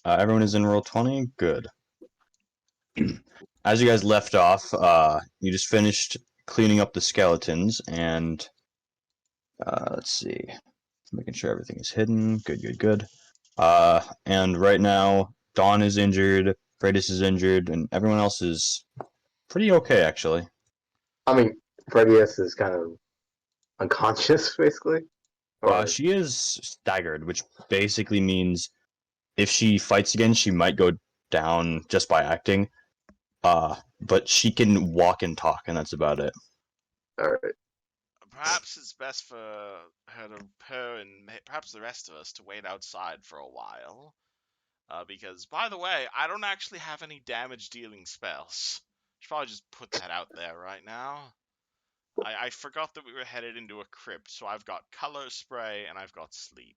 Everyone is in roll 20? Good. As you guys left off, you just finished cleaning up the skeletons, and let's see. Making sure everything is hidden. Good, good, good. And right now, Dawn is injured, Freitas is injured, and everyone else is pretty okay, actually. I mean, Fredius is kind of unconscious, basically. She is staggered, which basically means if she fights again, she might go down just by acting. But she can walk and talk, and that's about it. All right. Perhaps it's best for her and perhaps the rest of us to wait outside for a while. Because, by the way, I don't actually have any damage-dealing spells. Should probably just put that out there right now. I forgot that we were headed into a crypt, so I've got color spray and I've got sleep.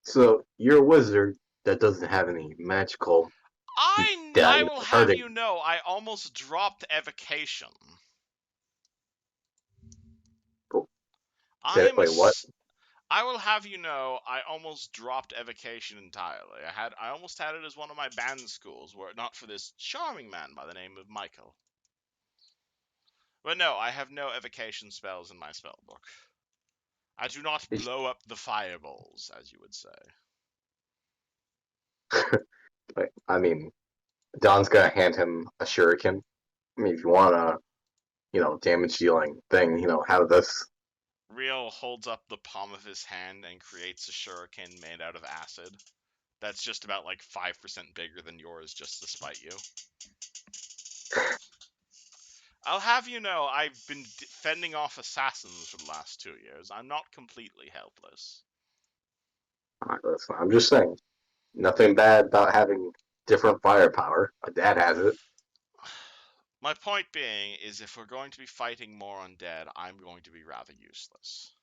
So you're a wizard that doesn't have any magical. I will have you know, I almost dropped evocation. Wait, what? I will have you know, I almost dropped evocation entirely. I almost had it as one of my band schools, were it not for this charming man by the name of Michael. But no, I have no evocation spells in my spellbook. I do not blow up the fireballs, as you would say. I mean, Don's gonna hand him a shuriken. I mean, if you want a, damage dealing thing, have this. Rio holds up the palm of his hand and creates a shuriken made out of acid. That's just about like 5% bigger than yours, just to spite you. I'll have you know, I've been fending off assassins for the last 2 years. I'm not completely helpless. Alright, listen, I'm just saying, nothing bad about having different firepower. My dad has it. My point being is if we're going to be fighting more undead, I'm going to be rather useless.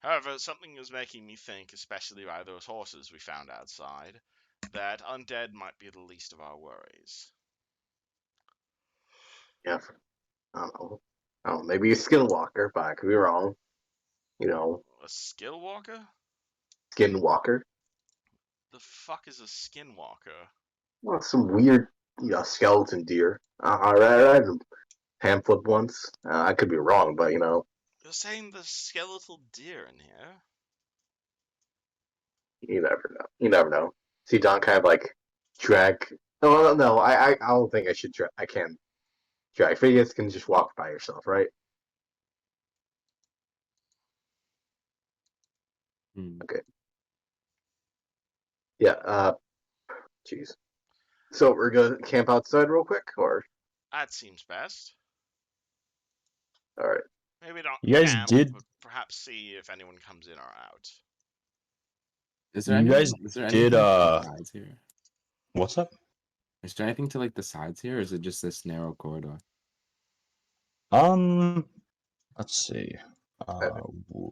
However, something is making me think, especially by those horses we found outside, that undead might be the least of our worries. Yeah, I don't know. Maybe a skinwalker, but I could be wrong. A skillwalker? Skinwalker? The fuck is a skinwalker? Well, some weird, skeleton deer. I had a pamphlet once. I could be wrong, but You're saying the skeletal deer in here? You never know. You never know. See Don kind of like drag. No. I don't think I should drag. I can drag. Phineas can just walk by yourself, right? Okay. Yeah. Jeez. So we're gonna camp outside real quick, or? That seems best. All right. Maybe not you guys camp, did but perhaps see if anyone comes in or out. Is there anything to the sides here? What's up? Is there anything to like the sides here, or is it just this narrow corridor? Let's see.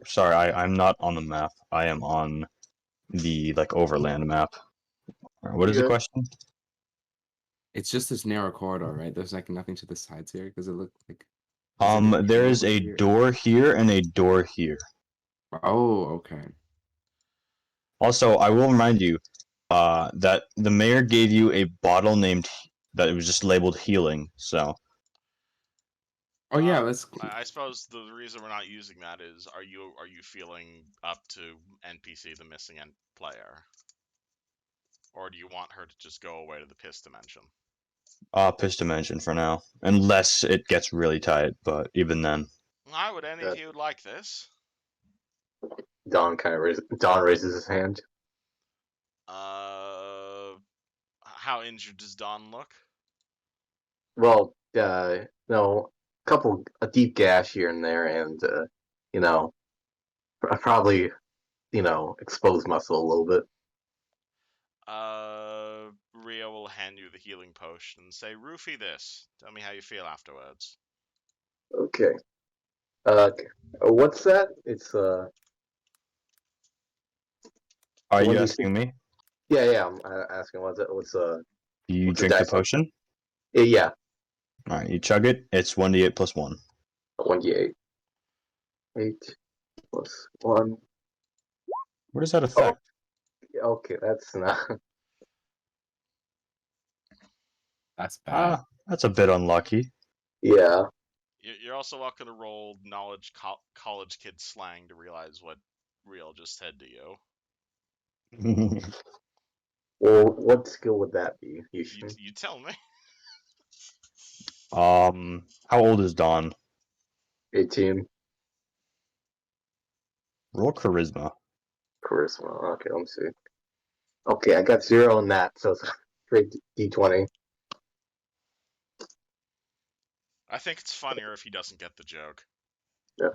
Sorry, I'm not on the map. I am on the overland map. What is the question? It's just this narrow corridor, right? There's like nothing to the sides here because it looked like. There is a door here and a door here. Oh, okay. Also, I will remind you, that the mayor gave you a bottle that it was just labeled healing. So. Oh yeah, let's. I suppose the reason we're not using that is, are you feeling up to NPC the missing player, or do you want her to just go away to the piss dimension? Piss dimension for now, unless it gets really tight. But even then. Why would any of you like this? Don raises his hand. How injured does Don look? Well, no, a deep gash here and there, and probably, exposed muscle a little bit. Rio will hand you the healing potion and say, "Roofie this. Tell me how you feel afterwards." Okay. What's that? It's Are you asking me? Yeah. I'm asking what's You drink the potion? Yeah. All right, you chug it. It's 1d8 plus 1. 1d8. 8 plus 1. What does that affect? Okay, that's not. That's bad. That's a bit unlucky. Yeah. You're also welcome to roll knowledge college kid slang to realize what Real just said to you. Well, what skill would that be? Eusgen? You tell me. How old is Dawn? 18 Roll charisma. charisma. Okay, let me see. Okay, I got 0 on that, so it's straight D20. I think it's funnier if he doesn't get the joke. Yeah.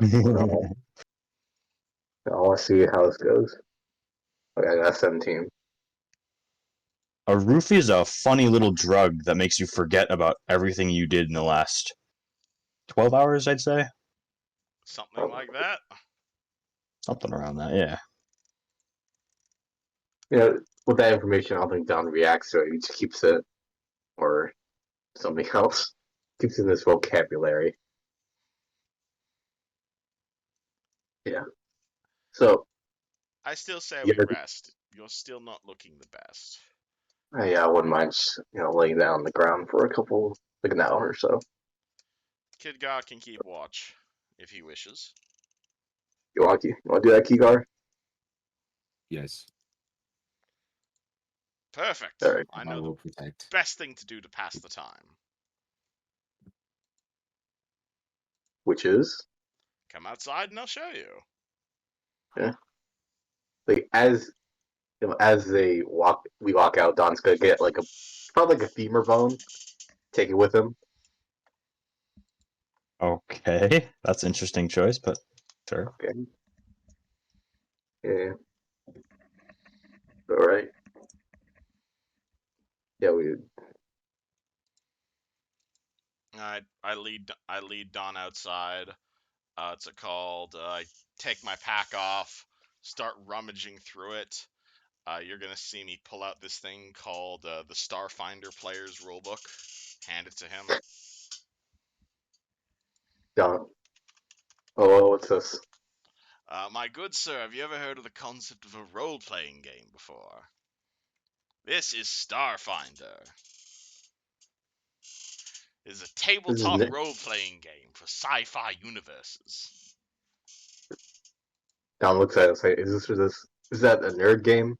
Well, I want to see how this goes. Okay, I got 17. A roofie is a funny little drug that makes you forget about everything you did in the last 12 hours, I'd say. Something like that. Something around that, yeah. You know, with that information, I don't think Don reacts to it. He just keeps it, or something else. Keeps it in this vocabulary. Yeah. So, I still say yeah, we rest. You're still not looking the best. yeah, I wouldn't mind just, laying down on the ground for like an hour or so. Kid God can keep watch if he wishes. You want to do that, Kigar? Yes. Perfect. All right. I I know the will protect. best thing to do to pass the time. Which is, Come outside and I'll show you. like, as we walk out, Don's gonna get probably like a femur bone, take it with him. Okay, that's an interesting choice, but sure. Okay. Yeah. All right. Yeah, I lead Don outside. It's called. I take my pack off, start rummaging through it. You're gonna see me pull out this thing called the Starfinder Player's Rulebook. Hand it to him. Don. Oh, what's this? My good sir, have you ever heard of the concept of a role-playing game before? This is Starfinder. It is a This is tabletop role-playing game for sci-fi universes. Don looks at it and say, is that a nerd game?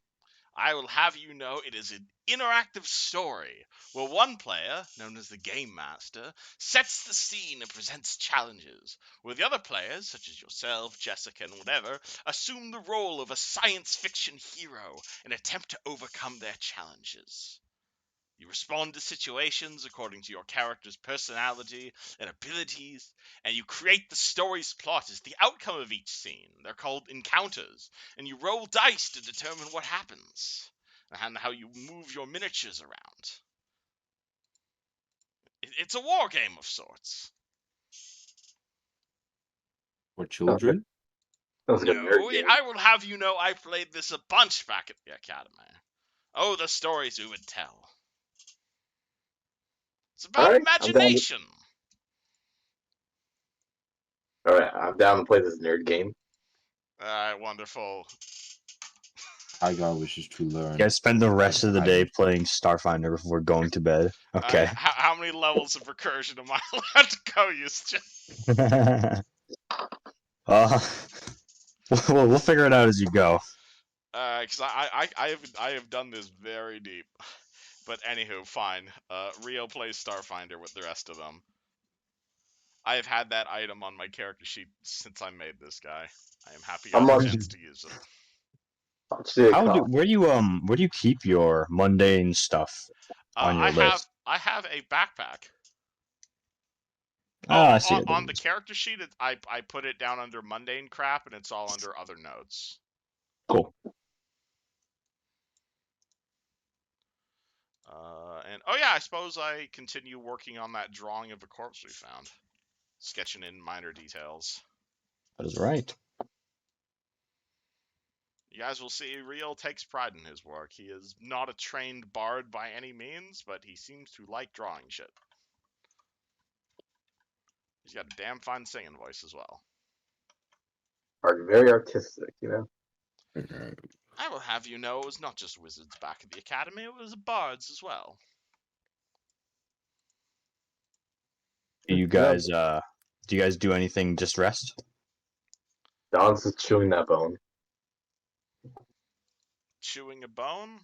I will have you know it is an interactive story where one player, known as the Game Master, sets the scene and presents challenges, where the other players, such as yourself, Jessica, and whatever, assume the role of a science fiction hero and attempt to overcome their challenges. You respond to situations according to your character's personality and abilities, and you create the story's plot as the outcome of each scene. They're called encounters, and you roll dice to determine what happens and how you move your miniatures around. It's a war game of sorts. For children? Sounds like a No, nerd game. I will have you know I played this a bunch back at the academy. Oh, the stories we would tell. It's All about right, I'm down. imagination. All right, I'm down to play this nerd game. Alright, wonderful. Igar wishes to learn. You guys spend the rest of the day Iron. playing Starfinder before going to bed. Okay. How many levels of recursion am I allowed to go, Eusgen? uh, we'll figure it out as you go. Because I have done this very deep. But anywho, fine. Rio plays Starfinder with the rest of them. I have had that item on my character sheet since I made this guy. I am happy I I'm have on- a chance to use it. Where do you keep your mundane stuff on your list? I have a backpack. Oh, I see it. On the character sheet, I put it down under mundane crap, and it's all under other notes. Cool. And oh yeah, I suppose I continue working on that drawing of the corpse we found, sketching in minor details. That is right. You guys will see Real takes pride in his work. He is not a trained bard by any means, but he seems to like drawing shit. He's got a damn fine singing voice as well. Are very artistic, Okay. I will have you know it was not just wizards back at the academy, it was bards as well. Do you guys do anything just rest? Don's just chewing that bone. Chewing a bone?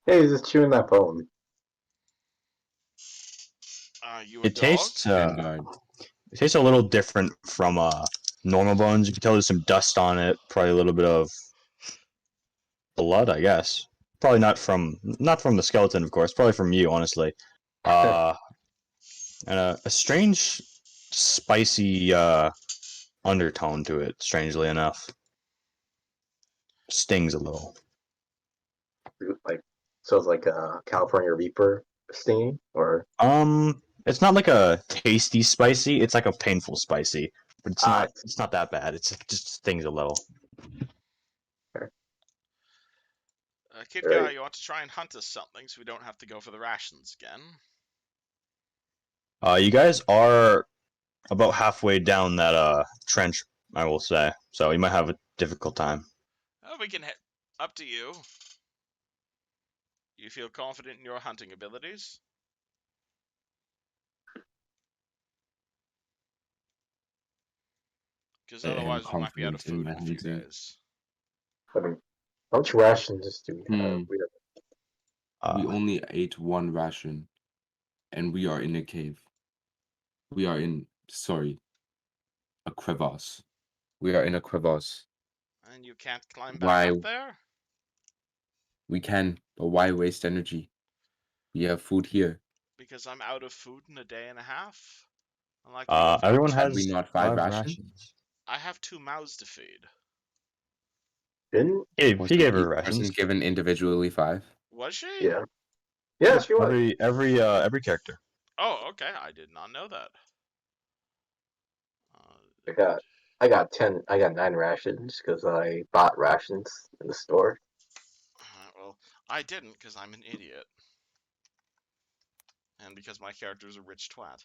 Hey, he's just chewing that bone. Are you a It dog? tastes Vanguard. it tastes a little different from normal bones. You can tell there's some dust on it, probably a little bit of blood, I guess. Probably not from the skeleton, of course. Probably from you, honestly. Uh, and a strange, spicy undertone to it. Strangely enough, stings a little. Like, so it's like a California Reaper stinging, or It's not like a tasty spicy. It's like a painful spicy, but it's ah, not. It's not that bad. It just stings a little. Kid Right. guy, you want to try and hunt us something so we don't have to go for the rations again? You guys are about halfway down that trench, I will say. So you might have a difficult time. We can hit. Up to you. You feel confident in your hunting abilities? Because I am otherwise we might be out of confident in food my in a few hunting. days. I mean, how much rations do we have? Hmm. We only ate one ration, and we are in a cave. We are in, sorry, a crevasse. We are in a crevasse. And you can't climb back Why? up there? We can, but why waste energy? We have food here. Because I'm out of food in a day and a half. Unlike the other Everyone folks, Had we has not 5 5 rations? rations. I have 2 mouths to feed. Didn't? He Was gave her each person rations. given individually 5? Was she? Yeah. Yeah, she was. Every character. Oh, okay. I did not know that. I got 10. I got 9 rations because I bought rations in the store. Well, I didn't because I'm an idiot. And because my character's a rich twat.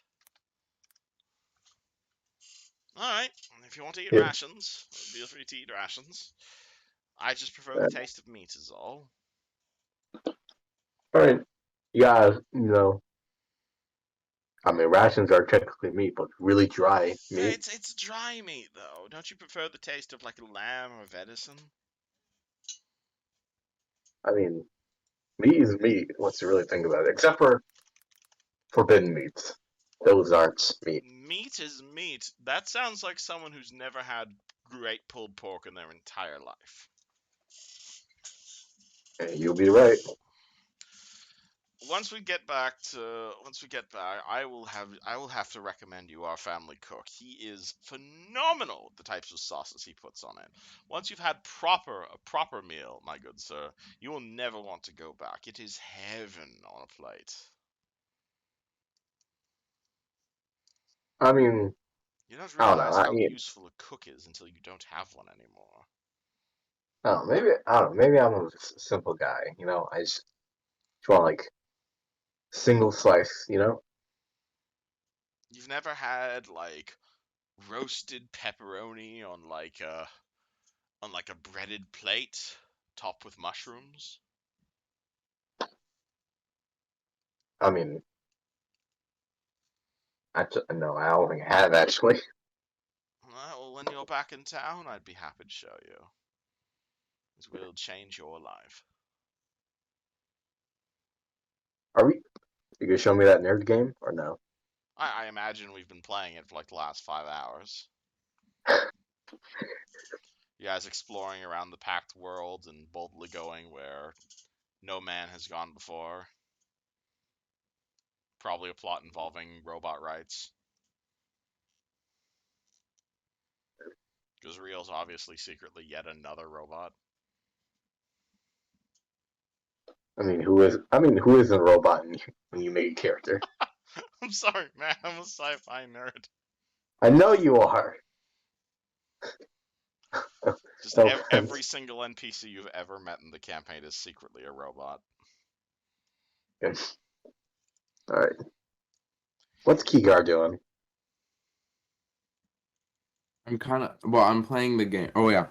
Alright, if you want to eat Yeah. rations, feel free to eat rations. I just prefer the taste of meat is all. All right, you guys, I mean, rations are technically meat, but really dry meat. It's dry meat though. Don't you prefer the taste of like a lamb or venison? I mean, meat is meat. Once you really think about it, except for forbidden meats, those aren't meat. Meat is meat. That sounds like someone who's never had great pulled pork in their entire life. And you'll be right. Once we get back, I will have to recommend you our family cook. He is phenomenal with the types of sauces he puts on it. Once you've had a proper meal, my good sir, you will never want to go back. It is heaven on a plate. I mean, You don't I don't know. realize how useful a cook is until you don't have one anymore. Maybe I don't know. Maybe I'm a simple guy. I just want like single slice. You've never had like roasted pepperoni on like a breaded plate topped with mushrooms? I mean, no, I don't think I have actually. Well, when you're back in town, I'd be happy to show you. It will change your life. Are we? You gonna show me that nerd game or no? I imagine we've been playing it for like the last 5 hours. You guys exploring around the packed world and boldly going where no man has gone before. Probably a plot involving robot rights. Because Real's obviously secretly yet another robot. Who is? Who isn't a robot when you make a character? I'm sorry, man. I'm a sci-fi nerd. I know you are. Just No every offense. single NPC you've ever met in the campaign is secretly a robot. Good. All right. What's Keyguard doing? I'm kind of, well, I'm playing the game. Oh, yeah.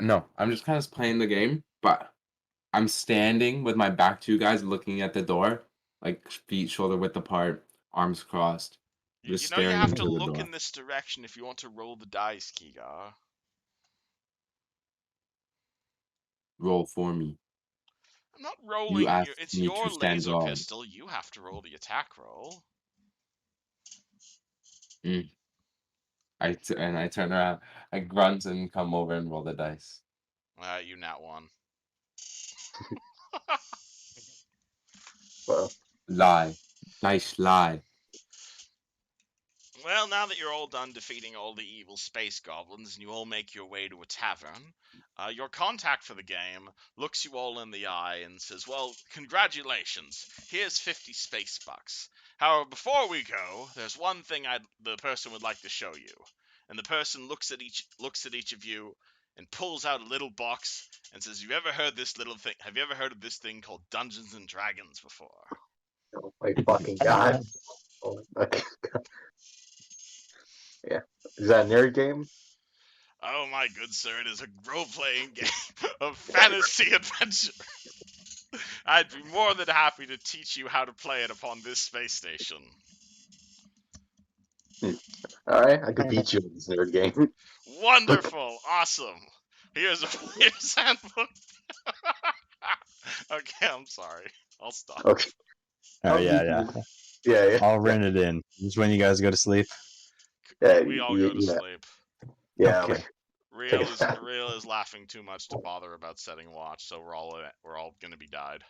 No, I'm just kind of playing the game, but I'm standing with my back to you guys, looking at the door, like feet shoulder width apart, arms crossed, just You know you staring have to into the look door. in this direction if you want to roll the dice, Kigar. Roll for me. I'm not You rolling. asked It's me your to stand laser guard. pistol. You have to roll the attack roll. Mm. I turn around, I grunt and come over and roll the dice. You nat one. Well, Lie. Dice lie. Well, now that you're all done defeating all the evil space goblins and you all make your way to a tavern, your contact for the game looks you all in the eye and says, "Well, congratulations. Here's 50 space bucks. However, before we go, there's one thing the person would like to show you." And the person looks at each of you and pulls out a little box and says, "Have you ever heard of this thing called Dungeons and Dragons before?" oh my fucking god. Oh, okay. Yeah. Is that a nerd game? Oh my good sir, it is a role-playing game of fantasy adventure. I'd be more than happy to teach you how to play it upon this space station. Alright, I could beat you in this nerd game. Wonderful, awesome. Here's handbook. Okay, I'm sorry. I'll stop. Okay. Oh yeah. Yeah. I'll rent it in. This is when you guys go to sleep. Yeah, We all go to yeah. sleep. Yeah, Okay. Real is laughing too much to bother about setting watch, so we're all gonna be died.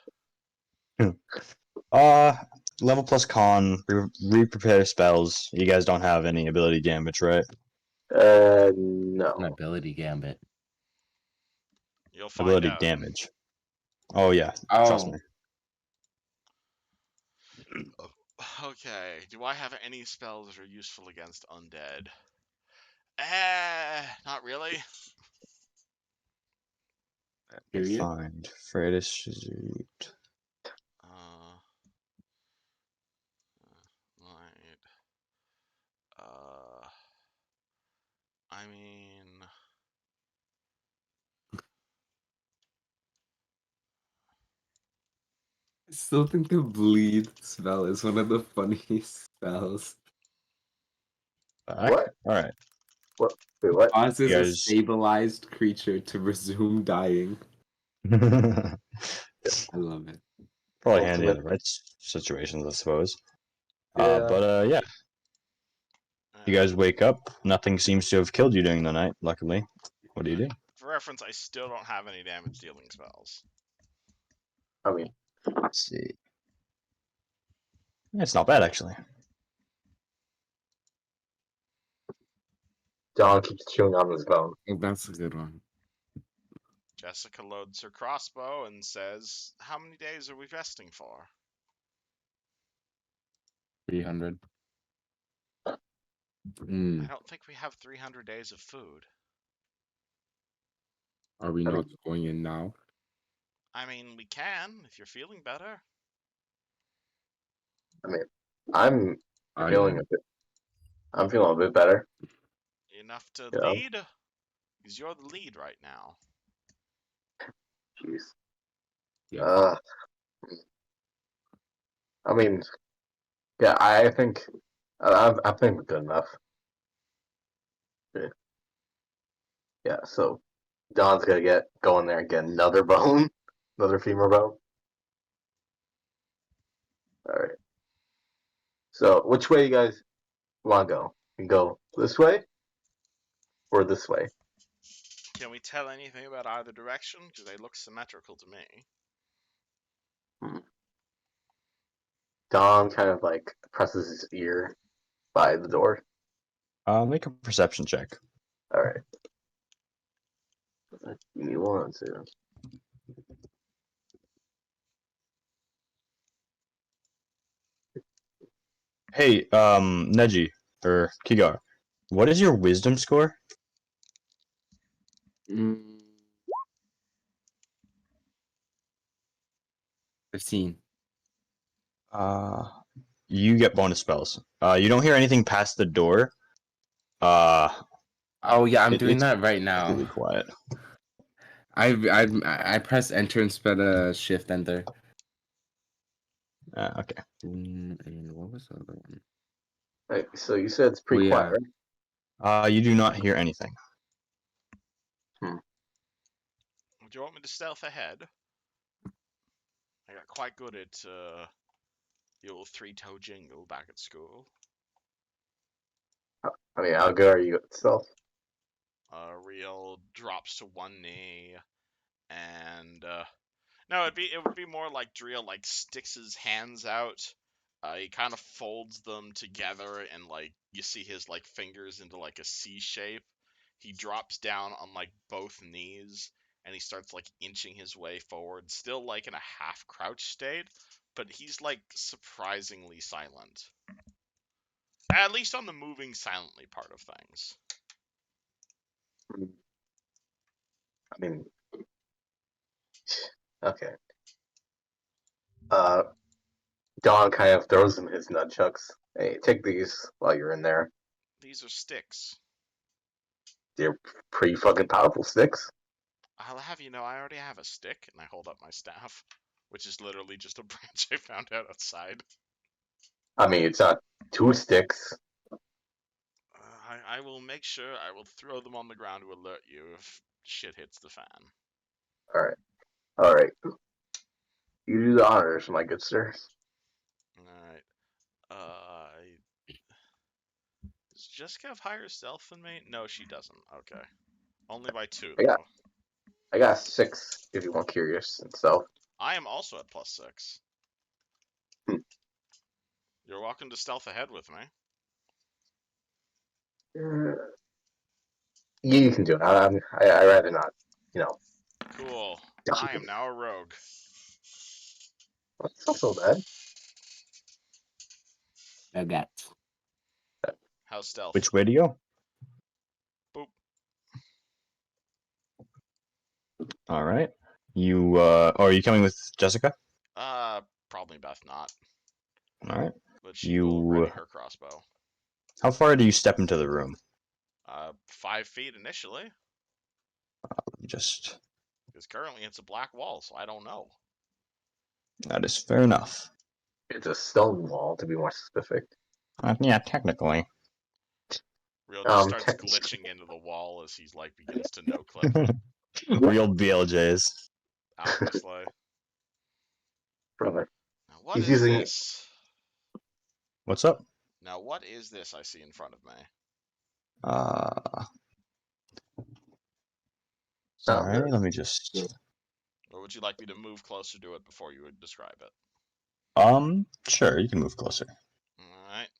Level plus con, re-prepare spells. You guys don't have any ability damage, right? An no. ability gambit. You'll find Ability out. damage. Oh yeah, trust Oh, me. Okay, do I have any spells that are useful against undead? Not really. period. Find Freitas Shoot. Right. I mean, I still think the bleed spell is one of the funniest spells. What? Alright. What? Wait, what? Causes You a guys stabilized creature to resume dying. probably I love it. handy in Ultimate. the right situations, I suppose. Yeah. Yeah. You guys wake up. Nothing seems to have killed you during the night, luckily. What do you do? for reference, I still don't have any damage dealing spells. I mean, Let's see. It's not bad, actually. John keeps chewing on his bone. Oh, that's a good one. Jessica loads her crossbow and says, "How many days are we resting for?" 300. I Mm. don't think we have 300 days of food. Are we I not mean- going in now? I mean, we can if you're feeling better. I mean, I'm I feeling am. a bit. I'm feeling a bit better. Enough to Yeah. lead? Because you're the lead right now. Jeez. Yes. I mean, yeah. I think. I think we're good enough. Yeah. So, Don's gonna go in there and get another bone, another femur bone. All right. So, which way you guys want to go? You can go this way or this way. Can we tell anything about either direction? Because they look symmetrical to me. Don kind of like presses his ear by the door. Make a perception check. All right. Give me one, two. Hey, Neji, or Kigar, what is your wisdom score? Mm. 15. You get bonus spells. You don't hear anything past the door. Uh, Oh yeah, I'm doing It's that right really now. quiet. I press enter instead of shift enter. Okay. And what was the other one? Right, so you said it's pretty Oh, quiet, yeah. You do not hear anything. right? Do you want me to stealth ahead? I got quite good at the old three-toe jingle back at school. I mean, how good are you at stealth? Real drops to one knee, and no, it would be more like Drill like sticks his hands out. He kind of folds them together, and like you see his like fingers into like a C shape. He drops down on like both knees, and he starts like inching his way forward, still like in a half crouch state, but he's like surprisingly silent. At least on the moving silently part of things. I mean, okay. Don kind of throws him his nunchucks. Hey, take these while you're in there. These are sticks. They're pretty fucking powerful sticks. I'll have you know, I already have a stick, and I hold up my staff, which is literally just a branch I found outside. I mean, it's not two sticks. I will make sure I will throw them on the ground to alert you if shit hits the fan. All right. You do the honors, my good sir. Alright. Does Jessica have higher stealth than me? No, she doesn't. Okay. Only by 2, I got, though. I got 6. If you want curious and stealth. I am also at +6. Hmm. You're welcome to stealth ahead with me. You can do it. I rather not. You know. Cool. I am now a rogue. It's not so bad. I got. How's stealth? Which way to go? Boop. All right. You are you coming with Jessica? Probably Beth not. All right. But she will You. ready her crossbow. How far do you step into the room? 5 feet initially. Just. Because currently it's a black wall, so I don't know. That is fair enough. It's a stone wall, to be more specific. Yeah, technically. Real just starts Tech- glitching into the wall as he's like begins to no clip. Real BLJs. Obviously. Brother. Now what He's is using- this? What's up? Now what is this I see in front of me? All Oh, right. good. Let me just. Or would you like me to move closer to it before you would describe it? Sure. You can move closer. Alright.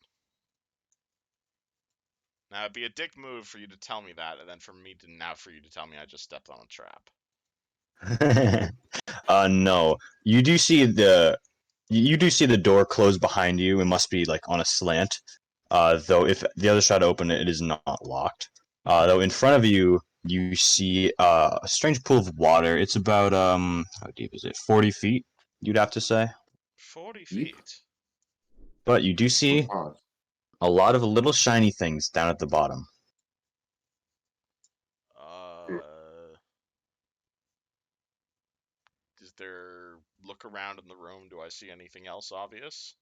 Now it'd be a dick move for you to tell me that, and then for you to tell me I just stepped on a trap. No. You do see the door close behind you. It must be like on a slant. Though if the other side open it is not locked. Though in front of you you see a strange pool of water. It's about how deep is it? 40 feet, you'd have to say. 40 Deep? feet. But you do see a lot of little shiny things down at the bottom. Is there look around in the room? Do I see anything else obvious?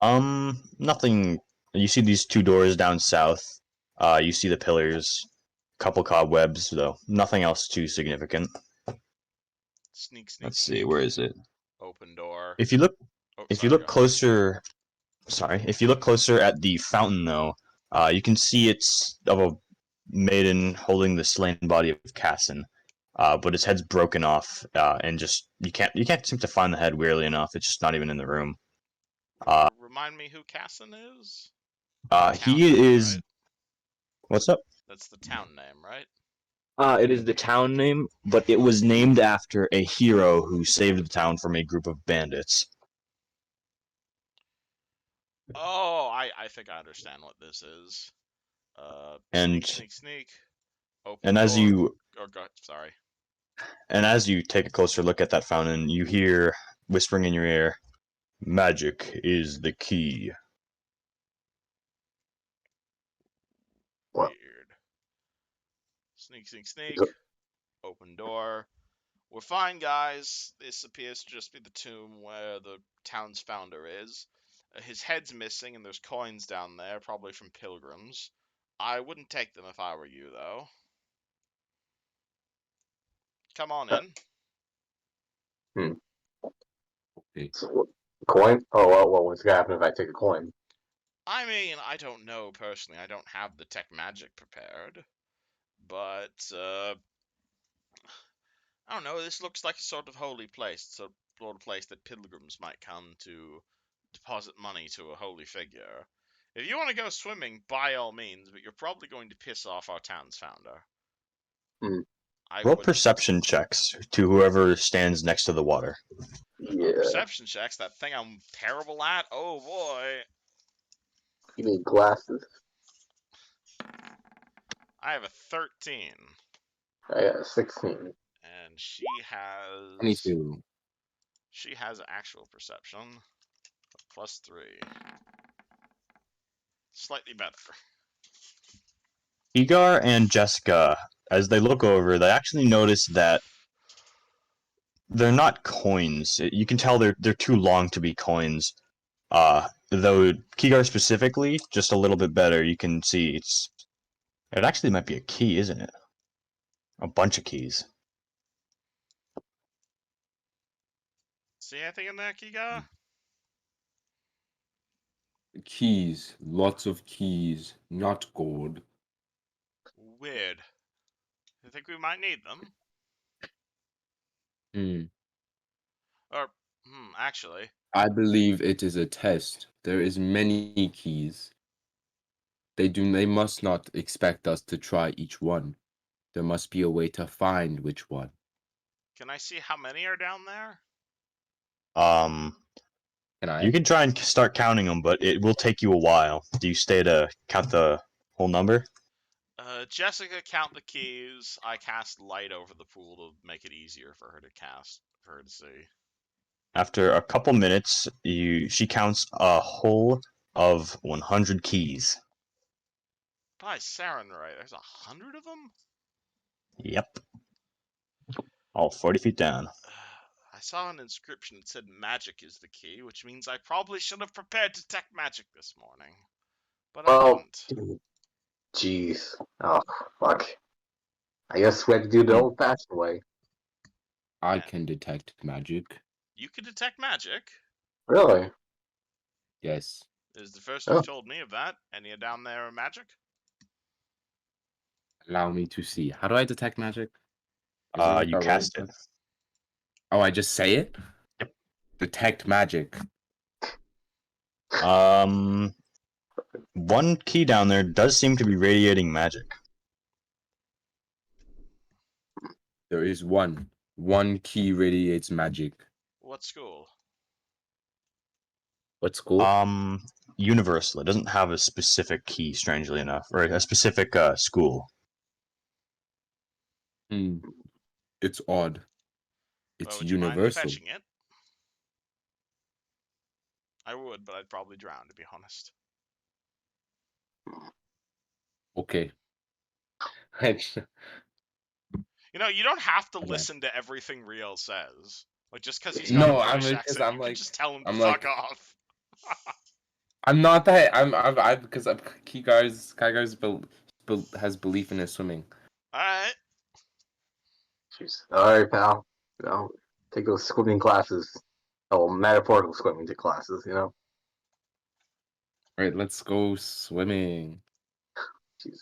Nothing. You see these two doors down south. You see the pillars, couple cobwebs, though nothing else too significant. Sneak, sneak, Let's sneak. see, where is it? Open door. If you look, Oh, if sorry, you go look ahead. closer, sorry, if you look closer at the fountain, though, you can see it's of a maiden holding the slain body of Cassin. But its head's broken off, and just you can't seem to find the head weirdly enough. It's just not even in the room. Remind me who Cassin is? He name, is. right? What's up? That's the town name, right? It is the town name, but it was named after a hero who saved the town from a group of bandits. Oh, I think I understand what this is. And Sneak, sneak. Open and as door. you Oh, go. Sorry. and as you take a closer look at that fountain, you hear whispering in your ear, "Magic is the key." What? Weird. Sneak, sneak, sneak. Open door. We're fine, guys. This appears to just be the tomb where the town's founder is. His head's missing, and there's coins down there, probably from pilgrims. I wouldn't take them if I were you, though. Come on in. Okay. So, coin? Oh, well, what's gonna happen if I take a coin? I mean, I don't know personally. I don't have the tech magic prepared. But, I don't know. This looks like a sort of holy place. It's a sort of place that pilgrims might come to deposit money to a holy figure. If you want to go swimming, by all means, but you're probably going to piss off our town's founder. Hmm. I Roll wouldn't. perception checks to whoever stands next to the water. Yeah. Perception checks, that thing I'm terrible at. Oh boy. You need glasses. I have a 13. I got a 16. And she has 22. she has actual perception. Plus 3. Slightly better. Egar and Jessica, as they look over, they actually notice that they're not coins. You can tell they're too long to be coins. Though Kigar specifically, just a little bit better. You can see it actually might be a key, isn't it? A bunch of keys. See anything in there, Kiga? Keys. Lots of keys. Not gold. Weird. You think we might need them? Hmm. Or, actually, I believe it is a test. There is many keys. They must not expect us to try each one. There must be a way to find which one. can I see how many are down there? Um, Can I? you can try and start counting them, but it will take you a while. Do you stay to count the whole number? Jessica, count the keys. I cast light over the pool to make it easier for her to see. After a couple minutes, she counts a whole of 100 keys. By Saren, right? There's 100 of them? Yep. All 40 feet down. I saw an inscription that said magic is the key, which means I probably should have prepared detect magic this morning. But I Oh, didn't. jeez. Oh, fuck. I guess we had to do the old-fashioned way. I Yeah. can detect magic. You can detect magic? Really? Yes. This is the first Oh. you've told me of that. Any down there are magic? Allow me to see. How do I detect magic? Is it like You a cast role it. play? Oh, I just say it? Yep. Detect magic. One key down there does seem to be radiating magic. There is one. One key radiates magic. What school? What school? Universal. It doesn't have a specific key, strangely enough, or a specific school. It's odd. Well, It's would you mind me universal. fetching it? I would, but I'd probably drown, to be honest. Okay. You know, you don't have to Okay. listen to everything Riel says. Like, just because he's got No, a I'm British because accent, I'm you like can just tell him to I'm fuck like off. I'm not that I'm because Kygar's has belief in his swimming. Alright. Jeez. Alright, pal. You know, take those swimming classes. Oh, metaphorical swimming classes, you know? All right, let's go swimming. Jeez.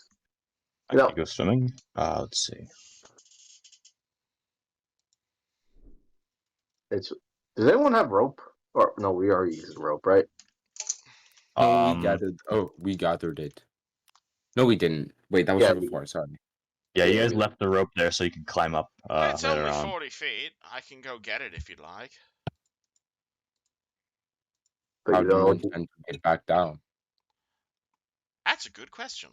I No. can go swimming. Let's see. Does anyone have rope? Or no, we already used rope, right? No, we gathered it. No, we didn't. Wait, that was Yeah, for before. Sorry. Yeah, you Yeah, guys we- left the rope there so you can climb up It's later only on. 40 feet. I can go get it if you'd like. But How you do you know, intend to get back down? That's a good question.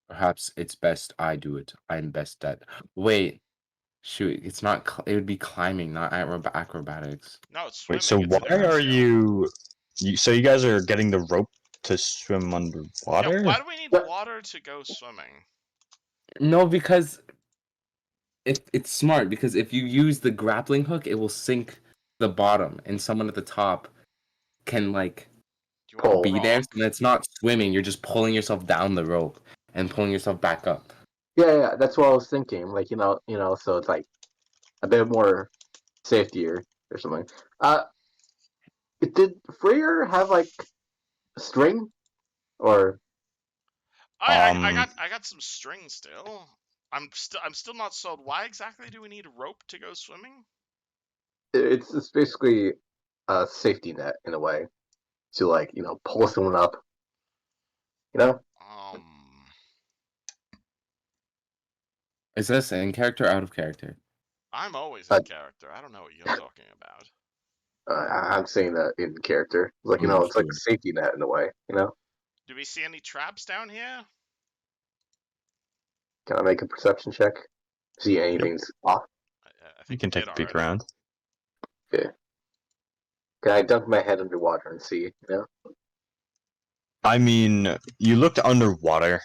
Perhaps it's best I do it. I'm best at. Wait, shoot, it's not. It would be climbing, not acrobatics. No, it's swimming. Wait, so It's a why different are skill. so you guys are getting the rope to swim Yeah, underwater? why do we need But- water to go swimming? No, because it's smart. Because if you use the grappling hook, it will sink the bottom, and someone at the top can like Do you want Pull. to be there. rock? So it's not swimming. You're just pulling yourself down the rope and pulling yourself back up. Yeah, that's what I was thinking. Like, so it's like a bit more safetier or something. Did Freyr have like string or Um, I got some string still. I'm still not sold. Why exactly do we need a rope to go swimming? it's basically a safety net in a way to like pull someone up. You know, Is this in character or out of character? I'm always Uh, in character. I don't know what you're talking about. I'm saying that in character. Like it's like a Understood. safety net in a way. Do we see any traps down here? Can I make a perception check? See anything's off? I you think can we take did a peek already. around. Okay. Can I dunk my head underwater and see? I mean, you looked underwater.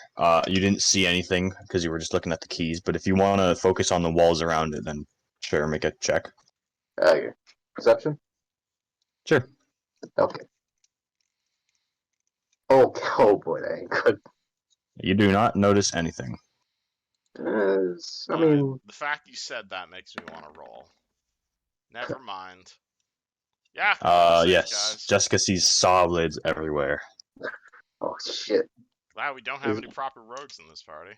You didn't see anything because you were just looking at the keys. But if you want to focus on the walls around it, then sure, make a check. Okay. Perception. Sure. Okay. Oh, oh boy, that ain't good. You do not notice anything. I mean, The fact you said that makes me want to roll. Never mind. Yeah, roll save, Yes. guys. Jessica sees saw blades everywhere. oh shit. Glad we don't have any proper rogues in this party.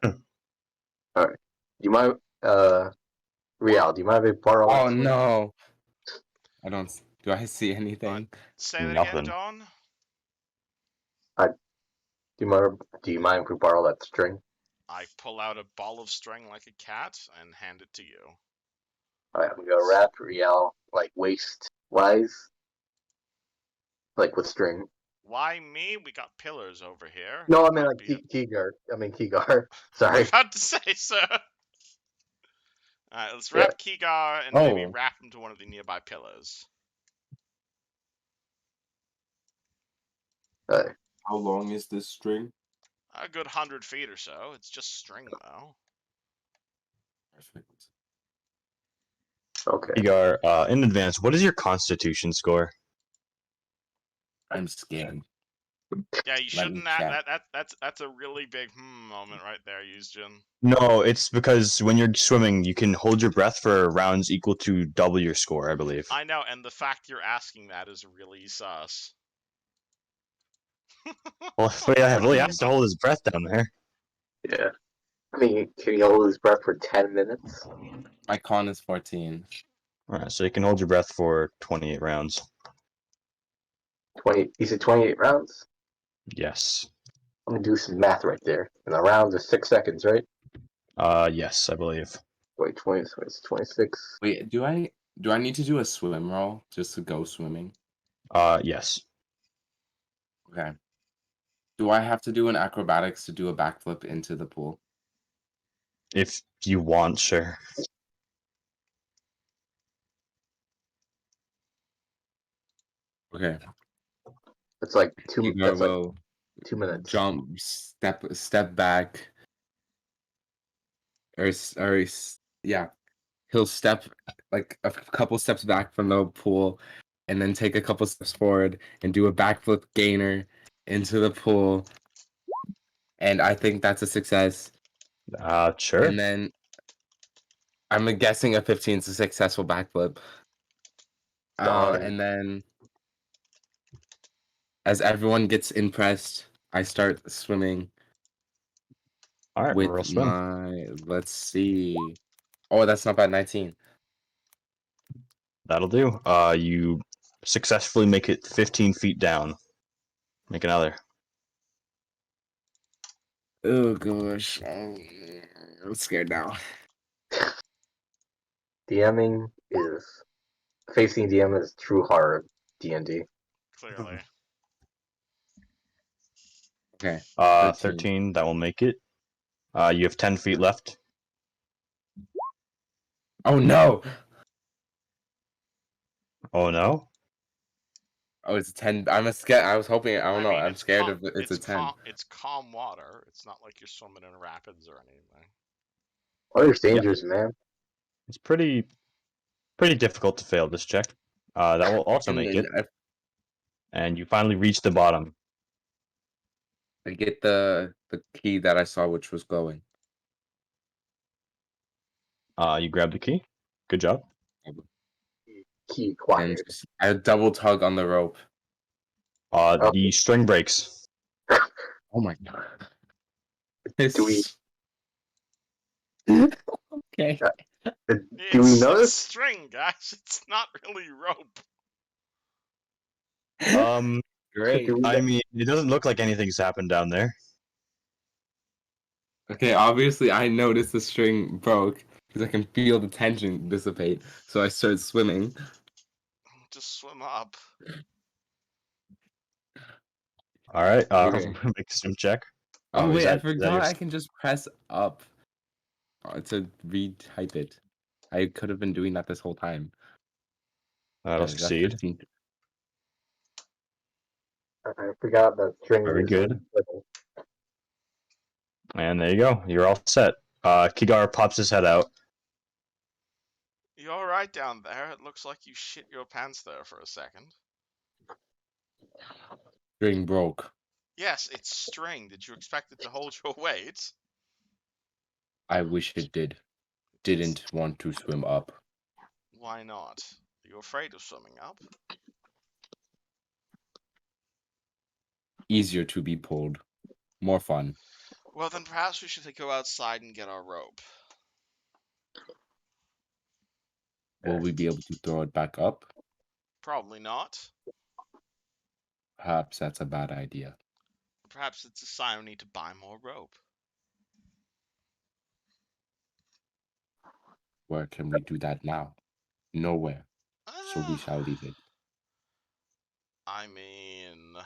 All right. Do you mind, Real? Do you mind if I borrow? Oh that? no! I don't. Do I see anything? Say that again, Nothing. Dawn. Do you mind if we borrow that string? I pull out a ball of string like a cat and hand it to you. All right, I'm gonna wrap Real like waist wise, like with string. Why me? We got pillars over here. No, I It mean might like be Keyguard. I mean Keyguard. I was Sorry. about to say, sir. Alright, let's Yeah. wrap Kigar and maybe Oh. wrap him to one of the nearby pillars. All right. How long is this string? A good 100 feet or so. It's just string, though. Perfect. Okay. Igar, in advance, what is your Constitution score? I'm scared. Yeah, you Let me shouldn't. check. That's a really big moment right there, Eusgen. No, it's because when you're swimming, you can hold your breath for rounds equal to double your score, I believe. I know, and the fact you're asking that is really sus. Well, yeah, Willie has to hold his breath down there. Yeah. I mean, can you hold his breath for 10 minutes? My con is 14. Alright, so you can hold your breath for 28 rounds. 20. You said 28 rounds. Yes. I'm gonna do some math right there. And the rounds are 6 seconds, right? Yes, I believe. Wait, 20, 26. Wait, do I need to do a swim roll just to go swimming? Yes. Okay. Do I have to do an acrobatics to do a backflip into the pool? If you want, sure. Okay. It's like two. Igor That's like will 2 minutes. jump, step back, yeah, he'll step like a couple steps back from the pool, and then take a couple steps forward and do a backflip gainer into the pool, and I think that's a success. Sure. And then I'm guessing a 15 is a successful backflip. Darn. And then as everyone gets impressed, I start swimming Alright, with roll swim. my, let's see. Oh, that's not bad, 19. That'll do. You successfully make it 15 feet down. Make another. Oh gosh, I'm scared now. DMing is facing DM is true horror. D&D. Clearly. Okay. 13, that will make it. You have 10 feet left. Oh no! Oh no? Oh, it's a 10. I'm scared. I was hoping. I don't know. mean, I'm scared of it's a 10. It's calm water. It's not like you're swimming in rapids or anything. Water's dangerous, man. It's pretty difficult to fail this check. That will also And make then it. And you finally reach the bottom. I get the key that I saw, which was glowing. You grab the key. Good job. Key And acquired. just, I double tug on the rope. The string breaks. Oh my god. Do we Okay. do we know It's this? string, guys. It's not really rope. Great. Do we I know- mean, it doesn't look like anything's happened down there. Okay, obviously I noticed the string broke because I can feel the tension dissipate. So I start swimming. Just swim up. All right. Okay. Make a swim check. Oh is wait, I that your... forgot I can just press up to retype it. I could have been doing that this whole time. That'll That's succeed. 15. I forgot that string Very was good. brittle. And there you go. You're all set. Kigar pops his head out. You all right down there? It looks like you shit your pants there for a second. String broke. Yes, it's string. Did you expect it to hold your weight? I wish it did. Didn't want to swim up. Why not? Are you afraid of swimming up? Easier to be pulled. More fun. Well, then perhaps we should go outside and get our rope. Will we be able to throw it back up? Probably not. Perhaps that's a bad idea. Perhaps it's a sign we need to buy more rope. Where can we do that now? Nowhere. So we shall leave it. I mean...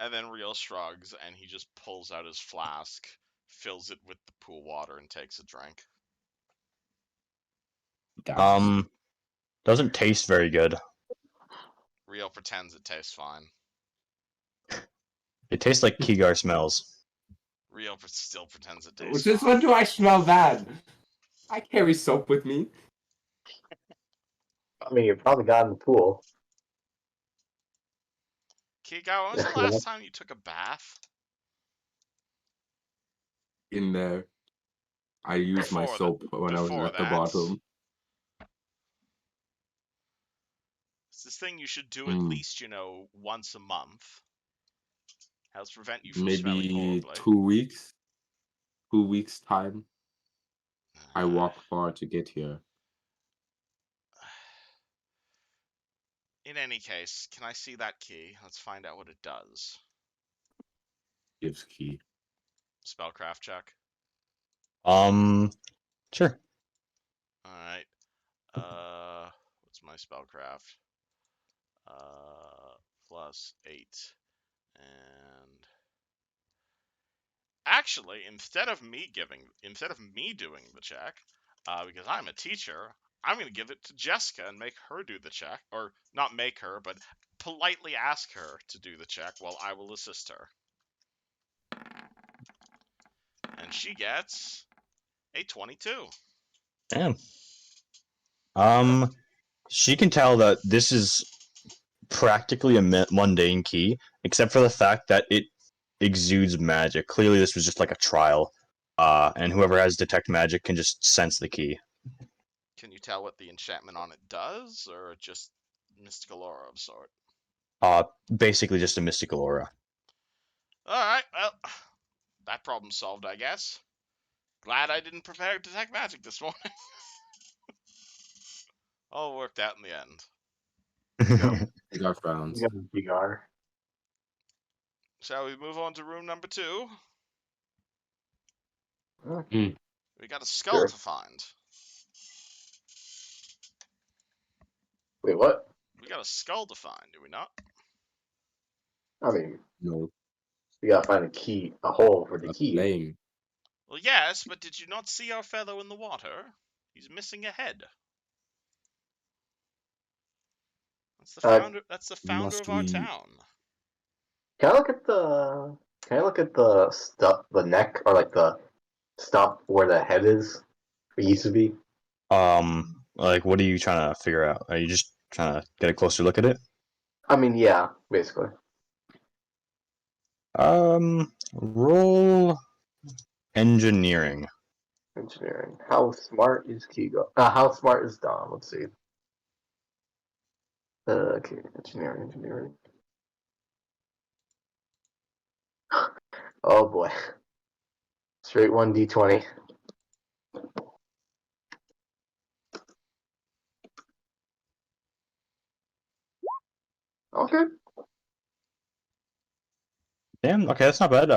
And then Real shrugs, and he just pulls out his flask, fills it with the pool water, and takes a drink. Doesn't taste very good. Real pretends it tastes fine. It tastes like Kigar smells. Real still pretends it tastes Since fine. when do I smell bad? I carry soap with me. I mean, you probably got in the pool. Kigar, when was the last time you took a bath? In there. I used my Before soap when I was before at the that. bottom. It's this thing you should do at least, once a month. Helps prevent you from smelling Maybe horribly. 2 weeks. 2 weeks time. I walk far to get here. In any case, can I see that key? Let's find out what it does. Gives key. Spellcraft check. Sure. Alright. What's my spellcraft? +8. And actually, instead of me doing the check, because I'm a teacher, I'm going to give it to Jessica and make her do the check. Or not make her, but politely ask her to do the check while I will assist her. And she gets a 22. Damn. She can tell that this is practically a mundane key, except for the fact that it exudes magic. Clearly, this was just like a trial. And whoever has detect magic can just sense the key. Can you tell what the enchantment on it does, or just mystical aura of sort? Basically just a mystical aura. Alright, well, that problem solved, I guess. Glad I didn't prepare detect magic this morning. All worked out in the end. Cigar frowns. You got a cigar. Shall we move on to room number 2? Mm. We got a skull Sure. to find. Wait, what? We got a skull to find, do we not? I mean, No. we gotta find a hole for the A key. flame. Well, yes, but did you not see our fellow in the water? He's missing a head. That's the founder of our we- town. Can I look at the? Can I look at the stuff, the neck, or like the stuff where the head is? It used to be. Like, what are you trying to figure out? Are you just trying to get a closer look at it? I mean, yeah, basically. Roll engineering. Engineering. How smart is Kigo? How smart is Dom? Let's see. Okay, engineering. Oh boy. Straight 1d20. Okay. Damn, okay, that's not bad.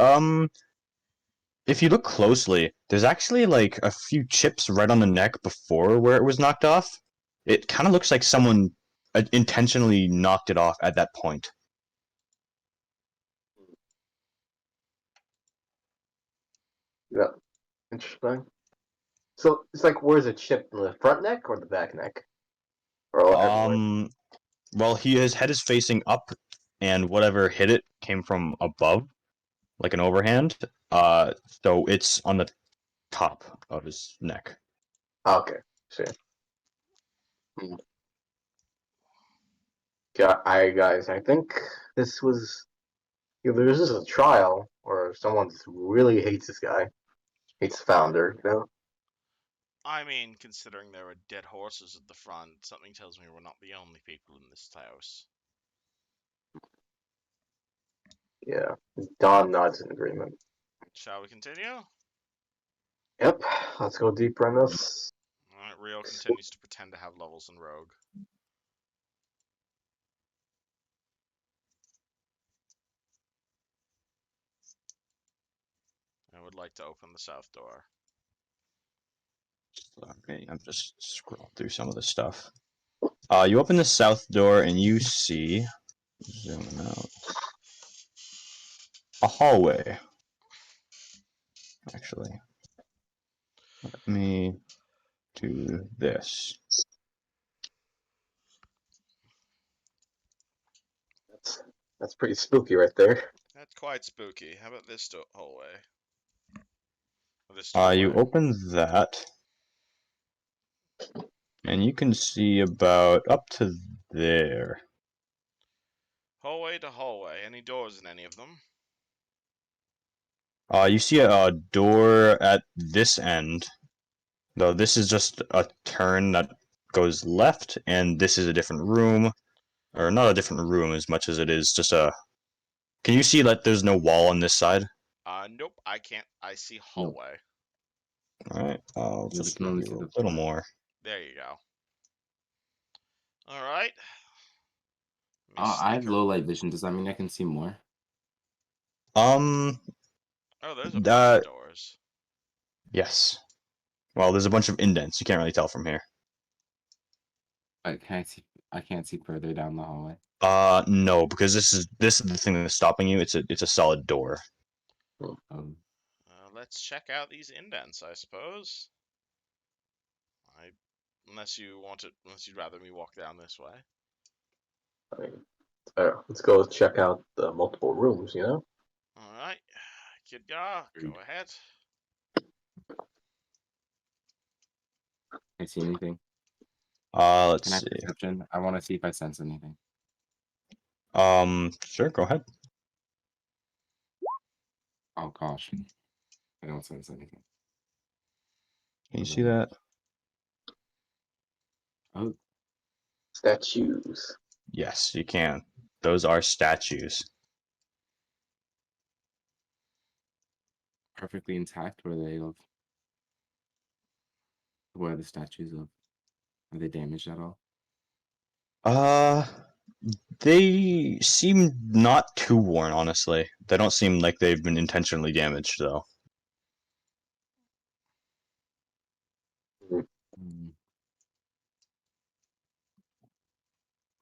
If you look closely, there's actually like a few chips right on the neck before where it was knocked off. It kind of looks like someone intentionally knocked it off at that point. Yeah. Interesting. So it's like, where's a chip in the front neck or the back neck? Or everywhere? Well, his head is facing up, and whatever hit it came from above, like an overhand. So it's on the top of his neck. Okay. Sure. Guys, I think this was either this is a trial or someone really hates this guy, hates the founder. You know. I mean, considering there are dead horses at the front, something tells me we're not the only people in this house. Yeah. Don nods in agreement. Shall we continue? Yep. Let's go deeper on this. Alright, Rio continues to pretend to have levels in Rogue. I would like to open the south door. Okay, I'm just scrolling through some of the stuff. You open the south door and you see, zooming out, a hallway. Actually, let me do this. That's pretty spooky right there. That's quite spooky. How about this hallway? Or this doorway? You open that, and you can see about up to there. Hallway to hallway. Any doors in any of them? You see a door at this end, though this is just a turn that goes left, and this is a different room, or not a different room as much as it is just a. Can you see that there's no wall on this side? Nope, I can't. I see hallway. All right, I'll Yeah, we just can make only it see a the little floor. more. There you go. Alright. I have low light vision. Does that mean I can see more? Um, Oh, there's a bunch of doors. yes. Well, there's a bunch of indents. You can't really tell from here. I can't see further down the hallway. No, because this is the thing that's stopping you. It's a solid door. Um, Let's check out these indents, I suppose. Unless you'd rather me walk down this way. I mean, let's go check out the multiple rooms. You know. Alright. Kidgar, go Agreed. ahead. Can I see anything? Let's Can I have see. perception? I want to see if I sense anything. Sure, go ahead. Oh gosh, I don't sense anything. Can you see that? Oh, Statues. Yes, you can. Those are statues. perfectly intact. Where are they of? Where are the statues of? Are they damaged at all? Uh, they seem not too worn, honestly. They don't seem like they've been intentionally damaged, though. Hmm.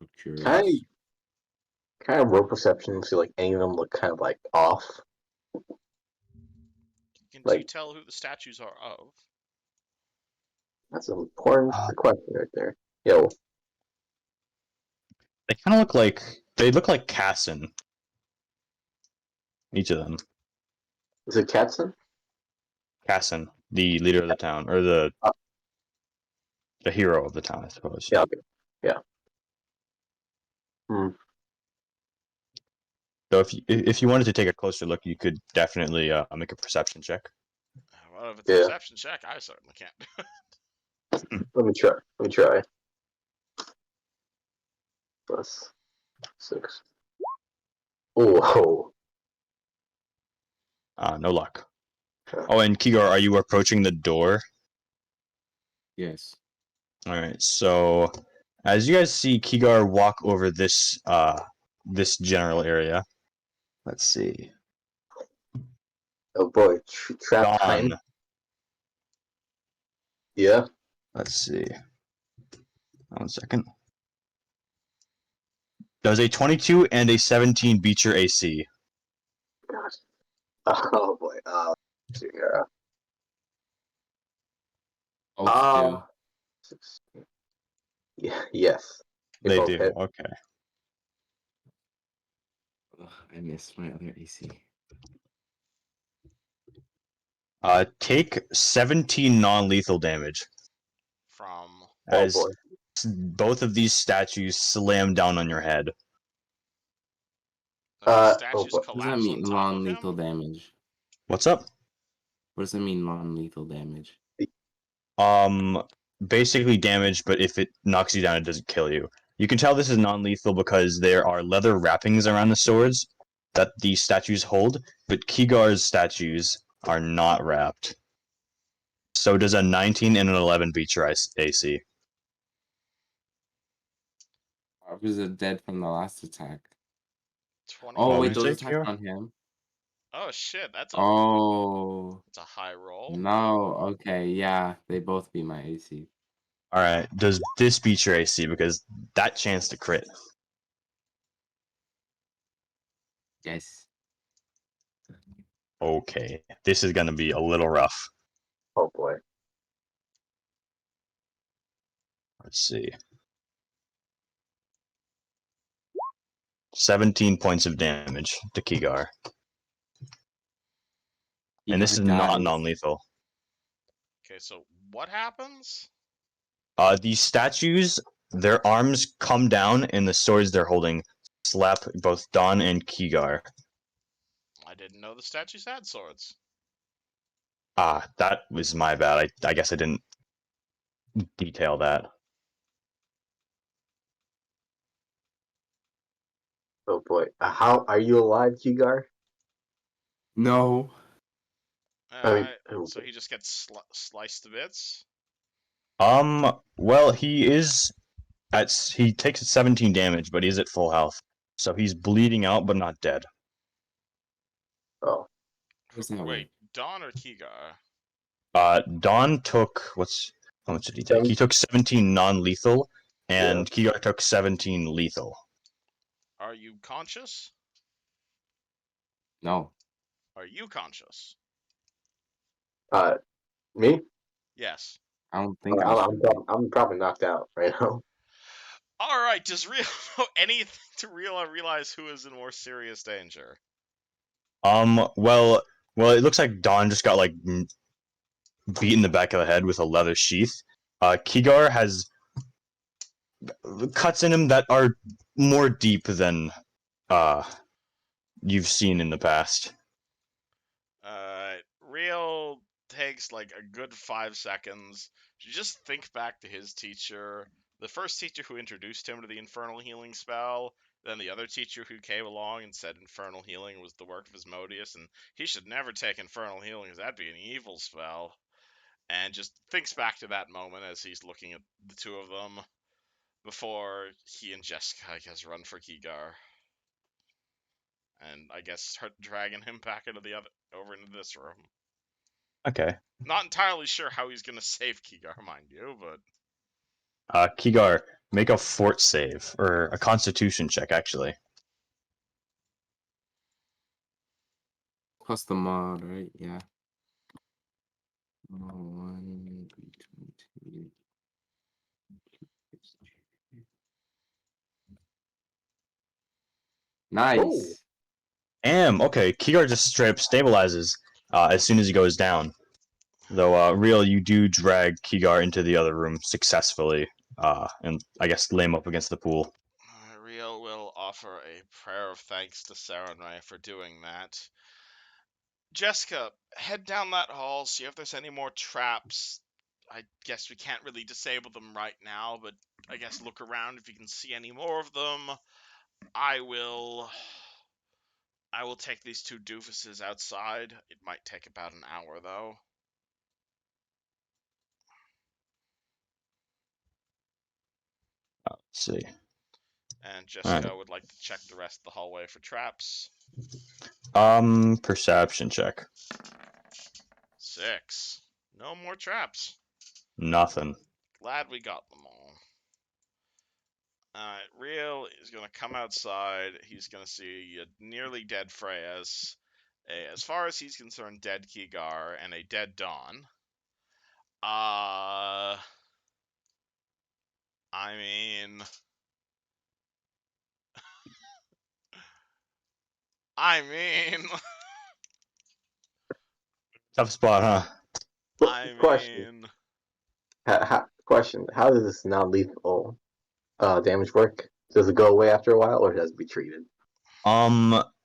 I'm Can I curious. kind of roll perception to see like any of them look kind of like off? Can you Like tell who the statues are of? that's an important Uh, question right there. Yo, They kind of look like Casson. Each of them. Is it Katzen? Casson, the leader of the town, or the Oh. hero of the town, I suppose. Yeah. Okay. Hmm. So if you wanted to take a closer look, you could definitely make a perception check. Well, if it's a Yeah. perception check, I certainly can't do it. Let me try. Plus 6. Oh. No luck. Okay. Oh, and Kigar, are you approaching the door? Yes. All right. So, as you guys see Kigar walk over this general area, let's see. Oh boy, trap time. Dawn. Yeah. Let's see. 1 second. Does a 22 and a 17 beat your AC? God. Oh boy. Let's see here. Both do. 16. Yeah. Yes. They They both do. hit. Okay. Ugh, I missed my other AC. Take 17 non-lethal damage From Oh as boy. both of these statues slam down on your head. the Oh statues boy. What does that collapse on mean, top of non-lethal him. damage? What's up? What does that mean, non-lethal damage? Um, Basically damage, but if it knocks you down, it doesn't kill you. You can tell this is non-lethal because there are leather wrappings around the swords that the statues hold, but Kigar's statues are not wrapped. So does a 19 and an 11 beat your AC? I was dead from the last attack. 29. Oh, What wait, would you those say, attacks Kigar? on him? Oh shit, Oh, that's a high roll. no. Okay, yeah, they both beat my AC. All right. Does this beat your AC? Because that chance to crit. Yes. Okay. This is gonna be a little rough. Oh boy. Let's see. 17 points of damage to Kigar. And this is not Dies. non-lethal. Okay, so what happens? These statues, their arms come down and the swords they're holding slap both Dawn and Kigar. I didn't know the statues had swords. That was my bad. I guess I didn't detail that. Oh boy. How are you alive, Kigar? No. I mean, So he just gets sliced to bits. Well, he takes 17 damage, but he's at full health. So he's bleeding out, but not dead. oh. What's that Wait, work? Dawn or Kigar? Dawn took how much did he take? He took 17 non-lethal, and Kigar took 17 lethal. Are you conscious? No. Are you conscious? Me? Yes. I don't think I should be. I'm probably knocked out right now. All right. Does Real know anything to realize who is in more serious danger? Well, it looks like Dawn just got like beat in the back of the head with a leather sheath. Kigar has cuts in him that are more deep than uh you've seen in the past. Real takes like a good 5 seconds to just think back to his teacher, the first teacher who introduced him to the infernal healing spell, then the other teacher who came along and said infernal healing was the work of Asmodeus, and he should never take infernal healing because that'd be an evil spell. And just thinks back to that moment as he's looking at the two of them before he and Jessica, I guess, run for Kigar. And I guess start dragging him back over into this room. Okay. Not entirely sure how he's gonna save Kigar, mind you, but Kigar, make a fort save or a Constitution check, actually. Plus the mod, right? Yeah. 1, 22. Nice. Okay, Kigar just straight up stabilizes as soon as he goes down. Though, Real, you do drag Kigar into the other room successfully, and I guess lay him up against the pool. Rio will offer a prayer of thanks to Sarenrae for doing that. Jessica, head down that hall, see if there's any more traps. I guess we can't really disable them right now, but I guess look around if you can see any more of them. I will take these two doofuses outside. It might take about an hour, though. Let's see. And Jessica would like to check the rest of the hallway for traps. Perception check. 6. No more traps. Nothing. Glad we got them all. Alright, Real is going to come outside. He's going to see a nearly dead Freyas, as far as he's concerned, dead Kigar, and a dead Dawn. I mean... Tough spot, huh? Question. Question. How does this non-lethal damage work? Does it go away after a while, or does it be treated?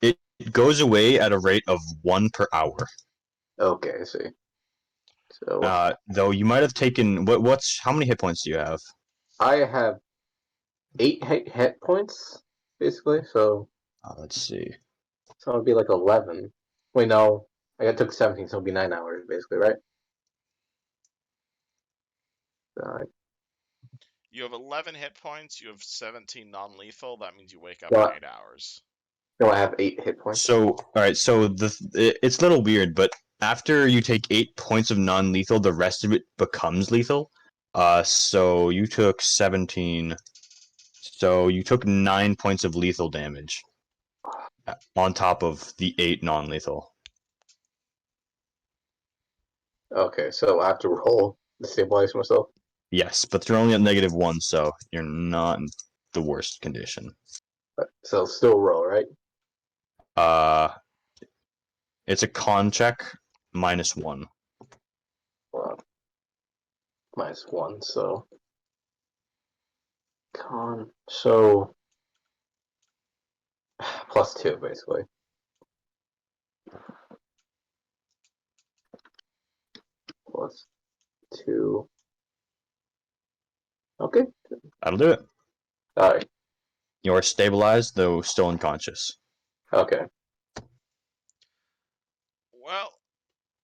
It goes away at a rate of 1 per hour. Okay, I see. So Though you might have taken how many hit points do you have? I have 8 hit points, basically. So Let's see. So it'd be like 11. Wait, no. I took 17, so it'll be 9 hours, basically, right? You have 11 hit points, you have 17 non-lethal, that means you wake up No, in 8 hours. no, I have 8 hit points. So, alright, so it's a little weird, but after you take 8 points of non-lethal, the rest of it becomes lethal. So you took 17. So you took 9 points of lethal damage on top of the 8 non-lethal. Okay, so I have to roll to stabilize myself. Yes, but you're only at -1, so you're not in the worst condition. So still roll, right? It's a con check -1. Well, -1, so con. So +2, basically. +2. Okay. That'll do it. Alright. You're stabilized, though still unconscious. Okay. Well,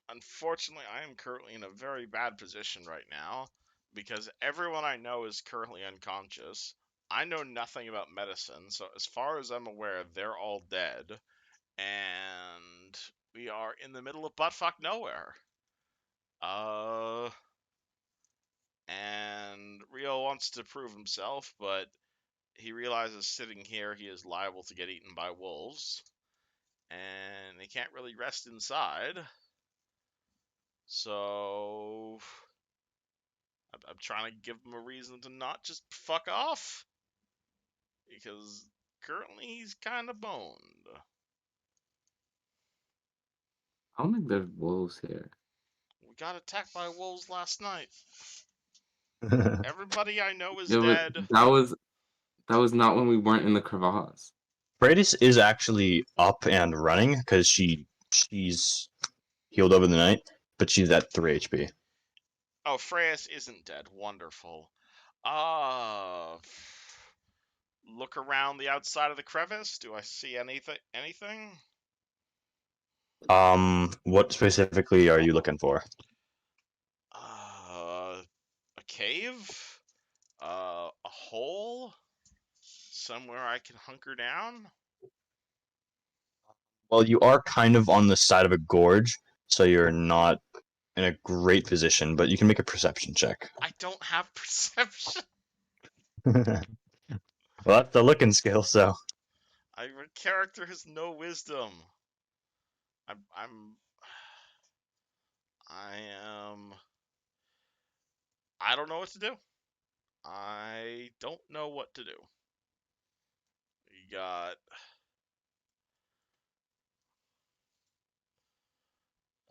unfortunately, I am currently in a very bad position right now because everyone I know is currently unconscious. I know nothing about medicine, so as far as I'm aware, they're all dead. And we are in the middle of buttfuck nowhere. And Rio wants to prove himself, but he realizes sitting here he is liable to get eaten by wolves. And he can't really rest inside. So I'm trying to give him a reason to not just fuck off. Because currently he's kind of boned. I don't think there's wolves here. We got attacked by wolves last night. Everybody I know is Yeah, dead. but that was not when we weren't in the crevasse. Paredes is actually up and running because she's healed over the night, but she's at 3 HP. Oh, Freyas isn't dead. Wonderful. Look around the outside of the crevice. Do I see anything? What specifically are you looking for? A cave? A hole? Somewhere I can hunker down? Well, you are kind of on the side of a gorge, so you're not in a great position, but you can make a perception check. I don't have perception. Well, that's the looking skill, so. My character has no wisdom. I am. I don't know what to do. I don't know what to do. We got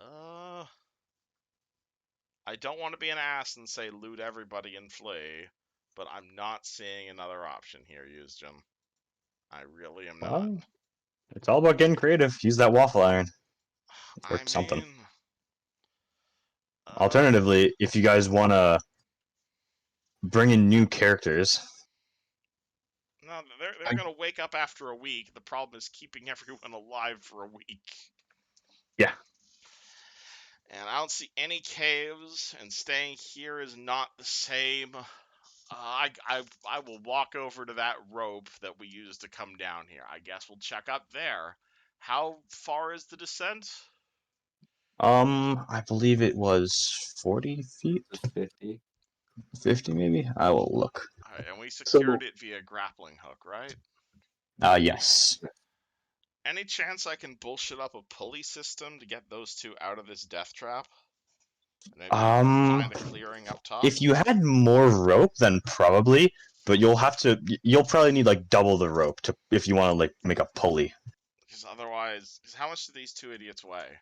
I don't want to be an ass and say loot everybody and flee, but I'm not seeing another option here, Eusgen. I really am not. Well, it's all about getting creative. Use that waffle iron or I something. mean, Alternatively, if you guys want to bring in new characters, no, they're gonna wake up after a week. The problem is keeping everyone alive for a week. yeah. And I don't see any caves, and staying here is not the same. I will walk over to that rope that we used to come down here. I guess we'll check up there. How far is the descent? I believe it was 40 feet, It's 50. 50 maybe. I will look. All right, and we secured So it via grappling hook, right? Yes. Any chance I can bullshit up a pulley system to get those two out of this death trap? Maybe find a clearing up top? If you had more rope, then probably, but you'll probably need like double the rope to if you want to like make a pulley. Because otherwise, how much do these two idiots weigh?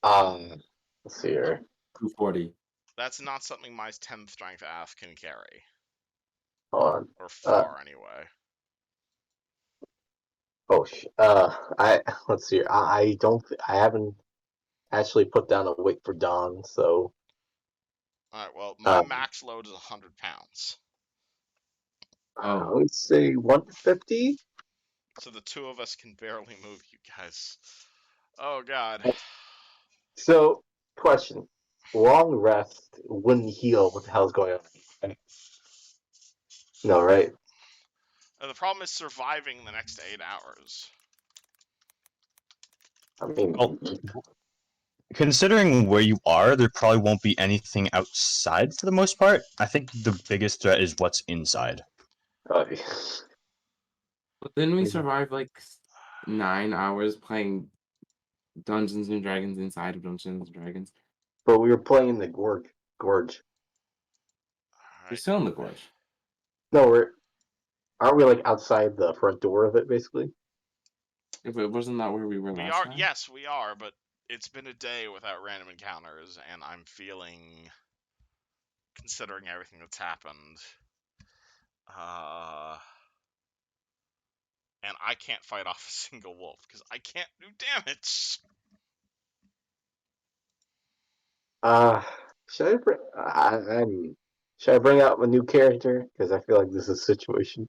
let's see here. 240. That's not something my 10th strength AF can carry. Hold on. Or far, anyway. Let's see. I haven't actually put down a weight for Dawn, so. Alright, well, my max load is 100 pounds. Oh. Let's say 150. So the two of us can barely move, you guys. Oh, God. So, question: long rest wouldn't heal. What the hell's going on? No, right? The problem is surviving the next 8 hours. I mean, Well, considering where you are, there probably won't be anything outside for the most part. I think the biggest threat is what's inside. uh, But then we survived like 9 hours playing Dungeons and Dragons inside of Dungeons and Dragons. but we were playing in the gorge. We're Alright. still in the gorge. No, aren't we like outside the front door of it, basically? If it wasn't that where we were We last are, time? yes, we are, but it's been a day without random encounters, and I'm feeling, considering everything that's happened, and I can't fight off a single wolf, because I can't do damage! Should I should I bring out a new character? Because I feel like this is a situation.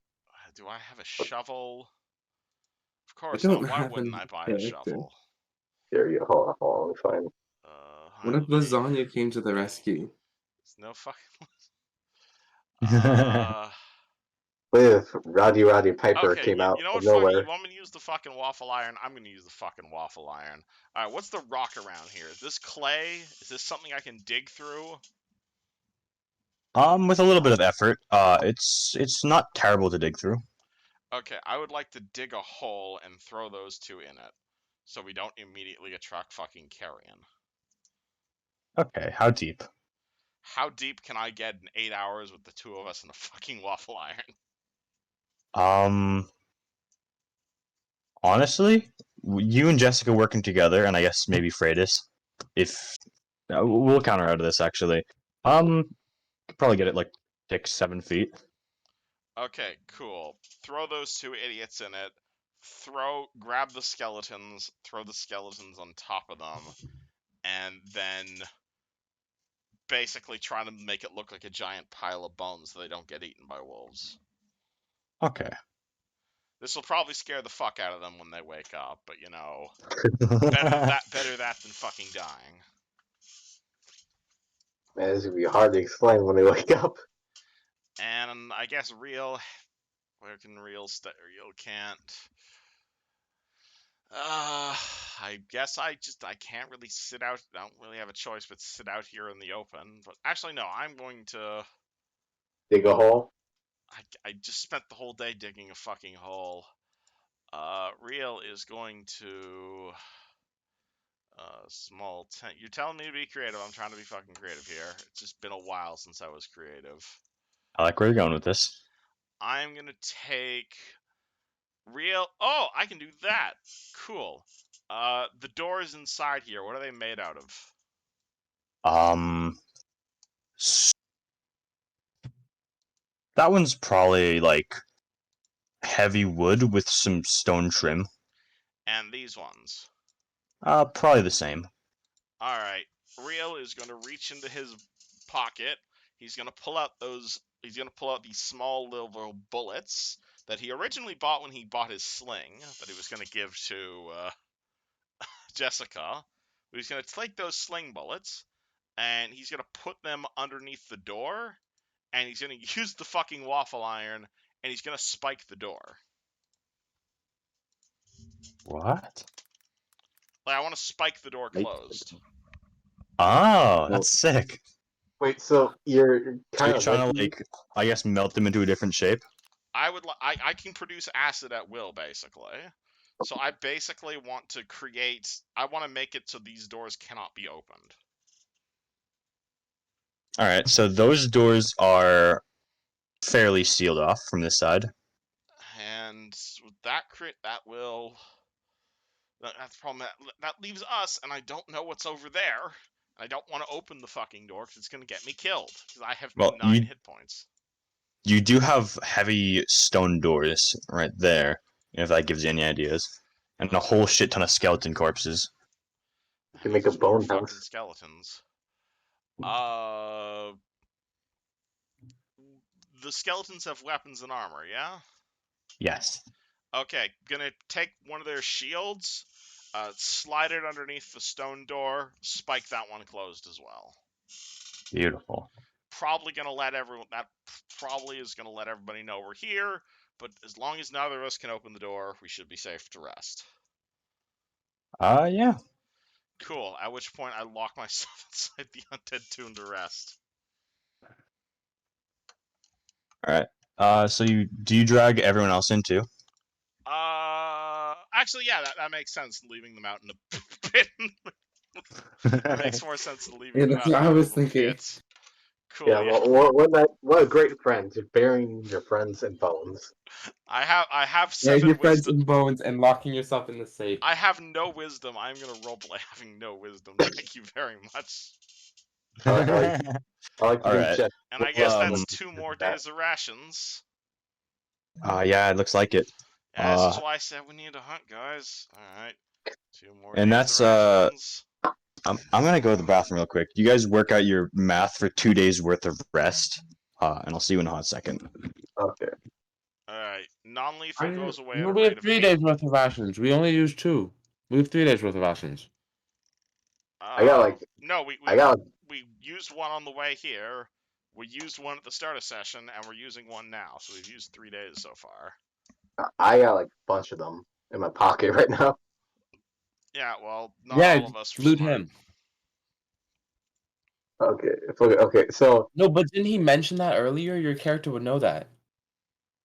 Do I have a shovel? Of I course don't not. Why have wouldn't any I buy a character. shovel? There you go. Hold on, let me find. What if Lasagna came to the rescue? There's no fucking. What if Roddy Piper Okay, came out you know of what? Fuck it. nowhere? You want me to use the fucking waffle iron? I'm gonna use the fucking waffle iron. All right, what's the rock around here? Is this clay? Is this something I can dig through? With a little bit of effort, it's not terrible to dig through. Okay, I would like to dig a hole and throw those two in it, so we don't immediately attract fucking carrion. Okay, how deep? How deep can I get in 8 hours with the two of us in a fucking waffle iron? Honestly, you and Jessica working together, and I guess maybe Freydis, if we'll counter out of this actually. Probably get it like 6-7 feet. Okay, cool. Throw those two idiots in it. Grab the skeletons, throw the skeletons on top of them, and then basically try to make it look like a giant pile of bones so they don't get eaten by wolves. Okay. This will probably scare the fuck out of them when they wake up, but you know, better that than fucking dying. Man, this would be hard to explain when they wake up. And I guess where can real stay? Real can't. I guess I can't really sit out. I don't really have a choice but sit out here in the open. But actually, no, I'm going to Dig a hole. I just spent the whole day digging a fucking hole. Real is going to small tent. You're telling me to be creative. I'm trying to be fucking creative here. It's just been a while since I was creative. I like where you're going with this. I'm gonna take Real. Oh, I can do that. Cool. The doors inside here, what are they made out of? S- That one's probably like heavy wood with some stone trim. And these ones. Probably the same. Alright. Rio is going to reach into his pocket. He's going to pull out these small little bullets that he originally bought when he bought his sling that he was going to give to Jessica. But he's going to take those sling bullets and he's going to put them underneath the door and he's going to use the fucking waffle iron and he's going to spike the door. What? Like, I want to spike the door closed. Oh, that's sick. Wait, so you're So kind you're of trying to like, I guess, melt them into a different shape? I can produce acid at will, basically. So I basically want to make it so these doors cannot be opened. All right, so those doors are fairly sealed off from this side. And with that crit, that's the problem. That leaves us, and I don't know what's over there. And I don't want to open the fucking door because it's going to get me killed. Because I have Well, 9 hit points. You do have heavy stone doors right there, if that gives you any ideas. And a whole shit ton of skeleton corpses. You can make a There's more bone fucking house. skeletons. The skeletons have weapons and armor, yeah? Yes. Okay, gonna take one of their shields, slide it underneath the stone door, spike that one closed as well. Beautiful. Probably gonna let everybody know we're here, but as long as neither of us can open the door, we should be safe to rest. Yeah. Cool, at which point I lock myself inside the undead tomb to rest. Alright. So do you drag everyone else in too? Actually, yeah, that makes sense, leaving them out in the pit. That makes more sense than leaving them that's out in what the I middle was of the thinking. pit. Cool, Yeah, yeah. what a great friend, just burying your friends in bones. I have Yeah, 7 your friends wisdom. in bones and locking yourself in the safe. I have no wisdom. I'm gonna roleplay having no wisdom. Thank you very much. I like to think Alright. Jeff. And I guess that's Um, 2 more that. days of rations. Yeah, it looks like it. Yeah, this is why I said we need to hunt, guys. Alright. 2 more And days that's of rations. I'm gonna go to the bathroom real quick. You guys work out your math for 2 days worth of rest. And I'll see you in a hot second. Okay. Alright. Non-lethal goes away at No, a we rate have of 3 days worth of rations. We only used 2. We have 3 days worth of rations. I got No, we used one on the way here. We used one at the start of session, and we're using one now. So we've used 3 days so far. I got like a bunch of them in my pocket right now. Yeah, well, not all of us are loot smart. him. Okay. So No, but didn't he mention that earlier? Your character would know that.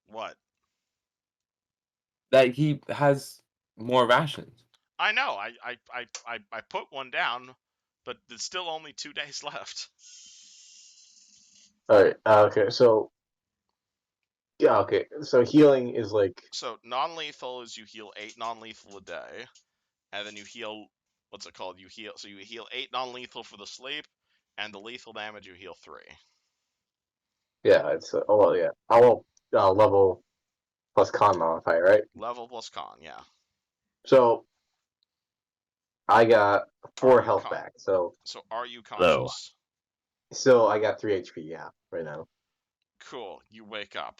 What? That he has more rations. I know. I put one down, but there's still only 2 days left. all right. Okay. So yeah. Okay. So healing is like So non-lethal is you heal 8 non-lethal a day, and then you heal. What's it called? You heal 8 non-lethal for the sleep, and the lethal damage you heal 3. yeah. It's yeah. Level plus con modifier, right? Level plus con, yeah. So I got 4 Are you health back. So are you Hello. conscious? I got 3 HP. Yeah, right now. Cool. You wake up.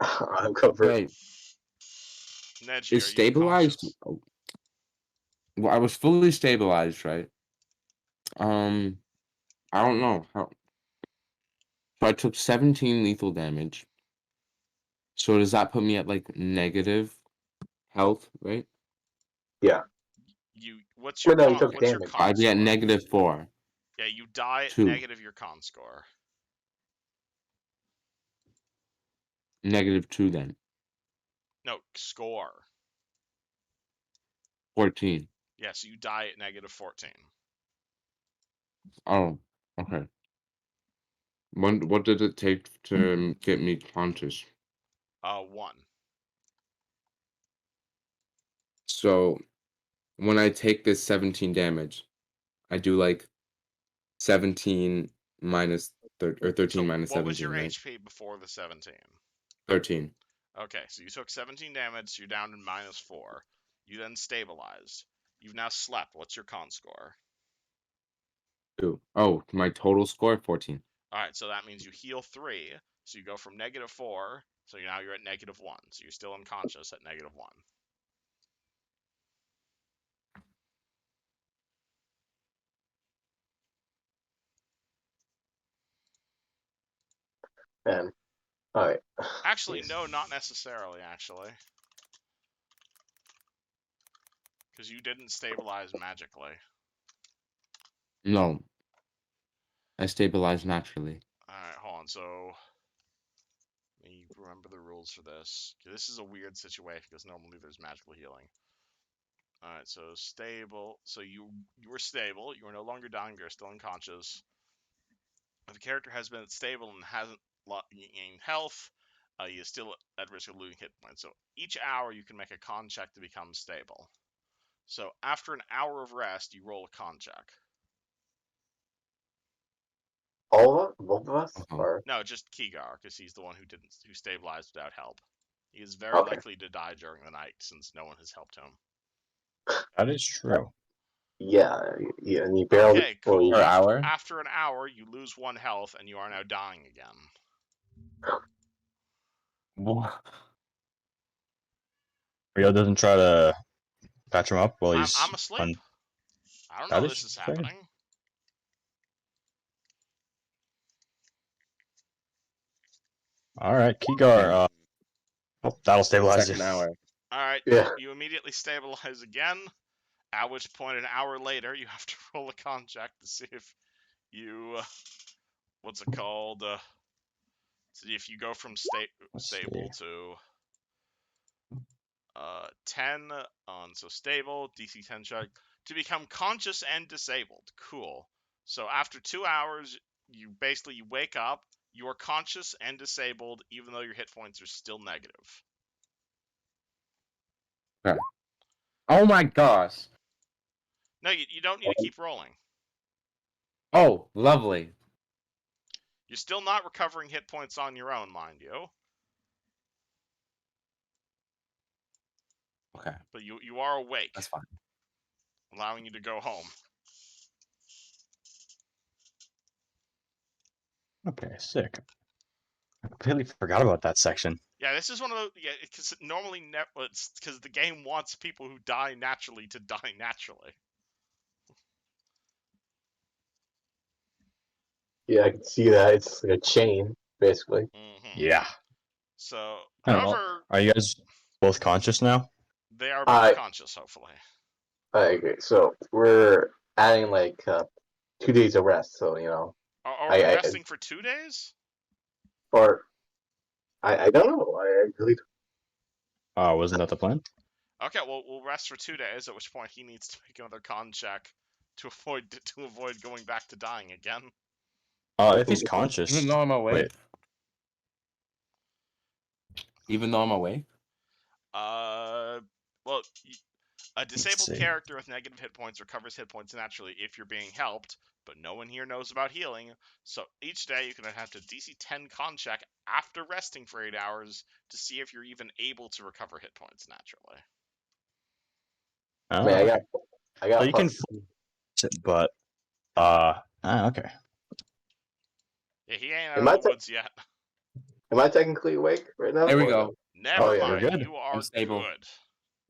I'm covered. Okay. Neji, Is are you stabilized? conscious? Oh. Well, I was fully stabilized, right? I don't know how. So I took 17 lethal damage. So does that put me at like negative health, right? Yeah. What's your no, you took what's your damage. con I'd be at score? -4. Yeah, you die at 2. negative your con score. -2 then. No, score. 14. Yeah, so you die at negative 14. Oh, okay. What did it take to get me conscious? 1. So when I take this 17 damage, I do like 17 minus or 13 So minus what was 17, your right? HP before the 17? 13. Okay, so you took 17 damage, so you're down to -4. You then stabilized. You've now slept. What's your con score? 2. Oh, my total score 14. Alright, so that means you heal 3, so you go from -4, so now you're at -1, so you're still unconscious at -1. And all right. Actually, Jeez. no, not necessarily, actually. Because you didn't stabilize magically. No. I stabilize naturally. Alright, hold on, so... Let me remember the rules for this. This is a weird situation, because normally there's magical healing. Alright, so stable. So you were stable. You are no longer dying. You're still unconscious. If a character has been stable and hasn't gained health, he is still at risk of losing hit points. So each hour you can make a con check to become stable. So after an hour of rest, you roll a con check. All of us, both of us, Uh-huh. or No, just Kigar, because he's the one who stabilized without help. He is very Okay. likely to die during the night since no one has helped him. That is true. yeah, and you barely. Okay, cool. Per hour? After an hour, you lose 1 health, and you are now dying again. Rio doesn't try to patch him up while he's I'm asleep. I don't That know is this is fair. happening. All right, Kigar. That'll stabilize you. Second hour. Alright, Yeah. you immediately stabilize again, at which point an hour later you have to roll a con check to see if you, what's it called, see if you go from Let's stable see. to 10 on, so stable, DC 10 check, to become conscious and disabled. Cool. So after 2 hours, you basically wake up, you are conscious and disabled, even though your hit points are still negative. Okay. Oh my gosh. No, you don't need to keep rolling. Oh, lovely. You're still not recovering hit points on your own, mind you. Okay, But you are awake, that's fine. allowing you to go home. Okay, sick. I completely forgot about that section. Yeah, this is one of those. Yeah, because normally, it's because the game wants people who die naturally to die naturally. Yeah, I can see that. It's like a chain, basically. Mm-hmm. Yeah. So, Oh, well, however, are you guys both conscious now? they are both conscious. Hopefully, Okay, so we're adding like 2 days of rest. So are we I resting for 2 days? or I don't know. I really Wasn't that the plan? Okay, well, we'll rest for 2 days. At which point, he needs to make another con check to avoid going back to dying again. If he's conscious. Even though I'm awake? Wait, Even though I'm awake? Well, a disabled see. character with negative hit points recovers hit points naturally if you're being helped, but no one here knows about healing. So each day you can have to DC 10 con check after resting for 8 hours to see if you're even able to recover hit points naturally. I mean, Okay. I got So you can plus. but okay. Yeah, he ain't Am out I of the woods yet. Am I technically awake right now? There we or go. no? Never yeah. mind, You're good. you are I'm stable. good.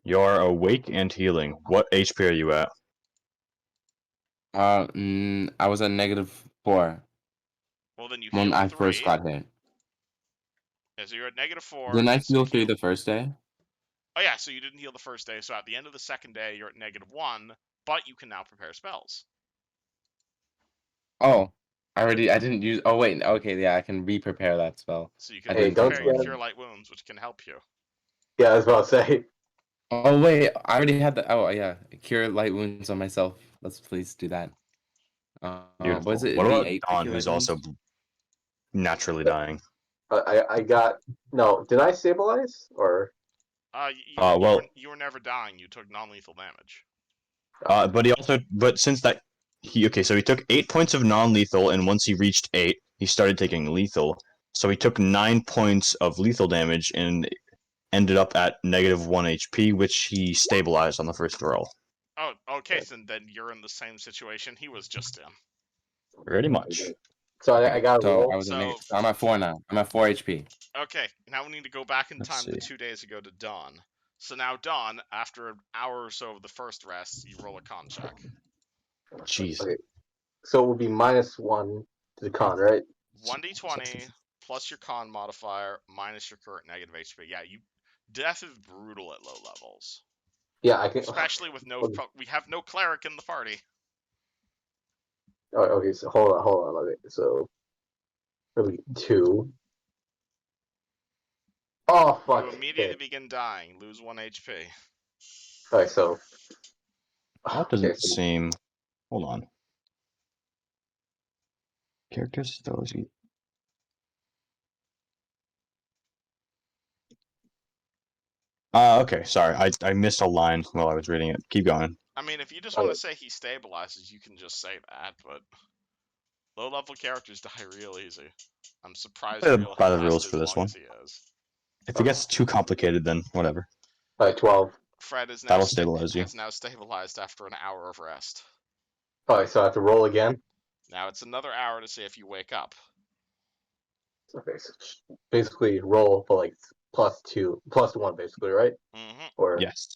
You're awake and healing. What HP are you at? I was at -4 Well, then you when heal I 3. first got hit. Yeah, so you're at -4. Didn't I So you heal 3 the first day? Oh yeah, so you didn't heal the first day. So at the end of the second day, you're at -1, but you can now prepare spells. Oh, I didn't use. Oh wait, okay, yeah, I can re-prepare that spell. So you I can Hey, didn't don't prepare cancel your spend- it. Cure Light Wounds, which can help you. Yeah, I was about to say. Oh wait, I already had the. Oh yeah, cure light wounds on myself. Let's please do that. Beautiful. Was it What about V8 for Dawn, cure who's light wounds? also naturally dying? I got no. Did I stabilize or? Well- You were never dying. You took non-lethal damage. But since that so he took 8 points of non-lethal, and once he reached 8, he started taking lethal. So he took 9 points of lethal damage and ended up at -1 HP, which he stabilized on the first roll. Oh, okay, so then you're in the same situation he was just in. Pretty much. So I got a So roll. I was So- I'm at 4 now. I'm at 4 HP. Okay, now we need to go back in Let's time to see. 2 days ago to Dawn. So now, Dawn, after an hour or so of the first rest, you roll a con check. Jeez. Okay. So it would be -1 to the con, right? 1d20 plus your con modifier minus your current negative HP. Yeah, death is brutal at low levels, Yeah, I can. especially with we have no cleric in the party. Oh, okay, so hold on. Okay, so really 2. Oh fuck. You immediately Okay. begin dying, lose 1 HP. Alright, so That okay, doesn't so seem. Hold on. Characters those. Okay. Sorry, I missed a line while I was reading it. Keep going. I mean, if you just Okay. want to say he stabilizes, you can just say that, but low-level characters die real easy. I'm surprised Play Real by has the rules lasted for as this long one. as he is. If it gets too complicated, then whatever. alright, 12. Fred is now That'll stabilize you. has now stabilized after an hour of rest. Alright, so I have to roll again. Now it's another hour to see if you wake up. Okay, so basically roll for like +1, basically, right? Mm-hmm. Or Yes.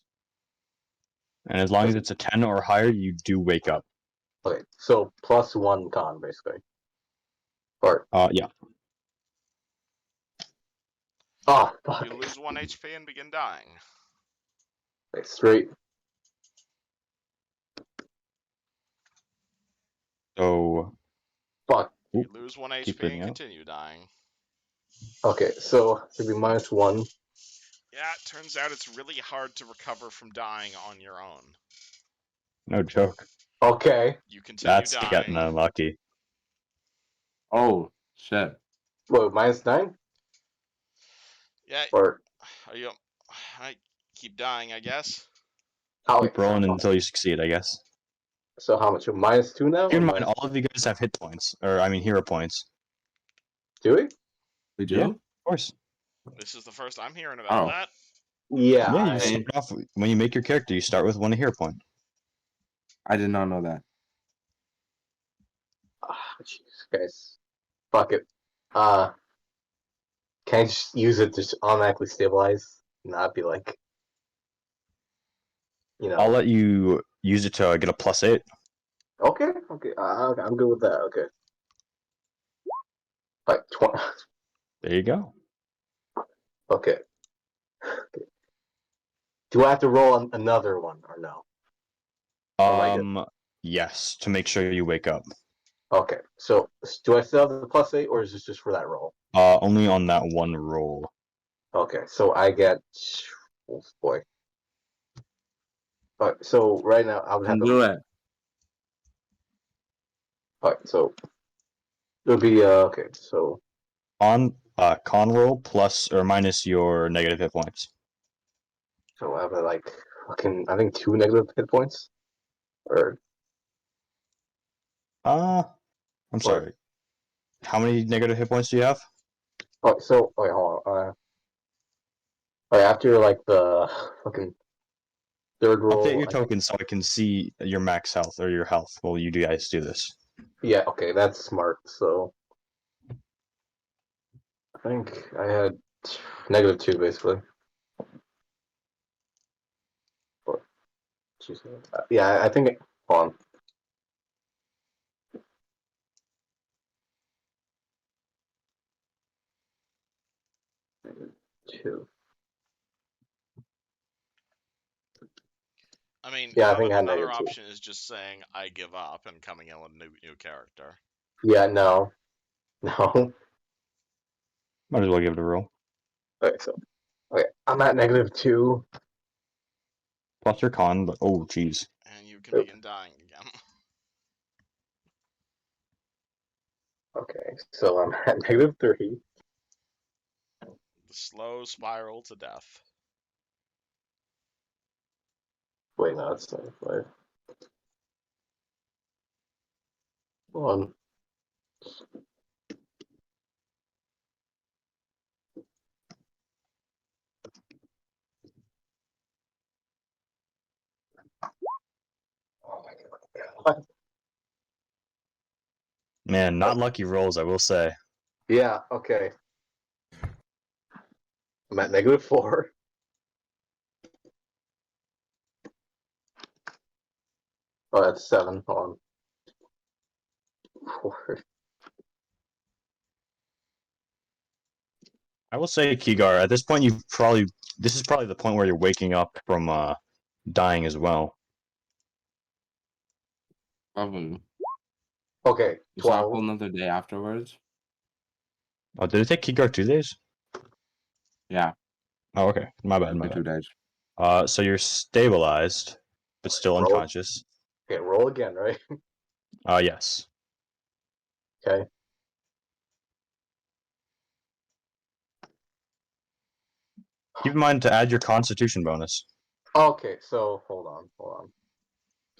And as long as it's a 10 or higher, you do wake up. okay, so +1 con, basically. Or Yeah. oh fuck. You lose 1 HP and begin dying. Okay, straight. So Fuck. You lose 1 keep HP reading and out. continue dying. Okay, so it'd be -1. Yeah, it turns out it's really hard to recover from dying on your own. No joke. Okay. You continue That's dying. getting unlucky. Oh, shit. What, -9? Yeah, Or I keep dying, I guess. how? Keep rolling until you succeed, I guess. So how much? -2 now? Keep Or in mind, all of you guys have hit points, or I mean, hero points. do we? We do? Yeah. Of course. This is the first I'm hearing about Oh. that. Yeah. Yeah, you I, start off when you make your character. You start with 1 hero point. I did not know that. jeez, guys. Fuck it. Can I just use it to automatically stabilize? Not be like, I'll let you use it to get a +8. Okay. I'm good with that. Okay. Like 20. There you go. Okay. Do I have to roll another one or no? Oh, am I good? Yes, to make sure you wake up. Okay. So do I still have the +8, or is this just for that roll? Only on that one roll. Okay. So I get. Oh boy. Alright, so right now I would have Can to. do it. Alright, so it would be okay. So On con roll plus or minus your negative hit points. I have like fucking I think 2 negative hit points, or I'm sorry. How many negative hit points do you have? oh, so wait, hold on. Alright, after like the fucking third roll, Update your I think, token so I can see your max health or your health while you guys do this. yeah, okay, that's smart. So I think I had -2 basically. But, jeez, yeah, I think. Hold on. -2. I mean, Yeah, I think I had another -2. option is just saying I give up and coming in with a new character. Yeah, no, no. Might as well give it a roll. Okay, so okay, I'm at -2. Plus your con, but oh jeez. And you can begin dying again. Okay, so I'm at -3. The slow spiral to death. Wait, no, it's 25. One. Oh my god. Man, not lucky rolls, I will say. Yeah, okay. I'm at -4. Oh, that's 7. Hold on. 4. I will say, Kigar, at this point, this is probably the point where you're waking up from dying as well. Probably. Okay, So a whole 12. another day afterwards. Oh, did it take Kigar 2 days? Yeah, Oh, okay. My bad, my for 2 bad. days. So you're stabilized, but still Roll. unconscious. Okay, roll again, right? Yes. Okay. Keep in mind to add your Constitution bonus. Okay, so hold on.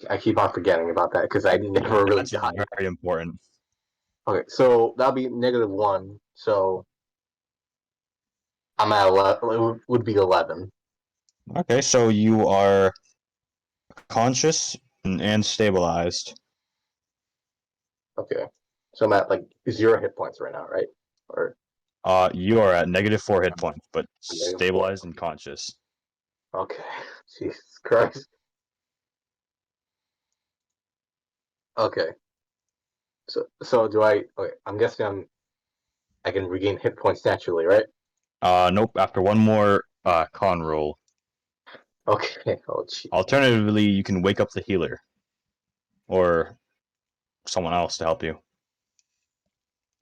I keep on forgetting about that because I never really That's died. very important. Okay, so that'll be -1. So I'm at 11. It would be 11. Okay, so you are conscious and stabilized. Okay, so I'm at like 0 hit points right now, right? Or You are at -4 hit points, but -4. stabilized and conscious. Okay, Jesus Christ. Okay, so do I? Okay, I'm guessing I can regain hit points naturally, right? Nope. After one more con roll. Okay. Oh, gee. Alternatively, you can wake up the healer or someone else to help you.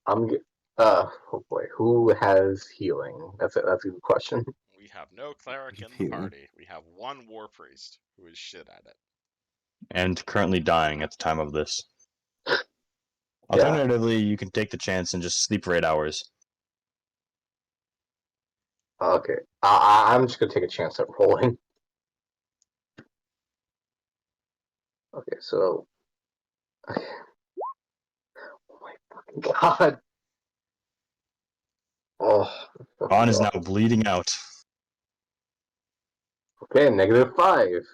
Oh boy, who has healing? That's a good question. We have no cleric in the Healing. party. We have one war priest who is shit at it. And currently dying at the time of this. Yeah. Alternatively, you can take the chance and just sleep for 8 hours. Okay. I'm just gonna take a chance at rolling. Okay, so. Okay. Oh my fucking god. Oh. Con is now bleeding out. Okay, -5.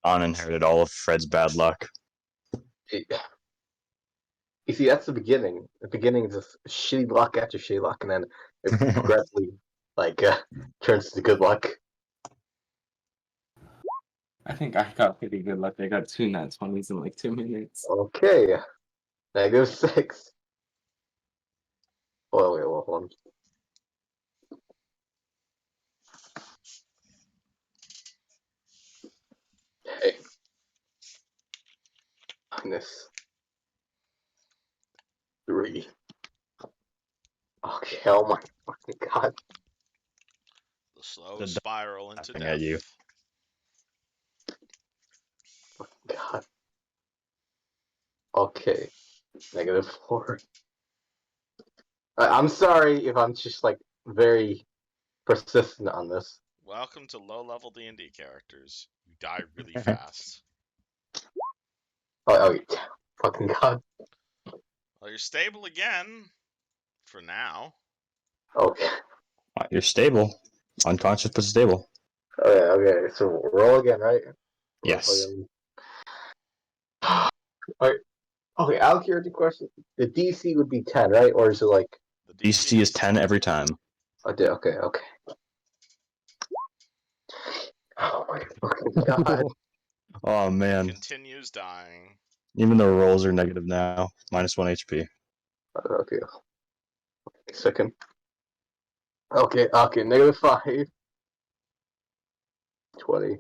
Con inherited all of Fred's bad luck. You see, that's the beginning. The beginning is just shitty luck after shitty luck, and then it progressively like turns to good luck. I think I got pretty good luck. I got 2 nat 20s in like 2 minutes. Okay, -6. Oh wait, hold on. Okay. -3. Okay, oh my fucking god. The slow The dog spiral into laughing at death. you. God. Okay, -4. I'm sorry if I'm just like very persistent on this. Welcome to low-level D&D characters. You die really fast. Oh, fucking god. Well, you're stable again. For now. Okay. You're stable. Unconscious but stable. Okay. So roll again, right? Yes. Alright. Okay, I'll hear the question. The DC would be 10, right? Or is it like? The DC is 10 every time. Okay. Oh my fucking god. Oh man. Continues dying. Even the rolls are negative now. -1 HP. Okay. Second. Okay, -5. 20.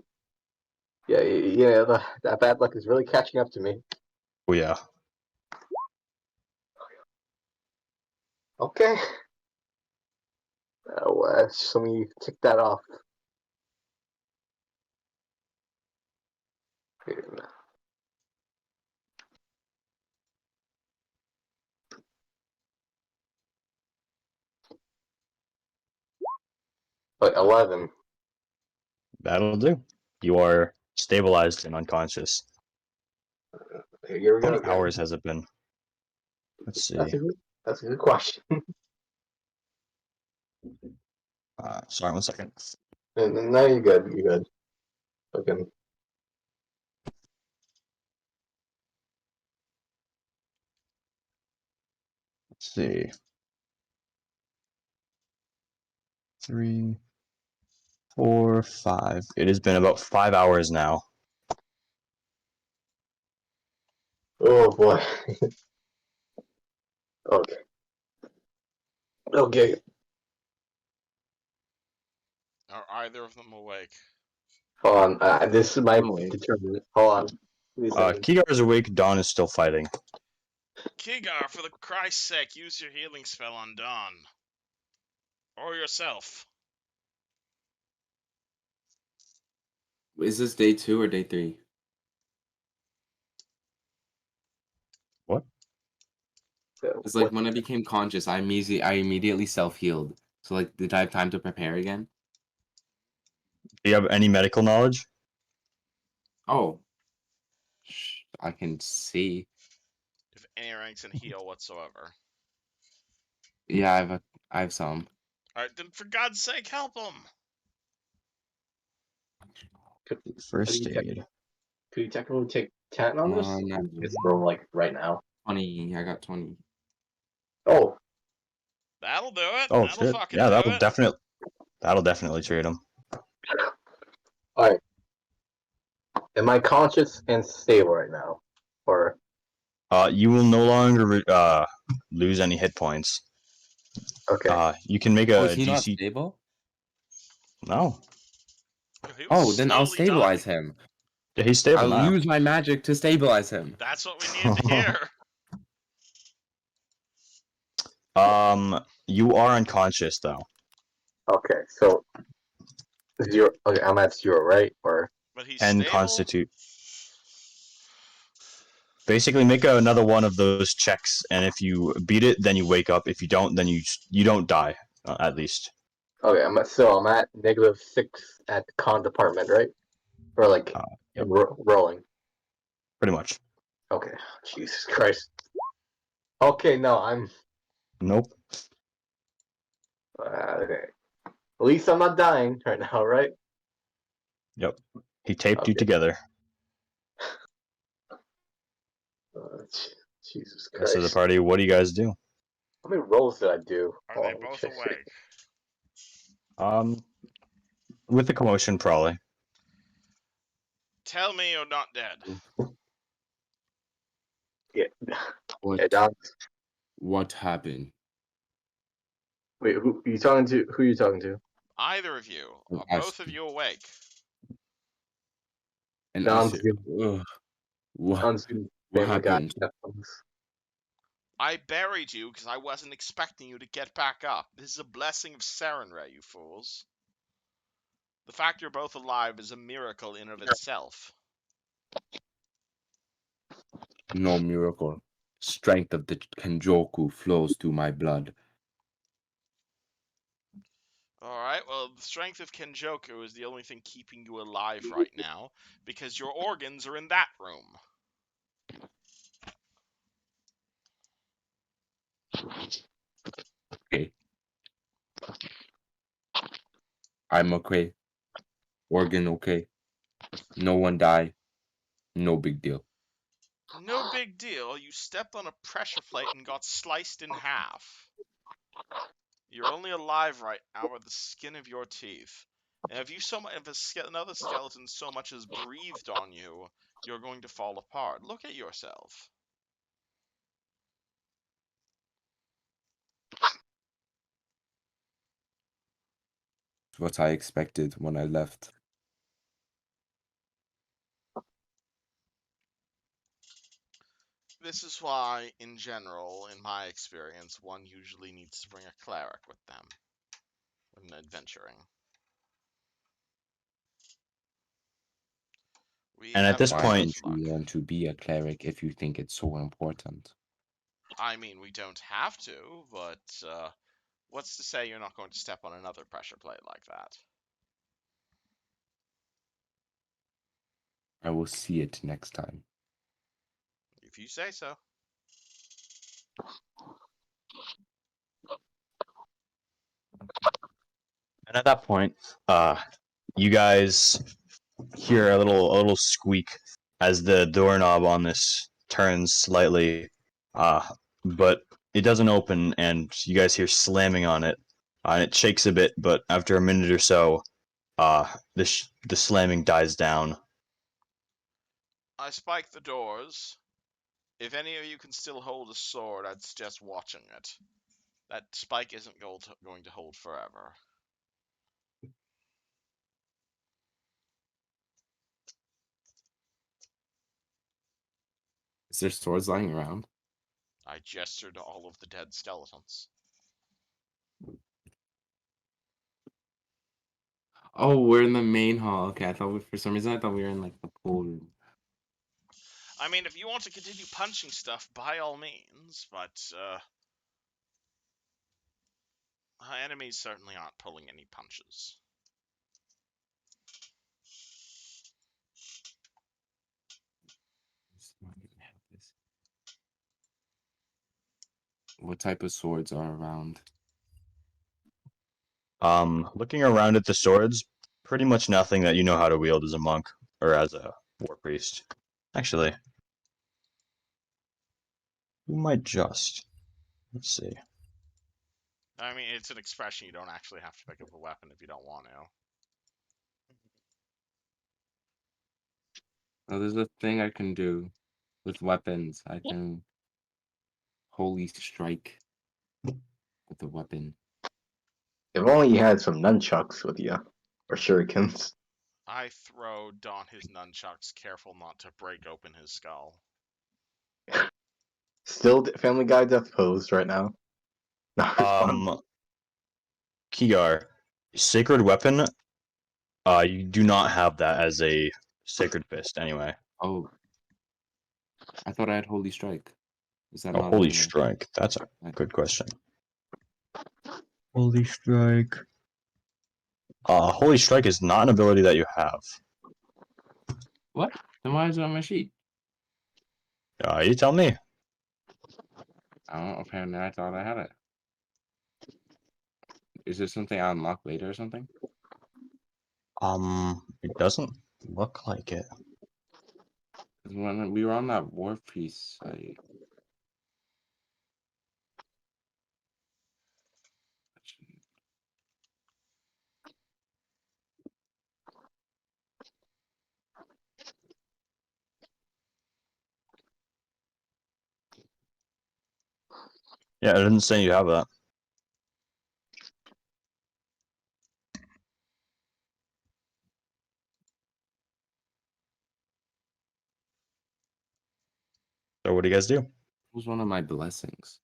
Yeah, that bad luck is really catching up to me. Oh yeah. Okay. So let me tick that off. But 11. That'll do. You are stabilized and unconscious. Here we How go many again. hours has it been? Let's see. That's a good question. Sorry, 1 second. No, you're good. You're good. Okay. Let's see. 3, 4, 5. It has been about 5 hours now. Oh boy. Okay. Okay. Are either of them awake? Hold on. This might I'm awake. determine. Hold on. Give me a second. Kigar is awake. Dawn is still fighting. Kigar, for the Christ's sake, use your healing spell on Dawn. Or yourself. Is this day 2 or day 3? What? It's like when I became conscious, I immediately self-healed. So like, did I have time to prepare again? Do you have any medical knowledge? Oh, I can see. If any ranks in heal whatsoever. Yeah, I have some. Alright, then for God's sake, help him! First aid. Could you technically take 10 on this? Not It's from like right now. 20. I got 20. Oh, That'll do it. Oh That'll shit! fucking Yeah, do that'll it. definitely treat him. alright. Am I conscious and stable right now? Or You will no longer lose any hit points. okay. You can make Oh, a is he not DC. stable? No. He was Oh, then I'll slowly stabilize dying. him. Yeah, he's stable I'll now. use my magic to stabilize him. That's what we needed to hear. You are unconscious though, Okay, so 0. Okay, I'm at 0, right? Or But he's and stable. constitute. Basically, make another one of those checks, and if you beat it, then you wake up. If you don't, then you don't die, at least. okay, I'm at -6 at the con department, right? Or like Yep, rolling. pretty much. Okay, Jesus Christ. Okay, no, I'm Nope. okay. At least I'm not dying right now, right? Yep. He taped you Okay. together. Jesus Rest of the Christ. party. What do you guys do? How many rolls did I do? Are they both awake? With the commotion, probably. Tell me you're not dead. Yeah. What? Yeah, Don. What happened? Wait, who are you talking to? Who are you talking to? Either of you. Are I both of see. you awake? And I Don's said, good. ugh, what Don's good. what Family Guy. happened? I buried you because I wasn't expecting you to get back up. This is a blessing of Sarenrae, you fools. The fact you're both alive is a miracle in of itself. No miracle. Strength of the Kenjoku flows through my blood. Alright, well, the strength of Kenjoku is the only thing keeping you alive right now, because your organs are in that room. Okay. I'm okay. Organ okay. No one die. No big deal. No big deal, you stepped on a pressure plate and got sliced in half. You're only alive right now with the skin of your teeth. And if another skeleton so much as breathed on you, you're going to fall apart. Look at yourself. What I expected when I left. This is why, in general, in my experience, one usually needs to bring a cleric with them when adventuring. We And at have this Why enough point, don't luck. you want to be a cleric if you think it's so important? I mean, we don't have to, but What's to say you're not going to step on another pressure plate like that? I will see it next time. If you say so. And at that point, you guys hear a little squeak as the doorknob on this turns slightly, but it doesn't open, and you guys hear slamming on it, and it shakes a bit. But after a minute or so, the slamming dies down. I spike the doors. If any of you can still hold a sword, I'd suggest watching it. That spike isn't going to hold forever. Is there swords lying around? I gesture to all of the dead skeletons. Oh, we're in the main hall. Okay, for some reason I thought we were in like the pool room. I mean, if you want to continue punching stuff, by all means, but our enemies certainly aren't pulling any punches. What type of swords are around? Looking around at the swords, pretty much nothing that you know how to wield as a monk or as a war priest. Actually, you might just. Let's see. I mean, it's an expression. You don't actually have to pick up a weapon if you don't want to. Oh, there's a thing I can do with weapons. I can holy strike with a weapon. If only you had some nunchucks with you, or shurikens. I throw Don his nunchucks, careful not to break open his skull. Still Family Guy death posed right now. Not respond. Kigar, sacred weapon. You do not have that as a sacred fist, anyway. Oh, I thought I had holy strike. Is that Oh, not holy a strike. That's a Right. good question. Holy strike. Holy strike is not an ability that you have. What? Then why is it on my sheet? You tell me. I don't know. Apparently, I thought I had it. Is this something I unlock later or something? It doesn't look like it. 'Cause when we were on that war piece site. Yeah, it didn't say you have that. So what do you guys do? It was one of my blessings.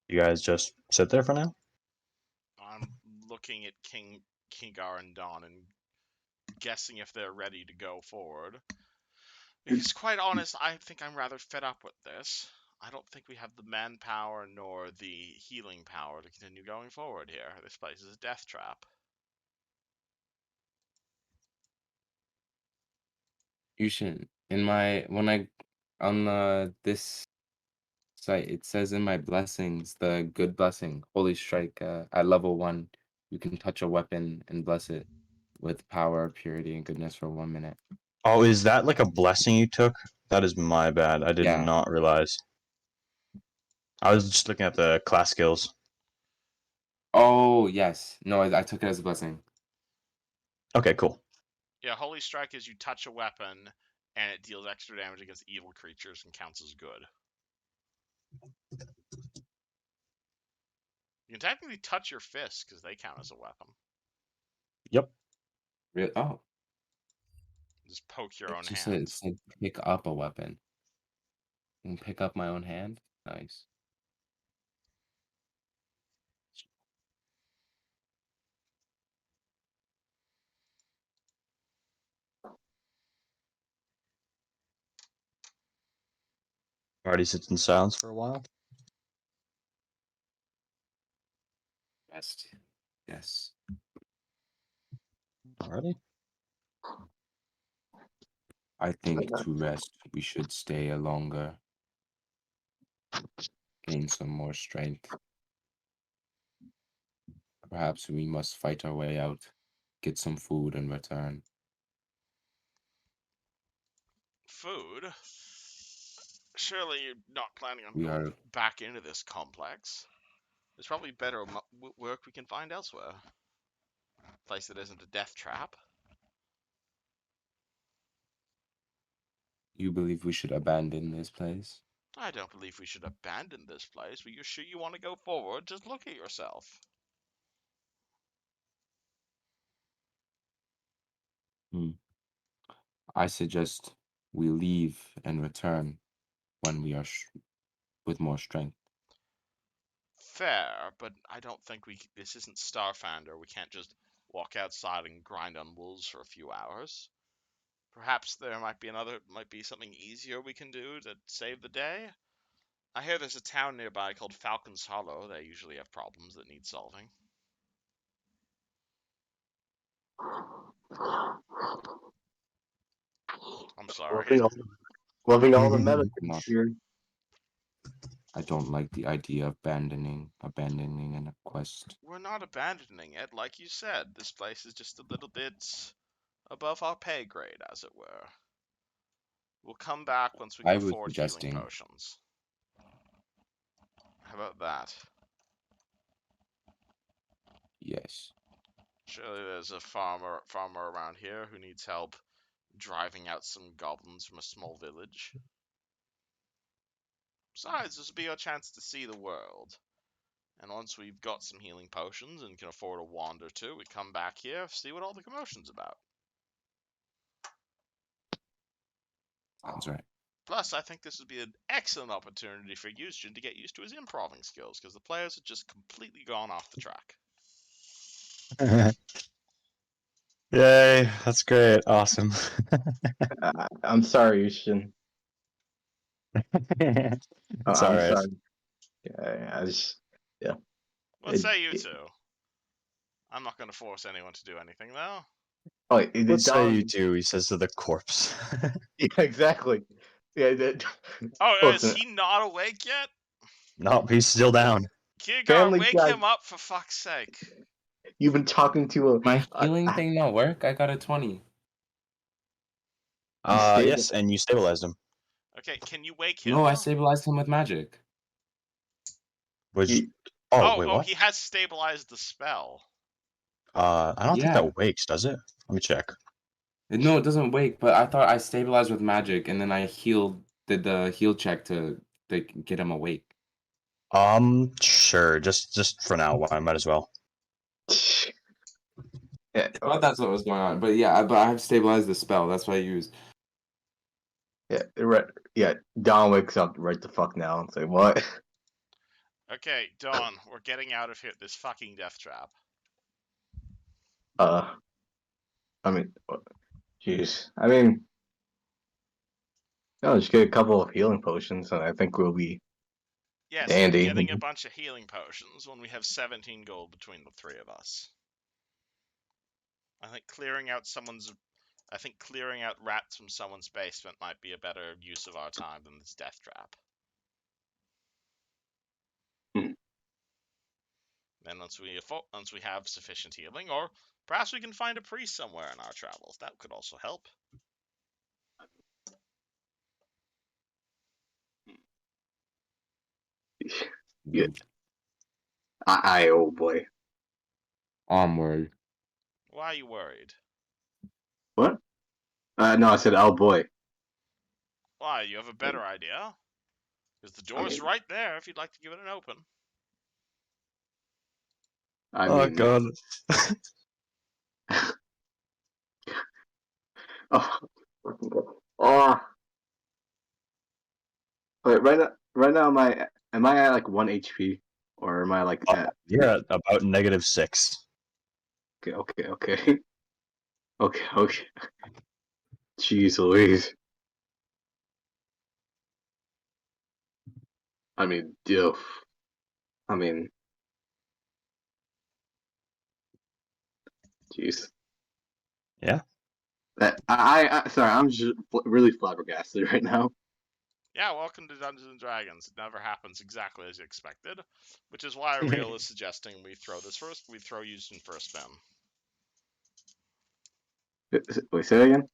You guys just sit there for now? I'm looking at Kingar and Don and guessing if they're ready to go forward. Because quite honest, I think I'm rather fed up with this. I don't think we have the manpower nor the healing power to continue going forward here. This place is a death trap. You shouldn't. On this site, it says in my blessings, the good blessing, holy strike, at level 1, you can touch a weapon and bless it with power, purity, and goodness for 1 minute. Oh, is that like a blessing you took? That is my bad. I did Yeah. not realize. I was just looking at the class skills. Oh, yes. No, I took it as a blessing. Okay, cool. Yeah, Holy Strike is you touch a weapon and it deals extra damage against evil creatures and counts as good. You can technically touch your fists because they count as a weapon. Yep. Oh. Just poke your own It's just hand. it's like pick up a weapon. And pick up my own hand? Nice. Party sits in silence for a while. Rest. Yes. Alrighty. I think to rest, we should stay a longer. Gain some more strength. Perhaps we must fight our way out. Get some food and return. Food? Surely you're not planning on We going are back into this complex. There's probably better work we can find elsewhere. A place that isn't a death trap. You believe we should abandon this place? I don't believe we should abandon this place, but you're sure you want to go forward? Just look at yourself. I suggest we leave and return when we are with more strength. Fair, but I don't think this isn't Starfinder. We can't just walk outside and grind on wolves for a few hours. Perhaps there might be something easier we can do to save the day. I hear there's a town nearby called Falcon's Hollow. They usually have problems that need solving. I'm sorry. Loving all the meta Not- here. I don't like the idea of abandoning a quest. We're not abandoning it, like you said. This place is just a little bit above our pay grade, as it were. We'll come back once we I can was afford healing suggesting potions. How about that? yes. Surely there's a farmer around here who needs help driving out some goblins from a small village. Besides, this will be our chance to see the world. And once we've got some healing potions and can afford a wand or two, we come back here, see what all the commotion's about. Sounds right. Plus, I think this would be an excellent opportunity for Eusgen to get used to his improving skills, because the players have just completely gone off the track. Yay, that's great. Awesome. I'm sorry, Eusgen. It's I'm alright. sorry. I just, yeah. What say you two? I'm not going to force anyone to do anything, though. Oh, What say you Don. do? He says to the corpse. Yeah, exactly. Yeah. Oh, is Listen, he not awake yet? Nope, he's still down. Kiergar, Family wake Guy. him up for fuck's sake. You've been talking to My a healing thing not work? I got a 20. Yes, and you stabilized him. Okay, can you wake him? No, I stabilized him with magic. Which, You- wait, Oh, what? he has stabilized the spell. I don't think Yeah. that wakes, does it? Let me check. No, it doesn't wake, but I thought I stabilized with magic, and then I did the heal check to get him awake. Sure. Just for now, I might as well. Yeah, I thought that's what was going on, but yeah, but I have stabilized the spell. That's what I used. right. Yeah, Don wakes up right the fuck now and say, "What?" Okay, Dawn, we're getting out of here. This fucking death trap. I mean, jeez. I mean, just get a couple of healing potions, and I think we'll be Yes, dandy. getting a bunch of healing potions when we have 17 gold between the three of us. I think clearing out rats from someone's basement might be a better use of our time than this death trap. Then once we have sufficient healing, or perhaps we can find a priest somewhere in our travels. That could also help. Yeah. Oh boy. I'm worried. Why are you worried? What? No, I said, oh boy. Why, you have a better idea? Because the door's right there if you'd like to give it an open. I Oh mean, god. oh, oh. Wait, right now, am I at like 1 HP, or am I like at? You're at about -6. Okay. Okay. Jeez Louise. I mean, doof. I mean, jeez. Yeah. Sorry, I'm just really flabbergasted right now. Yeah, welcome to Dungeons and Dragons. It never happens exactly as you expected, which is why Real is suggesting we throw Eusgen for a spin. Wait, say that again?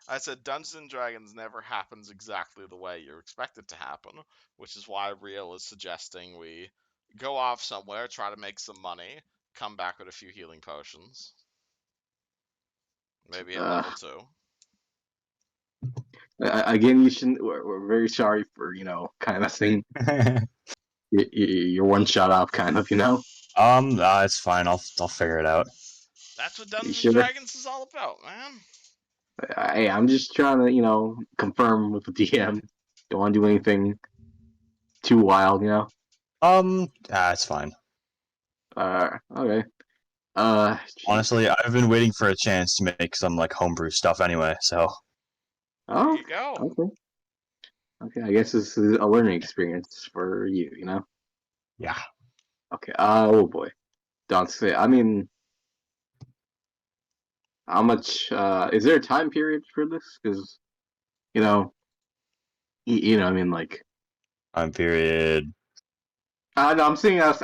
I said Dungeons and Dragons never happens exactly the way you expect it to happen, which is why Real is suggesting we go off somewhere, try to make some money, come back with a few healing potions. Maybe at level 2. Again, you shouldn't. We're very sorry for kind of thing. You're one shot off, kind of. It's fine. I'll figure it out. That's what You Dungeons and sure? Dragons is all about, man. I'm just trying to confirm with the DM. Don't want to do anything too wild. It's fine. Okay. Jeez. Honestly, I've been waiting for a chance to make some like homebrew stuff anyway. So There Oh, you go. okay. Okay, I guess this is a learning experience for you. yeah. Okay. Oh boy. Don't say. I mean, how much? Is there a time period for this? Because you know, I mean, like, Time period. no, I'm seeing us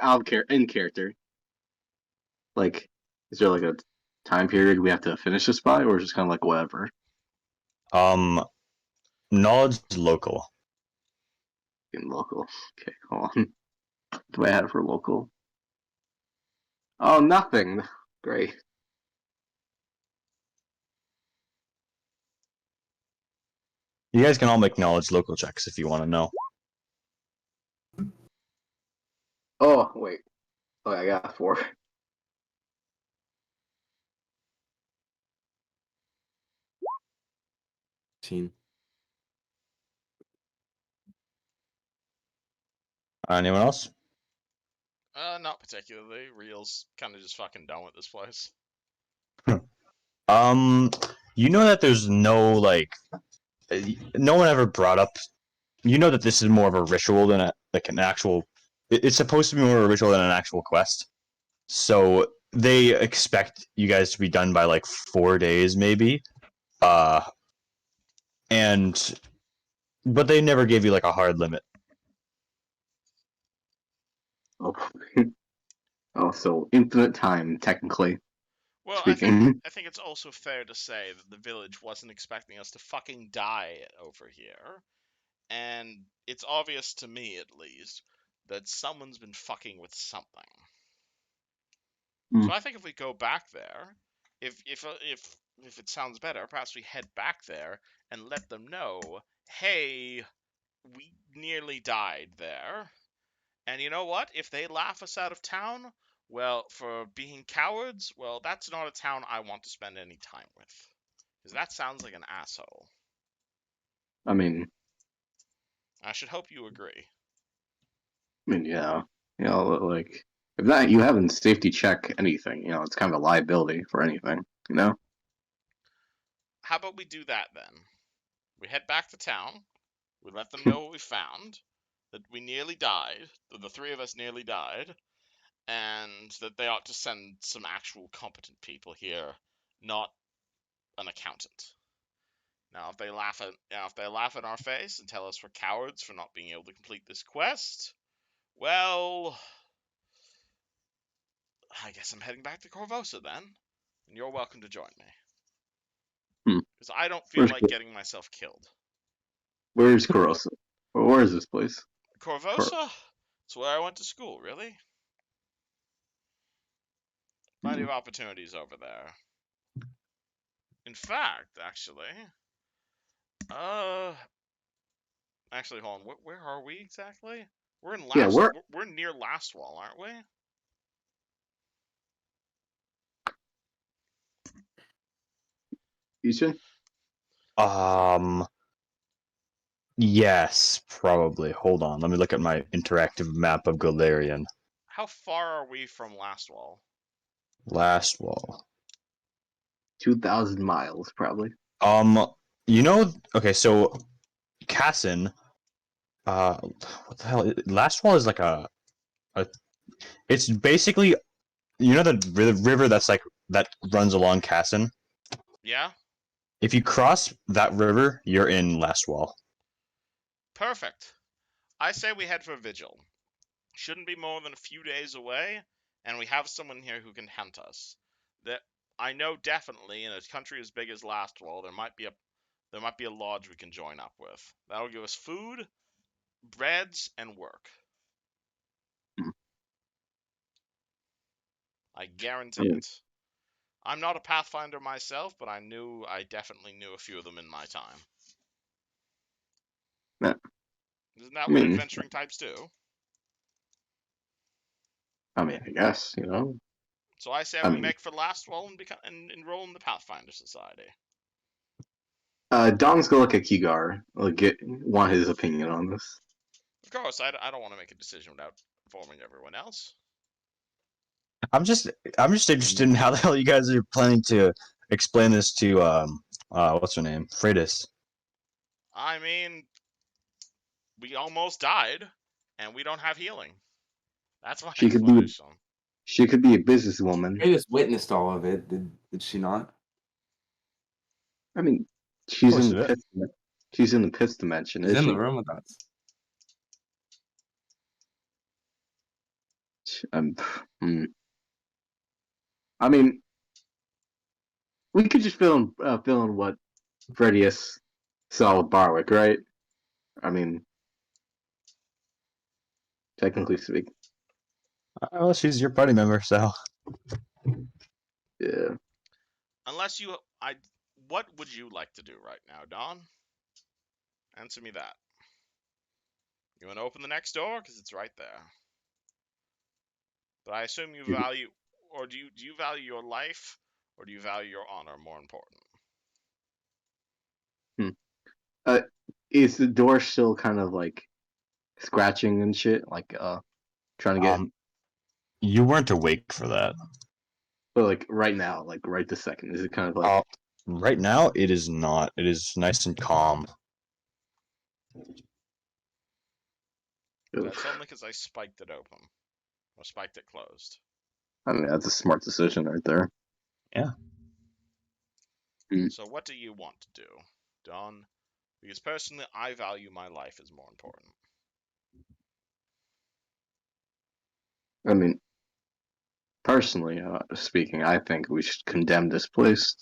in character. Like, is there like a time period we have to finish this by, or is it just kind of like whatever? Knowledge is local. In local. Okay, hold on. What do I have for local? Oh, nothing. Great. You guys can all make knowledge local checks if you want to know. Oh, wait. Oh, I got 4. 18. Anyone else? Not particularly. Real's kind of just fucking done with this place. You know that there's no like, no one ever brought up. You know that this is more of a ritual than an actual. It's supposed to be more of a ritual than an actual quest. So they expect you guys to be done by like 4 days, maybe. Uh, and but they never gave you like a hard limit. Oh. Oh, so infinite time, technically Well, speaking. I think it's also fair to say that the village wasn't expecting us to fucking die over here, and it's obvious to me at least that someone's been fucking with something. So I think if we go back there, if it sounds better, perhaps we head back there and let them know, hey, we nearly died there. And you know what? If they laugh us out of town, well, for being cowards, well, that's not a town I want to spend any time with. Because that sounds like an asshole. I mean, I should hope you agree. yeah, like if that you haven't safety check anything, it's kind of a liability for anything. How about we do that then? We head back to town. We let them know what we found. That we nearly died. That the 3 of us nearly died. And that they ought to send some actual competent people here, not an accountant. Now, if they laugh at our face and tell us we're cowards for not being able to complete this quest, well, I guess I'm heading back to Corvosa then, and you're welcome to join me. Because I don't feel Where's like getting myself killed. where's Corrosa? Where is this place? Corvosa? It's where I went to school, really. Plenty of opportunities over there. In fact, actually, hold on. Where are we exactly? We're in Yeah, where? We're near Last Wall, aren't we? Eusgen? Yes, probably. Hold on. Let me look at my interactive map of Galarian. How far are we from Last Wall? Last wall. 2,000 miles, probably. Okay, so Cassin What the hell? Last Wall is like a. It's basically, you know, the river that's like that runs along Casson. Yeah? If you cross that river, you're in Last Wall. Perfect. I say we head for Vigil. Shouldn't be more than a few days away, and we have someone here who can hunt us. That I know definitely in a country as big as Lastwall, there might be a lodge we can join up with. That'll give us food, breads, and work. I guarantee it. I'm not a Pathfinder myself, but I definitely knew a few of them in my time. Yeah. Isn't that I what mean- adventuring types do? I mean, I guess, you know. So I say I we mean- make for Lastwall and enroll in the Pathfinder Society. Don's gonna look at Kigar. Want his opinion on this. Of course, I don't want to make a decision without informing everyone else. I'm just interested in how the hell you guys are planning to explain this to what's her name, Freitas. I mean, we almost died, and we don't have healing. That's my She could be- explanation. She could be a businesswoman. I just witnessed all of it. Did she not? I mean, she's course in the it pit. She's in the pits dimension. She's Is in she? the room with us. Hmm. I mean, we could just fill in what Fredius saw with Barwick, right? I mean, technically speaking, Well, she's your party member, so yeah. Unless you, what would you like to do right now, Don? Answer me that. You want to open the next door because it's right there. But I assume you value, or do you value your life, or do you value your honor more important? Is the door still kind of like scratching and shit? Like trying to get, you weren't awake for that. but like right now, like right this second, is it kind of like? Right now, it is not. It is nice and calm. That's only because I spiked it open, or spiked it closed. I mean, that's a smart decision right there. Yeah. So what do you want to do, Don? Because personally, I value my life as more important. I mean, personally speaking, I think we should condemn this place.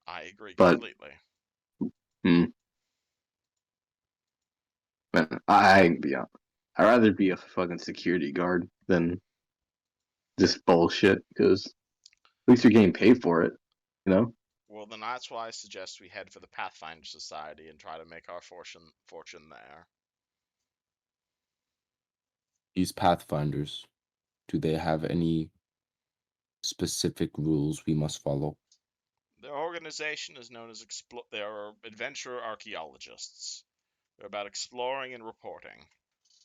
I agree But- completely. Man, I'd rather be a fucking security guard than this bullshit, because at least you're getting paid for it, you know? Well, then that's why I suggest we head for the Pathfinder Society and try to make our fortune there. These Pathfinders, do they have any specific rules we must follow? Their organization is known as they are adventurer archaeologists. They're about exploring and reporting,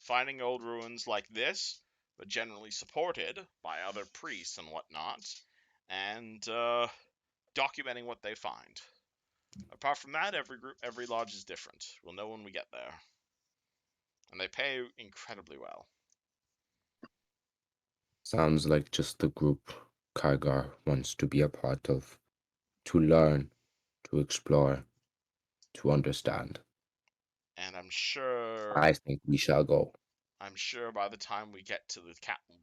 finding old ruins like this, but generally supported by other priests and whatnot, and documenting what they find. Apart from that, every lodge is different. We'll know when we get there, and they pay incredibly well. Sounds like just the group Kygar wants to be a part of. To learn, to explore, to understand. And I'm sure. I think we shall go. I'm sure by the time we get to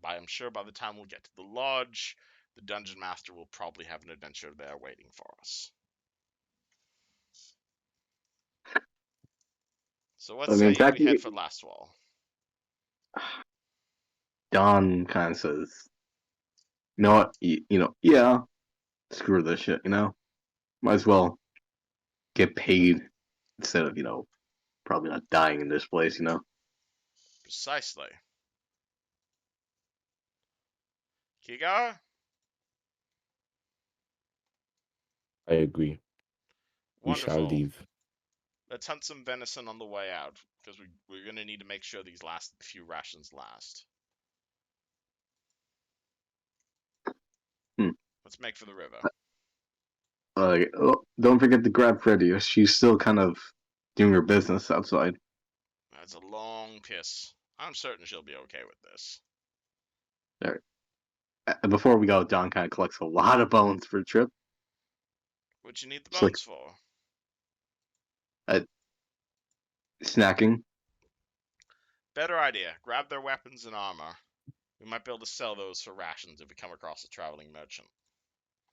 I'm sure by the time we get to the lodge, the dungeon master will probably have an adventure there waiting for us. So what say you we head for Lastwall? Don kind of says, you know what, yeah, screw this shit, might as well get paid instead of, probably not dying in this place, Precisely. Kigar? I agree. We Wonderful. shall leave. Let's hunt some venison on the way out, because we're going to need to make sure these last few rations last. Let's make for the river. Don't forget to grab Freddy. She's still kind of doing her business outside. That's a long piss. I'm certain she'll be okay with this. Before we go, Don kind of collects a lot of bones for the trip. What'd you need the It's like- bones for? Snacking. Better idea. Grab their weapons and armor. We might be able to sell those for rations if we come across a traveling merchant.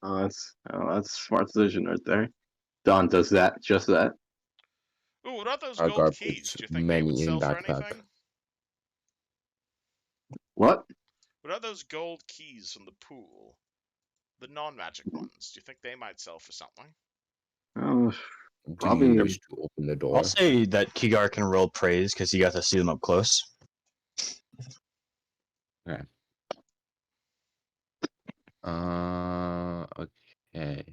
That's a smart decision right there. Don does that, just that. Ooh, what about those Our gold guard keys? puts Do you think they would many in sell for backpack. anything? What? What about those gold keys from the pool? The non-magic ones. Do you think they might sell for something? Oh, Do Probably- you wish to open the door? I'll say that Kigar can roll praise because he got to see them up close. Okay.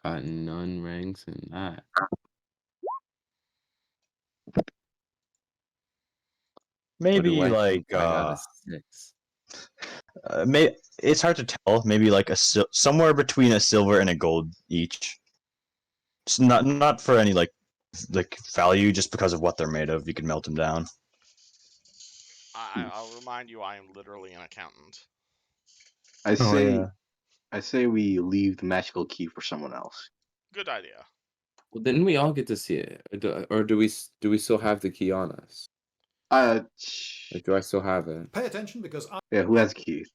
Got none ranks in that. What Maybe do I like think? I got a 6. it's hard to tell. Maybe like somewhere between a silver and a gold each. It's not for any like value, just because of what they're made of. You can melt them down. I'll remind you, I am literally an accountant. I say, yeah. I say we leave the magical key for someone else. Good idea. Well, didn't we all get to see it, or do we still have the key on us? Like, do I still have it? Pay attention because Yeah, who has key?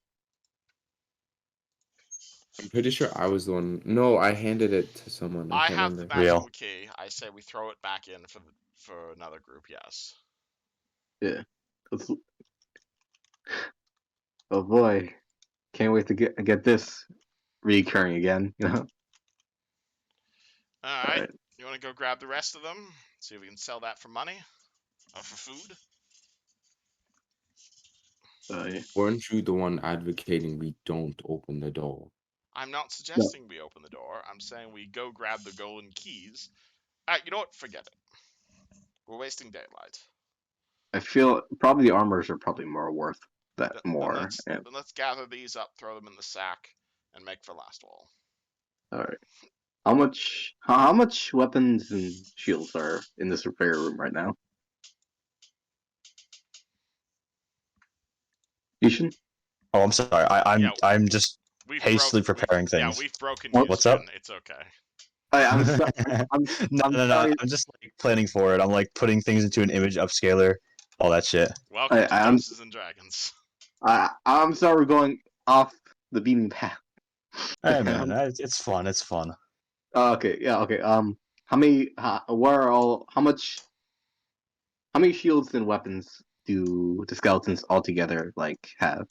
I'm pretty sure I was the one. No, I handed it to someone. I I can't have the remember. magical Real. key. I say we throw it back in for another group. Yes. Yeah. Oh boy, can't wait to get this recurring again. You know. All right. Alright. You want to go grab the rest of them? See if we can sell that for money or for food. Yeah. Weren't you the one advocating we don't open the door? I'm not suggesting we open the door. I'm saying we go grab the golden keys. You know what? Forget it. We're wasting daylight. I feel probably the armors are probably more worth that Then more. then let's gather these up, throw them in the sack, and make for last wall. All right. How much weapons and shields are in this repair room right now? Eusgen? Oh, I'm sorry. I'm just hastily preparing things. Yeah, we've broken What- Eusgen. what's up? It's okay. I'm no. sorry. I'm just like planning for it. I'm like putting things into an image upscaler, all that shit. Welcome to I'm- Dungeons and Dragons. I'm sorry we're going off the beaten path. Hey man, it's fun. It's fun. Okay, yeah, okay. How many? How many shields and weapons do the skeletons altogether have?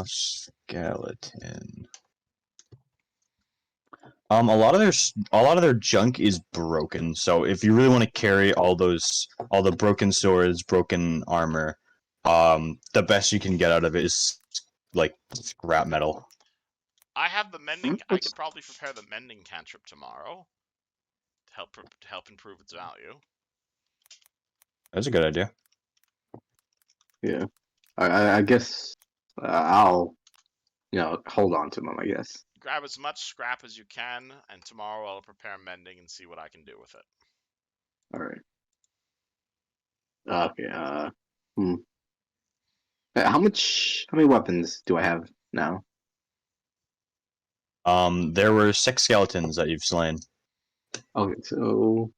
Skeleton. A lot of their junk is broken. So if you really want to carry all the broken swords, broken armor, the best you can get out of it is like scrap metal. I have the mending. I could probably prepare the mending cantrip tomorrow to help improve its value. That's a good idea. Yeah, I guess I'll hold on to them. I guess. Grab as much scrap as you can, and tomorrow I'll prepare mending and see what I can do with it. All right. Okay. How many weapons do I have now? There were 6 skeletons that you've slain. Okay, so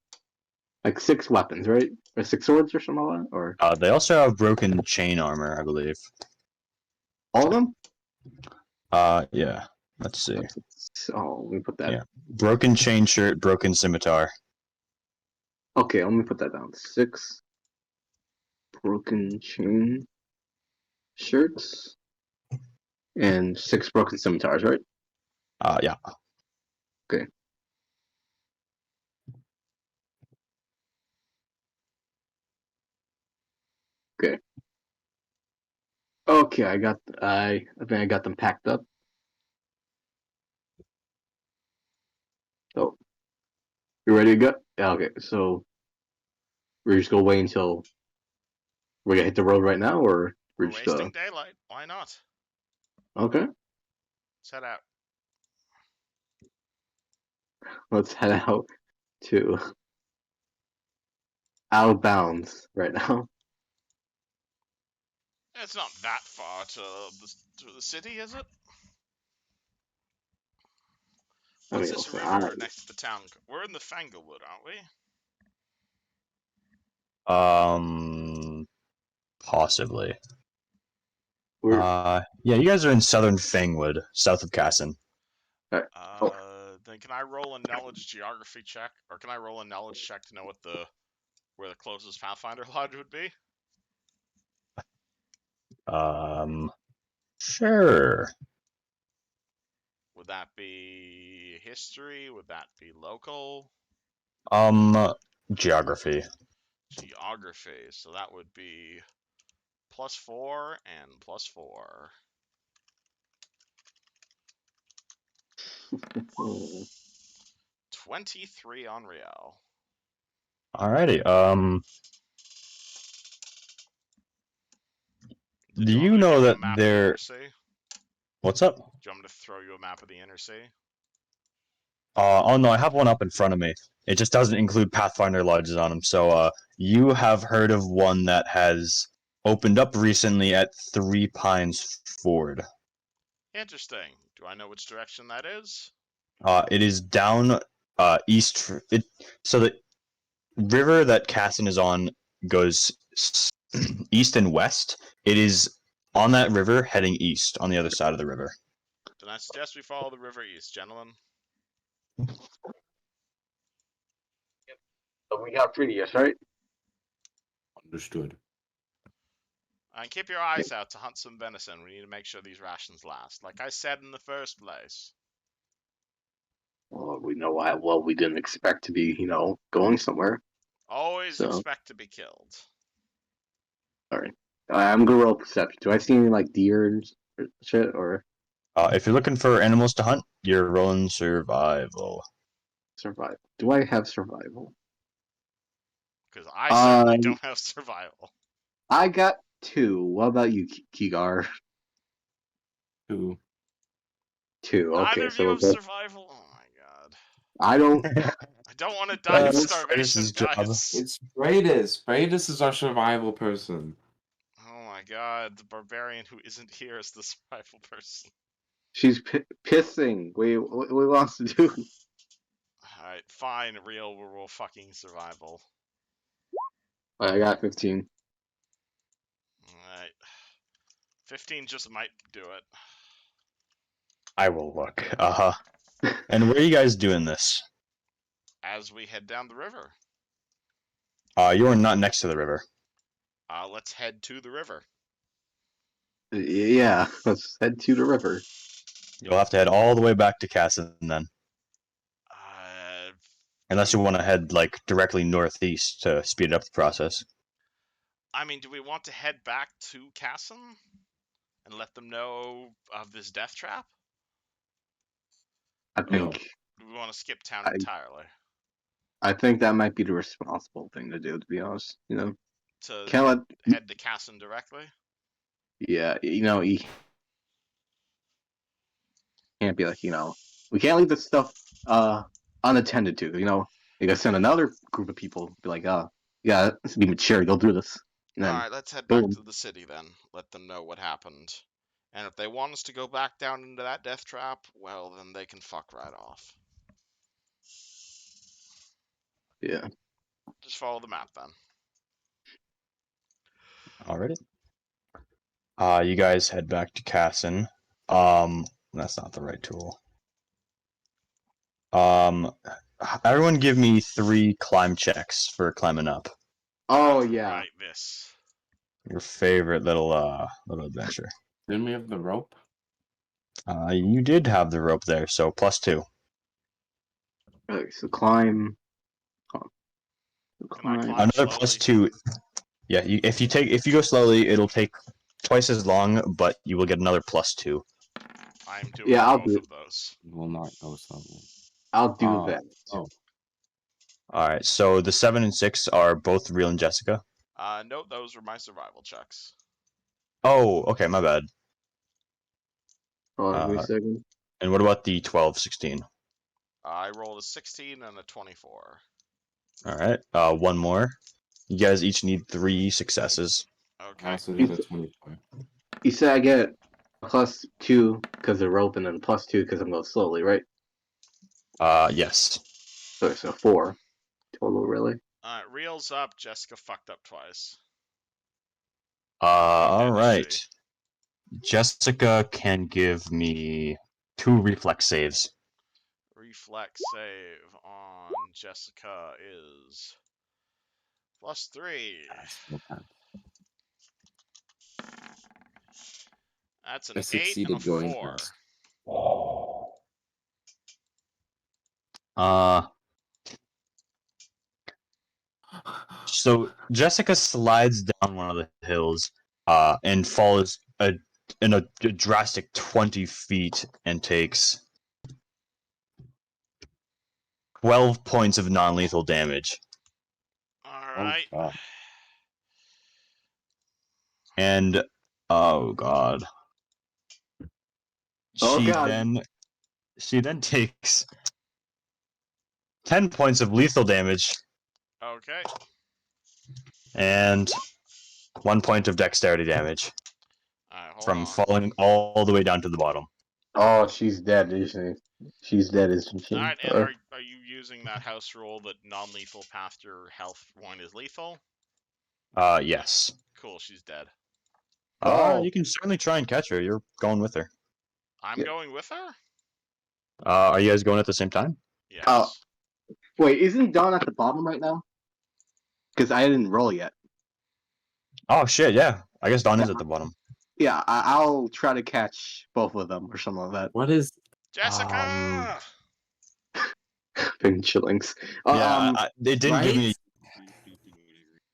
6 weapons, right? Or 6 swords or something like that? Or They also have broken chain armor, I believe. all of them? Yeah. Let's see. Let me put that. Yeah. Broken chain shirt, broken scimitar. Okay, let me put that down. 6 broken chain shirts and 6 broken scimitars, right? Yeah. Okay. Okay, I think I got them packed up. So, you ready to go? Yeah, okay, so we're just gonna wait until we're gonna hit the road right now, or We're just wasting daylight. Why not? okay? Let's head out. Let's head out to out of bounds right now. It's not that far to the city, is it? I What's mean, this listen, river next to the town? We're in the Fanglewood, aren't we? Possibly. we're Yeah, you guys are in southern Fangwood, south of Casson. oh, Then can I roll a knowledge geography check, or can I roll a knowledge check to know where the closest Pathfinder lodge would be? Sure. Would that be history? Would that be local? Geography. Geography. So that would be +4 and +4. oh, 23 on Real. Alrighty. Did Do you want you me to know give you that a map of the there? inner city? What's up? Do you want me to throw you a map of the inner city? Oh no, I have one up in front of me. It just doesn't include Pathfinder lodges on them. So, you have heard of one that has opened up recently at Three Pines Ford. Interesting. Do I know which direction that is? It is down east. So the river that Casson is on goes east and west. It is on that river heading east on the other side of the river. Then I suggest we follow the river east, gentlemen. so we got previous, right? Understood. And keep your eyes out to hunt some venison. We need to make sure these rations last. Like I said in the first place. Well, we know why. Well, we didn't expect to be, going somewhere. Always So. expect to be killed. All right. I'm gonna roll perception. Do I see any like deer and shit or If you're looking for animals to hunt, you're rolling survival. survival? Do I have survival? Because I certainly Um, don't have survival. I got 2. What about you, Kigar? 2. 2. Neither Okay, of so you we're have both. survival? Oh my god. I don't. I don't want to die of That's starvation, Freitas' job. guys. It's Bradis. Bradis is our survival person. Oh my god, the barbarian who isn't here is the survival person. She's pissing. Wait, what wants to do? Alright, fine, real, we'll fucking survival. I got 15. Alright. 15 just might do it. I will look. And where are you guys doing this? As we head down the river. You are not next to the river. Let's head to the river. Yeah, let's head to the river. You'll have to head all the way back to Casson then. Unless you want to head like directly northeast to speed up the process. I mean, do we want to head back to Casson and let them know of this death trap? I No. think. Do we want to skip town I- entirely? I think that might be the responsible thing to do. To be honest, To can't head to Casson directly? Yeah, you can't be like, we can't leave this stuff unattended to. You gotta send another group of people. Be like, yeah, let's be mature. Go do this. And then, Alright, let's head back boom. to the city then. Let them know what happened. And if they want us to go back down into that death trap, well, then they can fuck right off. Yeah. Just follow the map then. Alrighty. You guys head back to Casson. That's not the right tool. Everyone give me 3 climb checks for climbing up. Oh yeah. Right, this. Your favorite little adventure. Didn't we have the rope? You did have the rope there, so +2. Okay, so climb. Can I climb Another slowly? +2. Yeah, if you go slowly, it'll take twice as long, but you will get another +2. I'm doing Yeah, I'll both do. of those. Will not go slowly. I'll do that. Oh, Alright, so the 7 and 6 are both Real and Jessica. No, those were my survival checks. Oh, okay, my bad. Hold on, give me a second. And what about the 12, 16? I rolled a 16 and a 24. Alright, one more. You guys each need 3 successes. I Okay. also got a 24. You said I get +2 because of rope, and then +2 because I'm going slowly, right? Yes. So 4 total, really. Alright, reels up. Jessica fucked up twice. All did right. she? Jessica can give me 2 reflex saves. Reflex save on Jessica is +3. That's not bad. That's I an 8 and a succeeded your 4. interest. So Jessica slides down one of the hills, and falls in a drastic 20 feet and takes 12 points of non-lethal damage. Alright. God. And oh god. Oh, She God. then takes 10 points of lethal damage Okay. and 1 point of dexterity damage Alright, hold from on. falling all the way down to the bottom. Oh, she's dead, isn't she? She's dead, isn't she? Alright, and are you using that house rule that non-lethal past your health one is lethal? Yes. Cool, she's dead. Oh. You can certainly try and catch her. You're going with her. I'm Yeah. going with her? Are you guys going at the same time? Yes. Oh. Wait, isn't Dawn at the bottom right now? Because I didn't roll yet. Oh shit, yeah. I guess Dawn is at the bottom. Yeah, I'll try to catch both of them or something like that. What is? Jessica! Big chillings. It didn't give me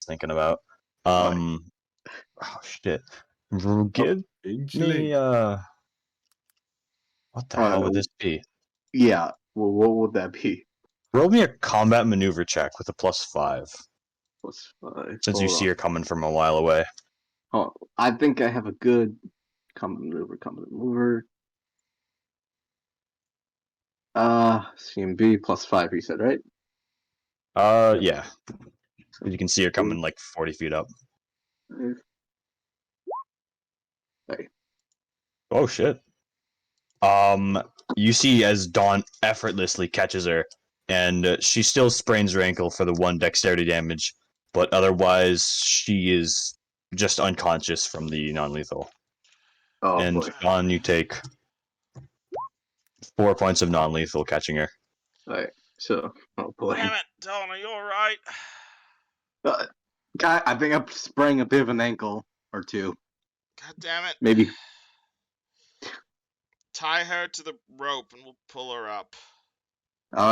thinking about. Oh shit. Give me what the hell would this be? Yeah, well, what would that be? Roll me a combat maneuver check with a +5, +5. since you Hold see on. her coming from a while away. Oh, I think I have a good combat maneuver. CMB +5, you said, right? Yeah. You can see her coming like 40 feet up. Hey. Oh shit. You see as Dawn effortlessly catches her, and she still sprains her ankle for the 1 dexterity damage, but otherwise she is just unconscious from the non-lethal. Oh, And boy. Dawn, you take 4 points of non-lethal catching her. Alright, so, oh boy. Damn it, Dawn, are you alright? I think I'm spraying a bit of an ankle or two. God damn it. Maybe. Tie her to the rope and we'll pull her up.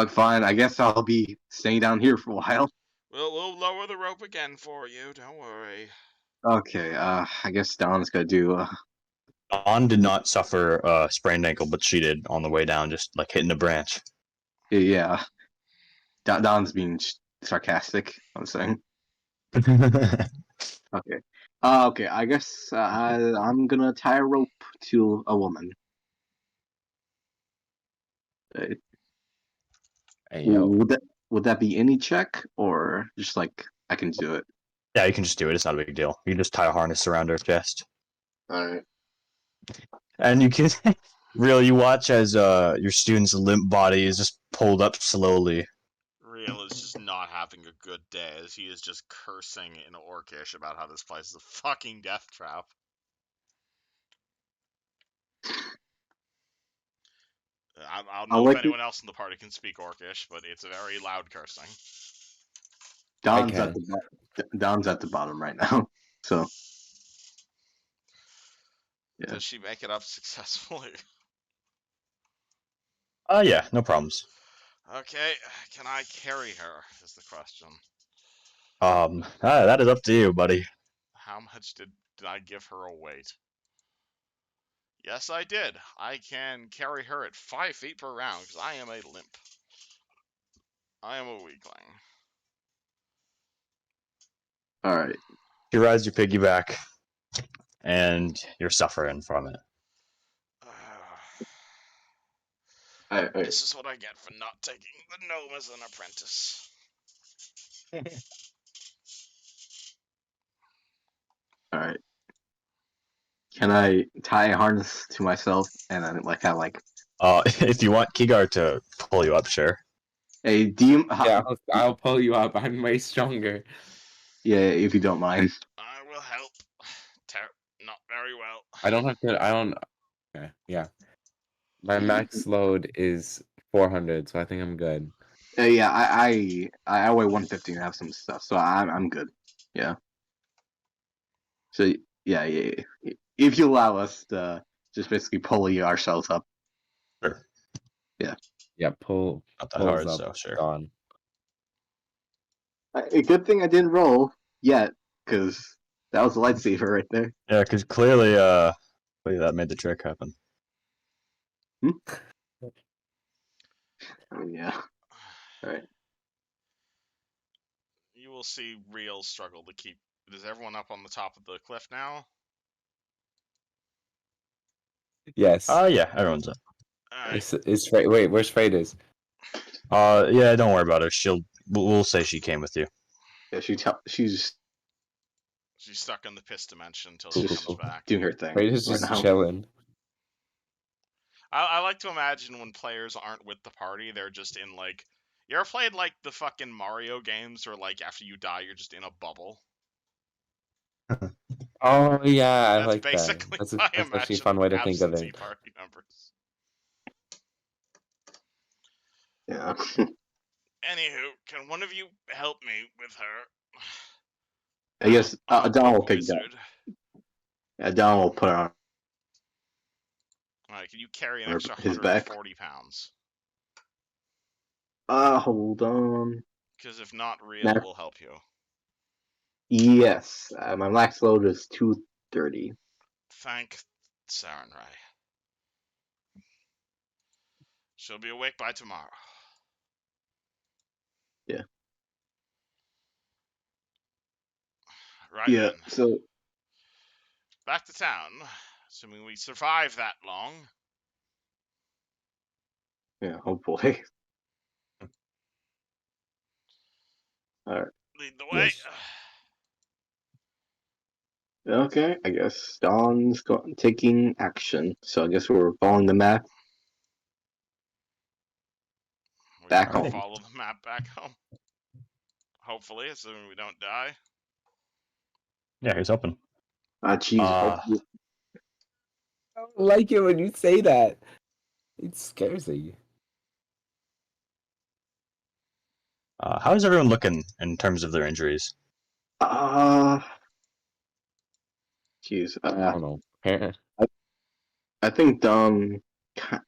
Fine. I guess I'll be staying down here for a while. We'll lower the rope again for you, don't worry. Okay, I guess Don's gonna do, Dawn did not suffer a sprained ankle, but she did on the way down, just like hitting a branch. yeah. Don's being sarcastic, I'm saying. Okay. Okay, I guess I'm gonna tie a rope to a woman. Hey, yo. Would that be any check, or just like I can do it? Yeah, you can just do it. It's not a big deal. You can just tie a harness around her chest. Alright. And you can really watch as your student's limp body is just pulled up slowly. Real is just not having a good day as he is just cursing in Orcish about how this place is a fucking death trap. I don't know if anyone else in the party can speak Orcish, but it's a very loud cursing. Don's at the bottom right now, so. Yeah. Does she make it up successfully? Yeah, no problems. Okay, can I carry her, is the question. That is up to you, buddy. How much did I give her a weight? Yes, I did. I can carry her at 5 feet per round, because I am a limp. I am a weakling. Alright. You rides your piggyback, and you're suffering from it. This is what I get for not taking the gnome as an apprentice. Can I tie a harness to myself and then like have like If you want Kigar to pull you up, sure. a DM? Yeah, I'll pull you up. I'm way stronger. Yeah, if you don't mind. I will help. Not very well. I don't have to. I don't. Okay, yeah. My Mm. max load is 400, so I think I'm good. Yeah, I weigh 150 and have some stuff, so I'm good. Yeah. So yeah. If you allow us to just basically pull you ourselves up. Sure. Yeah, pulls Not that hard, up. so sure. Gone. A good thing I didn't roll yet, because that was a lightsaber right there. Yeah, because clearly, that made the trick happen. Oh yeah. All right. You will see real struggle to keep. Is everyone up on the top of the cliff now? Yes. Yeah, everyone's up. Alright. Is Freight? Wait, where's Freight? Is? Yeah, don't worry about her. We'll say she came with you. Yeah, she's She's stuck in the piss dimension until Cool, she cool, comes cool. back. doing her thing Freight is right just now. chilling. I like to imagine when players aren't with the party, they're just in like. You ever played like the fucking Mario games where like after you die you're just in a bubble? Oh yeah, I That's like that. basically That's I actually a imagine fun way to think of absentee it. party members. Yeah. Anywho, can one of you help me with her? I guess I'm a Don good will pick that. wizard. Yeah, Don will put her on Alright, can you carry an Or extra his back. 140 pounds? Hold on. Because if not, Real Nah. will help you. Yes, my max load is 230. Thank Sarenrai. She'll be awake by tomorrow. Yeah. Right Yeah. then. So Back to town. Assuming we survive that long. yeah, hopefully. All right. Lead the way. Yes. Okay, I guess Dawn's taking action. So I guess we're following the map. We Back can home. follow the map back home. Hopefully, assuming we don't die. Yeah, he's open. Jeez. Uh, I don't like it when you say that. It scares me. How's everyone looking in terms of their injuries? Jeez. I don't know. I think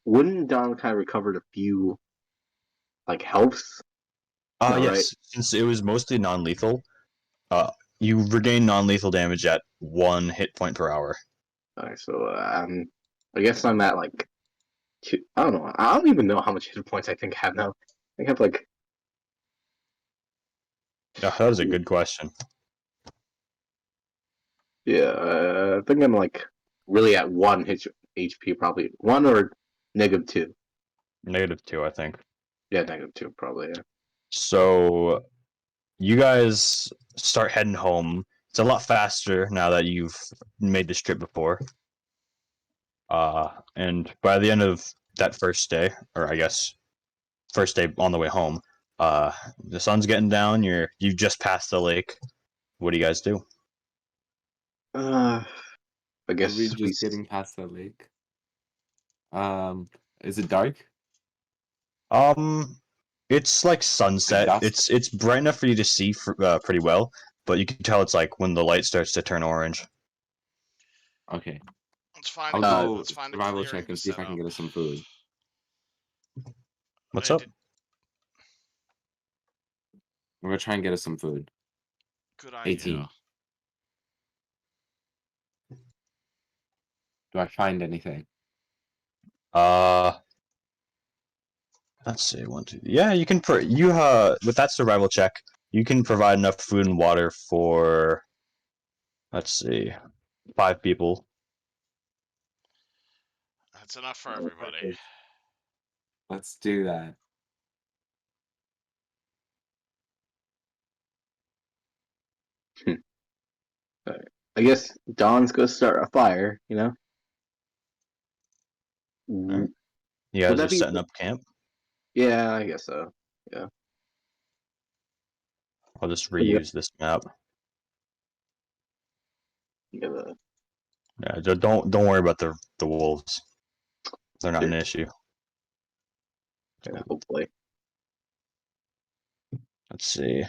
wouldn't Don kind of recovered a few like healths? No, right? Yes. Since it was mostly non-lethal, you regain non-lethal damage at 1 hit point per hour. Alright, so I guess I'm at like two. I don't know. I don't even know how much hit points I think I have now. I think I have like That is a good question. I think I'm like really at 1 HP probably 1 or -2. -2, I think. Yeah, -2 probably. Yeah. So you guys start heading home. It's a lot faster now that you've made this trip before. And by the end of that first day, or I guess first day on the way home, the sun's getting down. You've just passed the lake. What do you guys do? I Are guess we just getting past the lake? Is it dark? It's like sunset. dusk? It's bright enough for you to see pretty well, but you can tell it's like when the light starts to turn orange. Okay. Let's find I'll a, go let's find a survival clearing check to and see if set I can up. get us some food. What's Hey, up? I'm gonna try and get us some food. Good idea. 18. Do I find anything? Let's see, 1, 2. Yeah, you can. With that survival check, you can provide enough food and water for. Let's see, 5 people. That's enough for everybody. Let's do that. I guess Don's gonna start a fire. Alright. Would You guys that are be? setting up camp. Yeah, I guess so. Yeah. I'll just Yeah. reuse this map. Yeah. Yeah, don't worry about the wolves. They're not an issue. Hopefully. Let's see.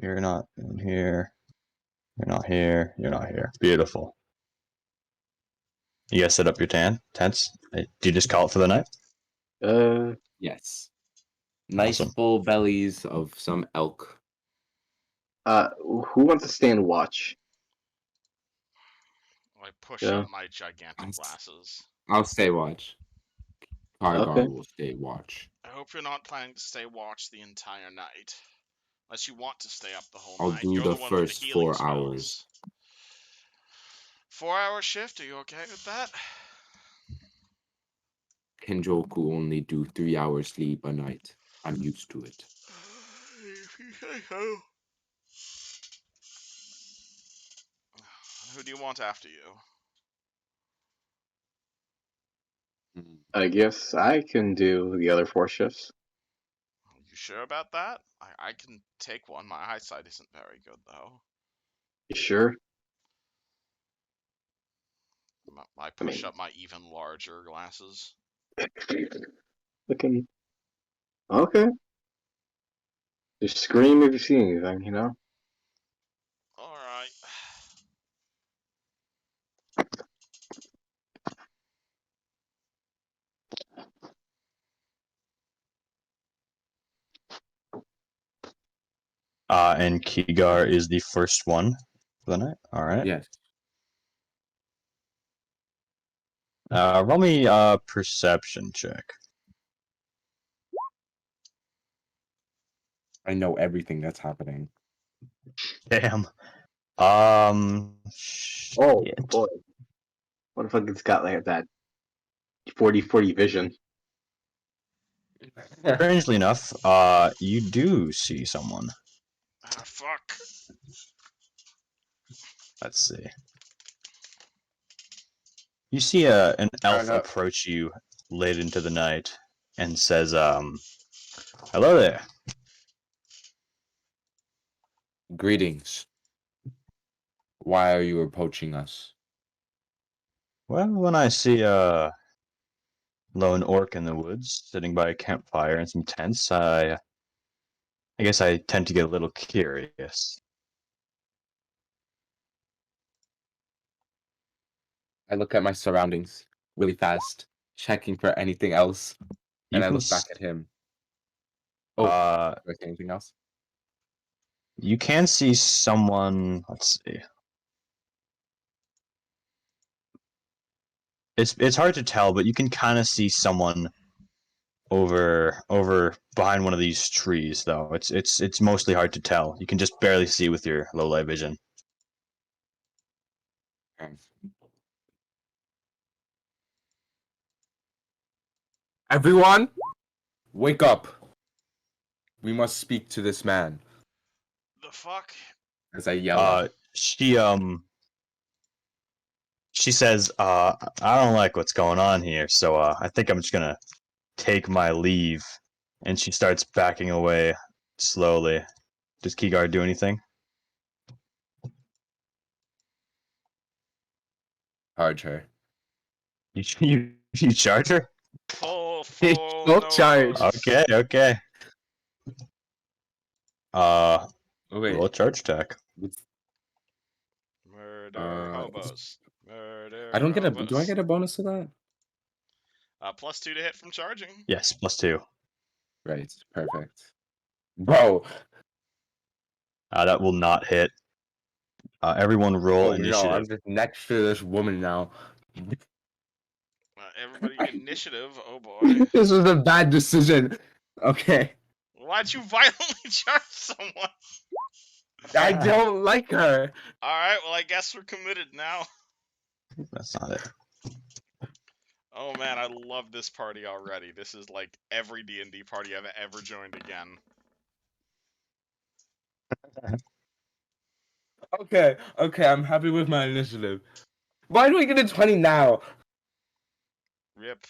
You're not in here. You're not here. You're not here. Beautiful. You guys set up your tents. Do you just call it for the night? Yes. Nice Awesome. full bellies of some elk. Who wants to stand watch? I push Yeah. up my gigantic glasses. I'll stay watch. Kargar Okay. will stay watch. I hope you're not planning to stay watch the entire night. Unless you want to stay up the whole I'll night. do You're the the one with the first healing 4 hours. spells. 4-hour shift, are you okay with that? Kenjoku only do 3 hours sleep a night. I'm used to it. Who do you want after you? I guess I can do the other 4 shifts. You sure about that? I can take one. My eyesight isn't very good, though. You sure? I push up my even larger glasses. Looking. Okay. Just scream if you see anything. Alright. And Kigar is the first one for the night. All right. Yes. Roll me a perception check. I know everything that's happening. Damn. Oh Shit. boy. What if it's got like that 40/40 vision? Strangely enough, you do see someone. Ah, fuck. Let's see. You see an elf enough. approach you late into the night and says, hello there. Greetings. Why are you approaching us? Well, when I see a lone orc in the woods sitting by a campfire and some tents, I guess I tend to get a little curious. I look at my surroundings really fast, checking for anything else, and You I can look back at him. Oh, do I see anything else? you can see someone. Let's see. It's hard to tell, but you can kind of see someone over behind one of these trees, though. It's mostly hard to tell. You can just barely see with your low light vision. Okay. Everyone, wake up. We must speak to this man. The fuck? As I yell. She says, I don't like what's going on here, so I think I'm just gonna take my leave. And she starts backing away slowly. Does Kigar do anything? Charge her. You charge her? Full Full no charge. Okay, okay. Oh, wait. Roll a charge attack. Murder hobos. Murder I don't get a. hobos. Do I get a bonus to that? +2 to hit from charging. Yes, +2. Right. Perfect. Bro. That will not hit. Everyone roll Oh no! initiative. I'm just next to this woman now. Everybody initiative. Oh boy. This was a bad decision. Okay. Why'd you violently charge someone? I don't like her. Alright, well I guess we're committed now. That's not it. Oh man, I love this party already. This is like every D&D party I've ever joined again. Okay, I'm happy with my initiative. Why do I get a 20 now? Rip.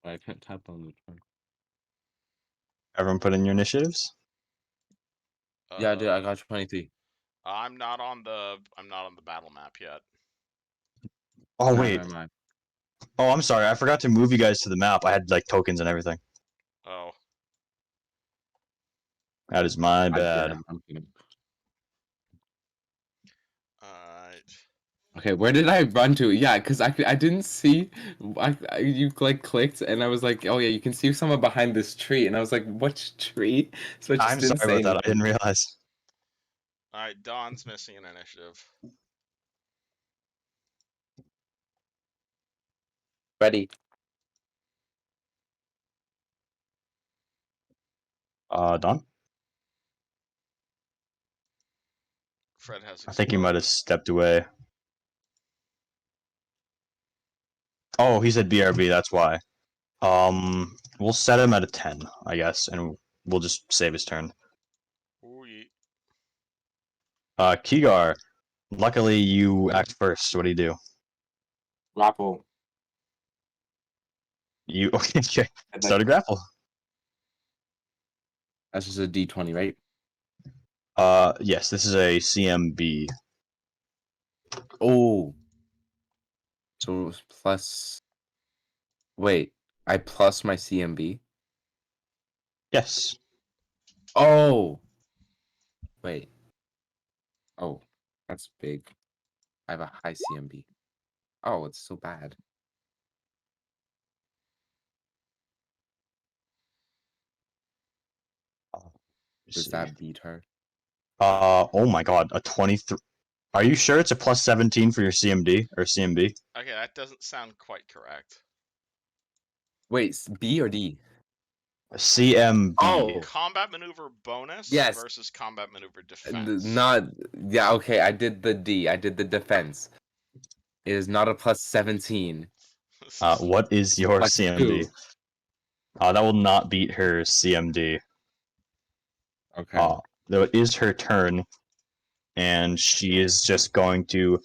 I can't tap on the 20. Everyone put in your initiatives. Yeah, I did. I got 23. I'm not on the battle map yet. Oh Nah, wait. never mind. Oh, I'm sorry. I forgot to move you guys to the map. I had like tokens and everything. Oh. That is my bad. I'm kidding. Alright. Okay, where did I run to? Yeah, because I didn't see. You like clicked, and I was like, oh yeah, you can see someone behind this tree, and I was like, what tree? So I just I'm didn't sorry say about that. I anything. didn't realize. Alright, Dawn's missing an initiative. Ready? Don. Fred has I think he might have exploded. stepped away. Oh, he said BRB. That's why. We'll set him at a 10, I guess, and we'll just save his turn. Ooh, Kigar. Luckily, you act first. What do you do? Grapple. You okay? And Start a grapple. that's just a D20, right? Yes. This is a CMB. Oh. So it was plus. Wait, I plus my CMB. Yes. Oh. Wait. Oh, that's big. I have a high CMB. Oh, it's so bad. Does See. that beat her? Oh my God, a 23. Are you sure it's a plus 17 for your CMD or CMB? Okay, that doesn't sound quite correct. Wait, B or D? CMB. Oh. Combat maneuver bonus Yes. versus combat maneuver defense. Not. Yeah, okay, I did the D. I did the defense. It is not a plus 17. What is It's a your plus CMB? 2. That will not beat her CMD. Okay. Though it is her turn, and she is just going to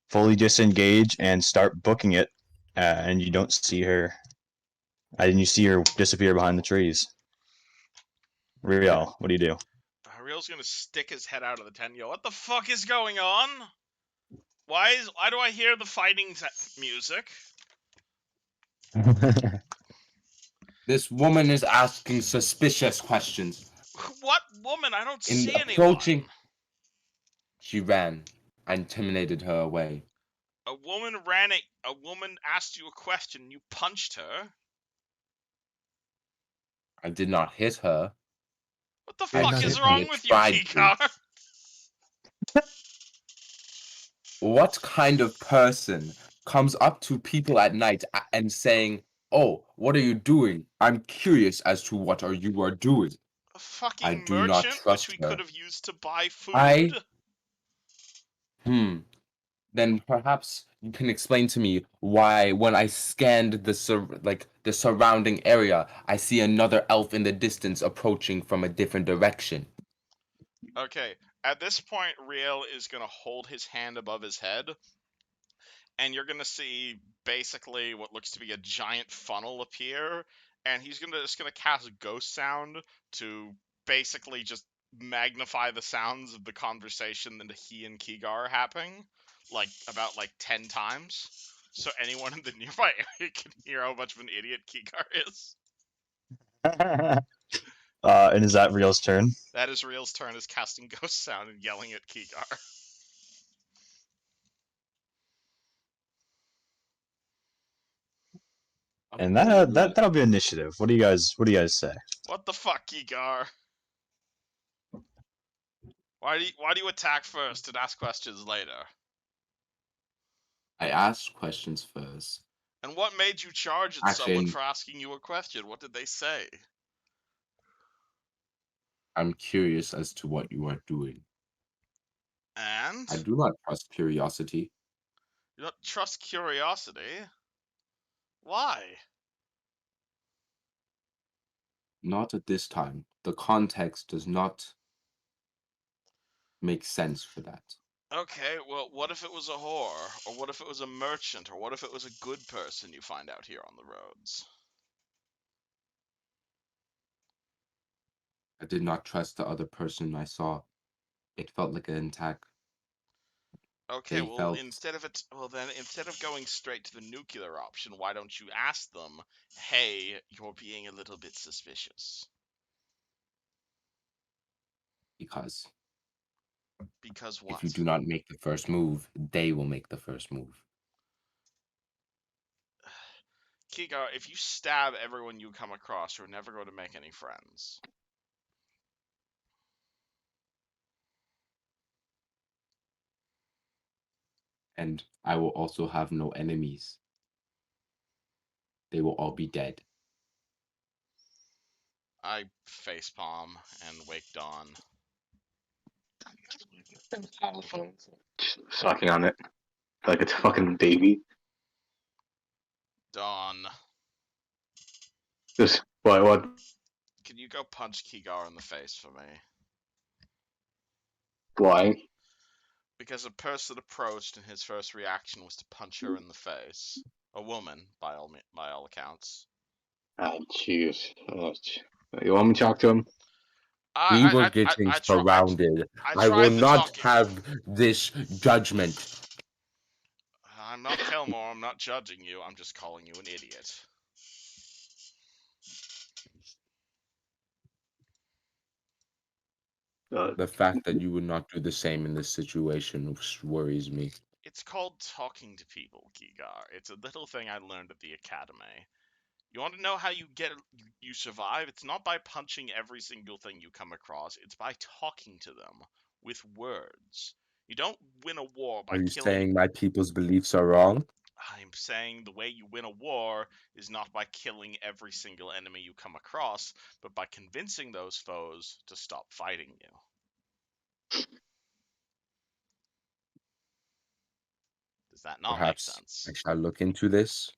fully disengage and start booking it, and you don't see her. And you see her disappear behind the trees. Real, what do you do? Real's gonna stick his head out of the tent. Yo, what the fuck is going on? Why do I hear the fighting music? This woman is asking suspicious questions. What woman? I don't In see approaching, anyone. she ran. I intimidated her away. A woman ran at a woman asked you a question. You punched her. I did not hit her. What the I fuck is simply wrong with you, tried to. Kikar? What kind of person comes up to people at night and saying, "Oh, what are you doing? I'm curious as to what you are doing." A I fucking do not merchant, which trust we could her. have used to buy I food. Then perhaps you can explain to me why when I scanned the surrounding area, I see another elf in the distance approaching from a different direction. Okay, at this point, Riel is gonna hold his hand above his head, and you're gonna see basically what looks to be a giant funnel appear, and he's just gonna cast Ghost Sound to basically just magnify the sounds of the conversation that he and Kigar are having, like about 10 times, so anyone in the nearby area can hear how much of an idiot Kigar is. And is that Real's turn? That is Real's turn, is casting Ghost Sound and yelling at Kigar. And that'll be initiative. What do you guys say? What the fuck, Kigar? Why do you attack first and ask questions later? I asked questions first. And what made you charge at someone Actually, for asking you a question? What did they say? I'm curious as to what you are doing. And I do not trust curiosity. you don't trust curiosity? Why? Not at this time. The context does not make sense for that. Okay, well, what if it was a whore? Or what if it was a merchant? Or what if it was a good person you find out here on the roads? I did not trust the other person I saw. It felt like an attack. Okay, They well, felt instead of going straight to the nuclear option, why don't you ask them, hey, you're being a little bit suspicious? because Because if you what? do not make the first move, they will make the first move. Kigar, if you stab everyone you come across, you're never going to make any friends. And I will also have no enemies. They will all be dead. I facepalm and wake Dawn. Sucking on it like it's a fucking baby. Dawn, Just what? can you go punch Kigar in the face for me? Why? Because a person approached and his first reaction was to punch her in the face. A woman, by all accounts. Ah, jeez. You want me to talk to him? We were I getting I surrounded. I I will tried the not talking. have this judgment. I'm not Kelmore. I'm not judging you. I'm just calling you an idiot. The fact that you would not do the same in this situation worries me. It's called talking to people, Gigar. It's a little thing I learned at the academy. You want to know how you survive? It's not by punching every single thing you come across. It's by talking to them with words. You don't win a war by Are you killing. saying my people's beliefs are wrong? I'm saying the way you win a war is not by killing every single enemy you come across, but by convincing those foes to stop fighting you. Does that not make Perhaps sense? I shall look into this.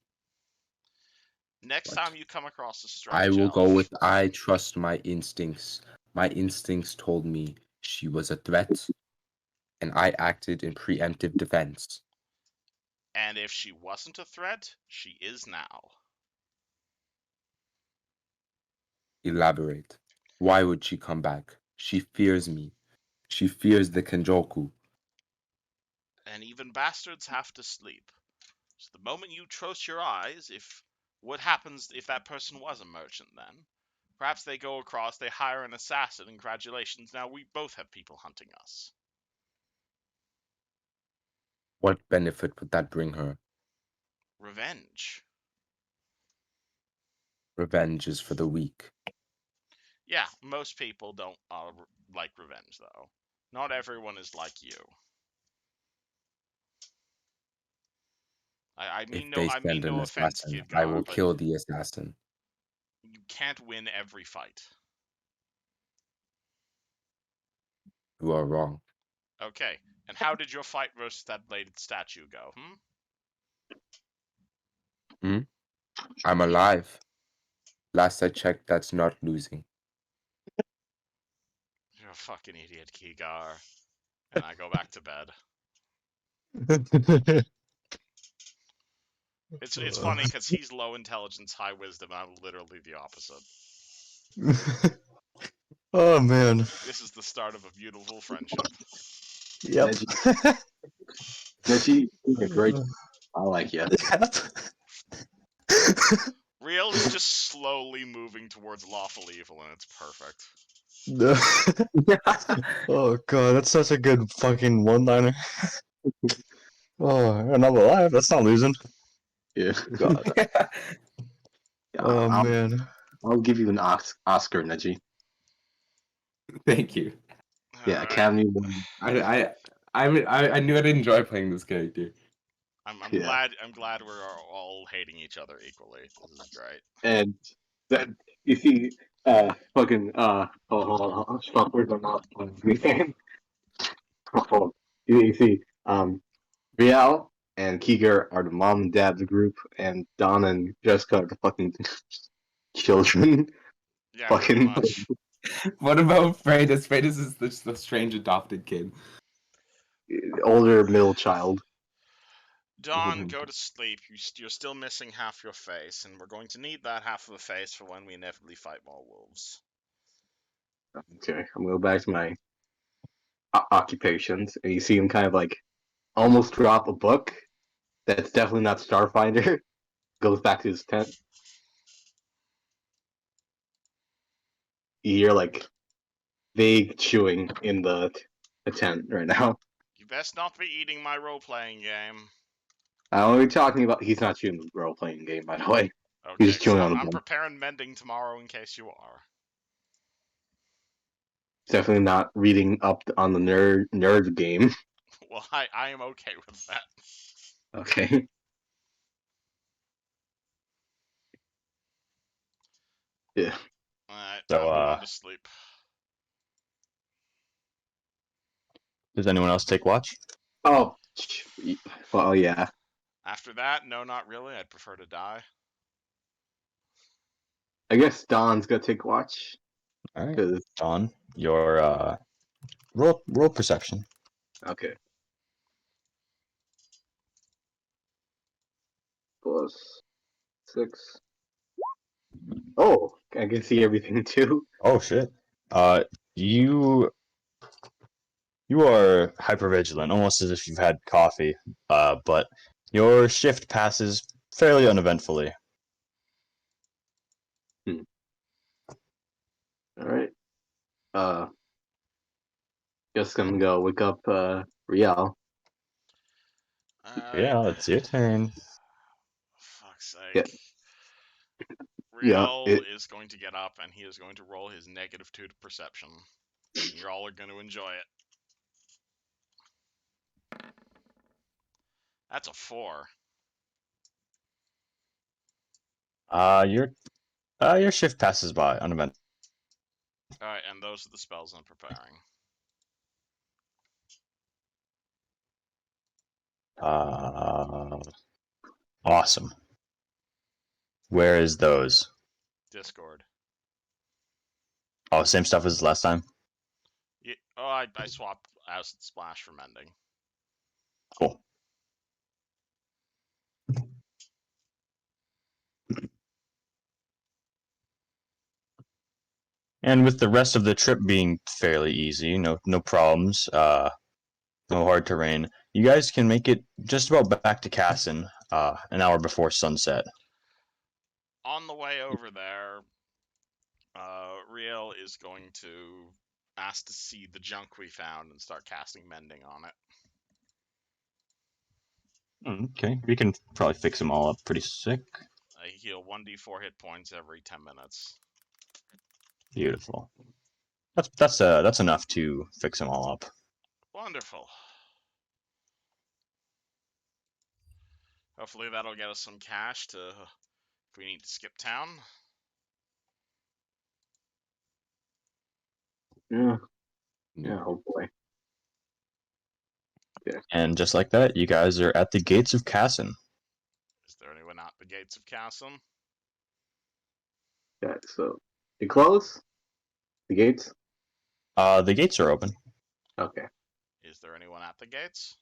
Next But time you come across a I strange will go elf, with I trust my instincts. My instincts told me she was a threat, and I acted in preemptive defense. and if she wasn't a threat, she is now. Elaborate. Why would she come back? She fears me. She fears the Kenjoku. And even bastards have to sleep. So the moment you trust your eyes, what happens if that person was a merchant then? Perhaps they go across, they hire an assassin, and congratulations, now we both have people hunting us. What benefit would that bring her? Revenge. Revenge is for the weak. Yeah, most people don't like revenge, though. Not everyone is like you. I mean If they send an no offense, assassin, I Kidgar, will but kill the assassin. you can't win every fight. You are wrong. Okay, and how did your fight versus that bladed statue go, I'm alive. Last I checked, that's not losing. You're a fucking idiot, Kigar. And I go back to bed. It's funny because he's low intelligence, high wisdom, and I'm literally the opposite. Oh man. This is the start of a beautiful friendship. Yep. Neji, you're great. I like you. Riel is just slowly moving towards lawful evil, and it's perfect. Oh god, that's such a good fucking one-liner. Oh, another life. That's not losing. Yeah. God. Yeah, Oh man. I'll give you an Oscar, Neji. Thank you. Yeah, Alright. Academy Award. I knew I'd enjoy playing this character. I'm Yeah. glad we're all hating each other equally. This is great. And that you see, Fucking, hold on. Stop words are not anything. Oh, you see, Riel and Keeger are the mom and dad of the group, and Don and Jessica are the fucking children. Yeah, pretty Fucking much. What about Freitas? Freitas is the strange adopted kid. older middle child. Dawn, go to sleep. You're still missing half your face, and we're going to need that half of a face for when we inevitably fight more wolves. Okay, I'm gonna go back to my occupations, and you see him kind of like almost drop a book. That's definitely not Starfinder. Goes back to his tent. You hear like vague chewing in the tent right now. You best not be eating my role-playing game. I don't know what you're talking about. He's not chewing the role playing game, by the way. He's Okay, just chewing on because the I'm book. preparing mending tomorrow in case you are. Definitely not reading up on the nerd game. Well, I am okay with that. Okay. Yeah. Alright, So, time to go to sleep. does anyone else take watch? Oh. Well, yeah. After that, no, not really. I'd prefer to die. I guess Don's gonna take watch. All right, 'Cause Dawn, your roll perception. okay. Plus 6. Oh, I can see everything too. Oh shit. You are hypervigilant, almost as if you've had coffee. But your shift passes fairly uneventfully. All right. Just gonna go wake up Riel. Alright. Yeah, it's your turn. Fuck's Yeah. sake. Yeah. Riel is going to get up and he is going to roll his -2 to perception. And you all are going to enjoy it. That's a 4. Your shift passes by uneventfully. Alright, and those are the spells I'm preparing. Awesome. Where is those? Discord. Oh, same stuff as last time. Yeah, oh, I swapped Acid Splash for mending. Cool. And with the rest of the trip being fairly easy, no problems, no hard terrain, you guys can make it just about back to Cassin, an hour before sunset. On the way over there, Riel is going to ask to see the junk we found and start casting mending on it. Okay, we can probably fix them all up pretty sick. I heal 1d4 hit points every 10 minutes. Beautiful. That's enough to fix them all up. Wonderful. Hopefully that'll get us some cash to if we need to skip town. Yeah. Yeah. Hopefully. And just like that, you guys are at the gates of Cassin. Is there anyone at the gates of Cassim? Yeah. So you close the gates. The gates are open. Okay. Is there anyone at the gates?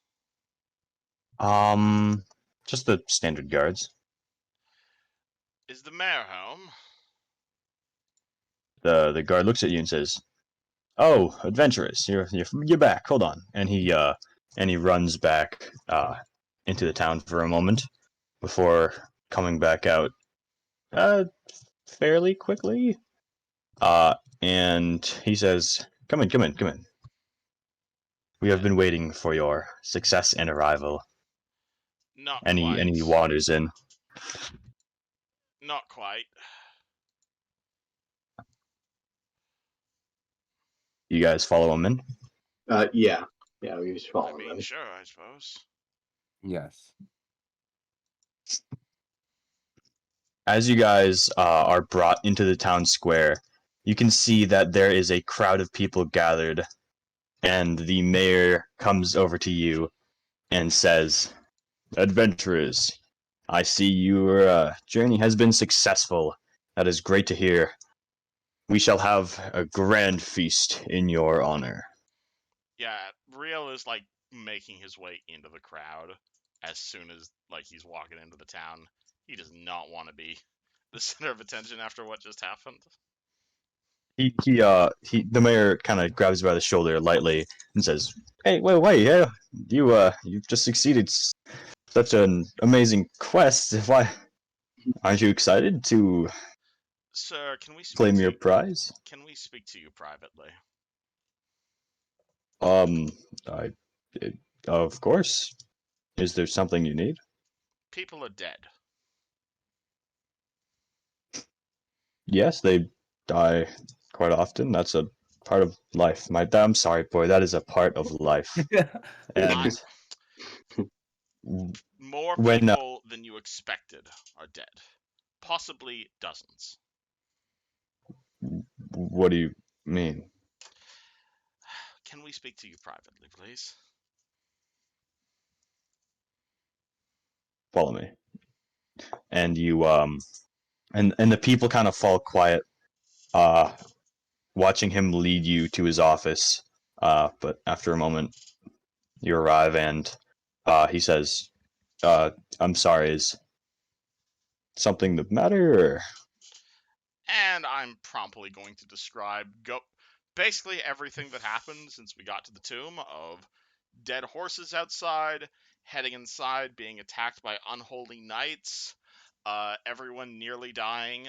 Just the standard guards. Is the mayor home? The guard looks at you and says, "Oh, adventurous, you're back. Hold on." And he runs back into the town for a moment before coming back out fairly quickly. And he says, "Come in, come in, come in. We have been waiting for your success and arrival." Not And quite. he wanders in. Not quite. You guys follow him in? Yeah. Yeah. We just follow I mean, them. sure, I suppose. Yes. As you guys are brought into the town square, you can see that there is a crowd of people gathered, and the mayor comes over to you and says, "Adventurers, I see your journey has been successful. That is great to hear. We shall have a grand feast in your honor." Yeah, Real is like making his way into the crowd as soon as like he's walking into the town. He does not want to be the center of attention after what just happened. The mayor kind of grabs you by the shoulder lightly and says, "Hey, wait, yeah, you've just succeeded such an amazing quest. Why aren't you excited to Sir, can we speak claim to your you? prize?" Can we speak to you privately? Um, I, it, of course. Is there something you need? People are dead. Yes, they die quite often. That's a part of life. I'm sorry, boy. That is a part of life. And More when people than you expected are dead. Possibly dozens. what do you mean? Can we speak to you privately, please? Follow me. And and the people kind of fall quiet, uh, watching him lead you to his office. But after a moment, you arrive, and he says, "I'm sorry. Is something the matter?" Or... And I'm promptly going to describe basically everything that happened since we got to the tomb of dead horses outside, heading inside, being attacked by unholy knights, everyone nearly dying,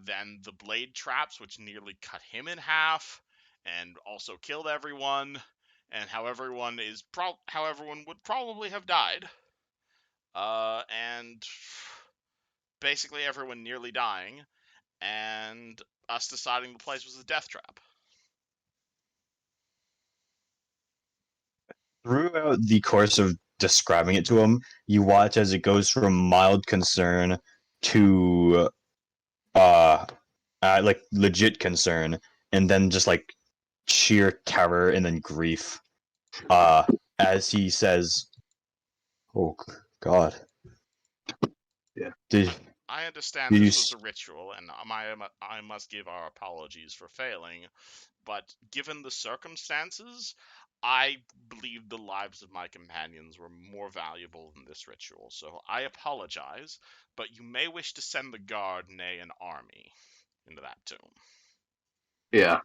then the blade traps, which nearly cut him in half, and also killed everyone, and how everyone would probably have died, and basically everyone nearly dying, and us deciding the place was a death trap. Throughout the course of describing it to him, you watch as it goes from mild concern to uh, like legit concern, and then just like sheer terror and then grief. Uh, as he says, "Oh God, Yeah. did I understand did you?" this was a ritual, and I must give our apologies for failing, but given the circumstances, I believe the lives of my companions were more valuable than this ritual, so I apologize, but you may wish to send the guard, nay, an army, into that tomb. Yeah.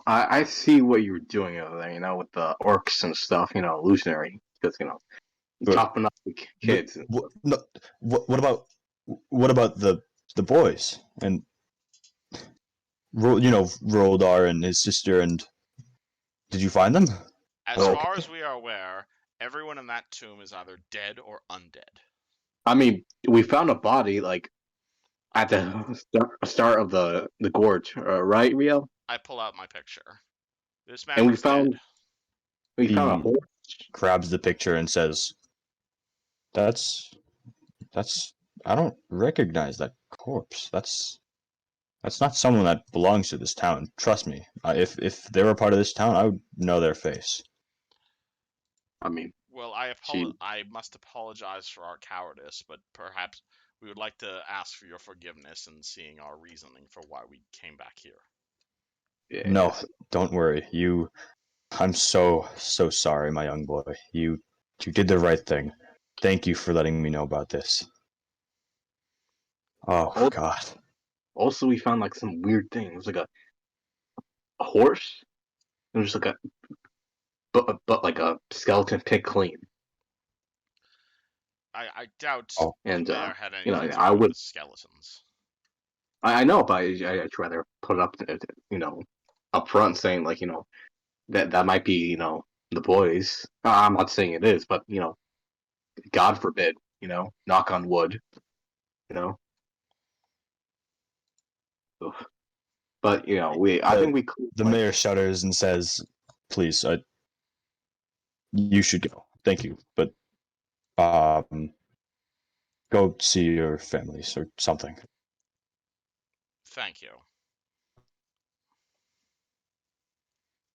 I see what you're doing over there, with the orcs and stuff, illusionary. Because, But, chopping up the kids. And what, no, what about the boys and Roldar and his sister? And did you find them? As Well, far as we are aware, everyone in that tomb is either dead or undead. I mean, we found a body, like, at the start of the gorge, right, Rio? I pull out my picture. This man And we was dead. found a He horse. grabs the picture and says, "That's I don't recognize that corpse. That's not someone that belongs to this town. Trust me. If they were part of this town, I would know their face." I mean, Well, she. I must apologize for our cowardice, but perhaps we would like to ask for your forgiveness in seeing our reasoning for why we came back here. Yeah, No, yes. don't worry. I'm so sorry, my young boy. You did the right thing. Thank you for letting me know about this. Oh Al- God. Also, we found like some weird thing. It was like a horse. It was like but like a skeleton picked clean. I doubt Oh, the And mayor had anything to I do would. with skeletons. I know, but I'd rather put it up, up front, saying like, that might be, the boys. I'm not saying it is, but God forbid, knock on wood, you know. Ugh. But I think the we the like, mayor shudders and says, "Please, you should go. Thank you, but um, go see your families or something." Thank you.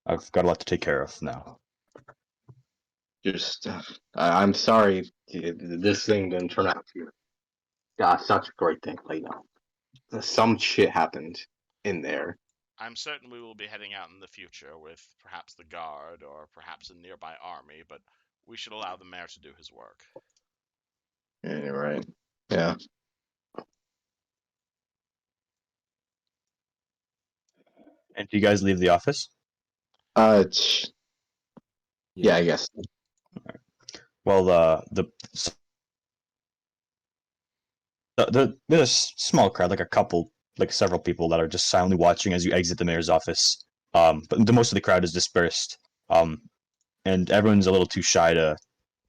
I've got a lot to take care of now. Just, I'm sorry this thing didn't turn out for you. Such a great thing, but some shit happened in there. I'm certain we will be heading out in the future with perhaps the guard or perhaps a nearby army, but we should allow the mayor to do his work. Yeah, you're right. Yeah. And do you guys leave the office? Yeah, I guess. Well, there's a small crowd, like a couple, like several people that are just silently watching as you exit the mayor's office. But most of the crowd is dispersed. And everyone's a little too shy to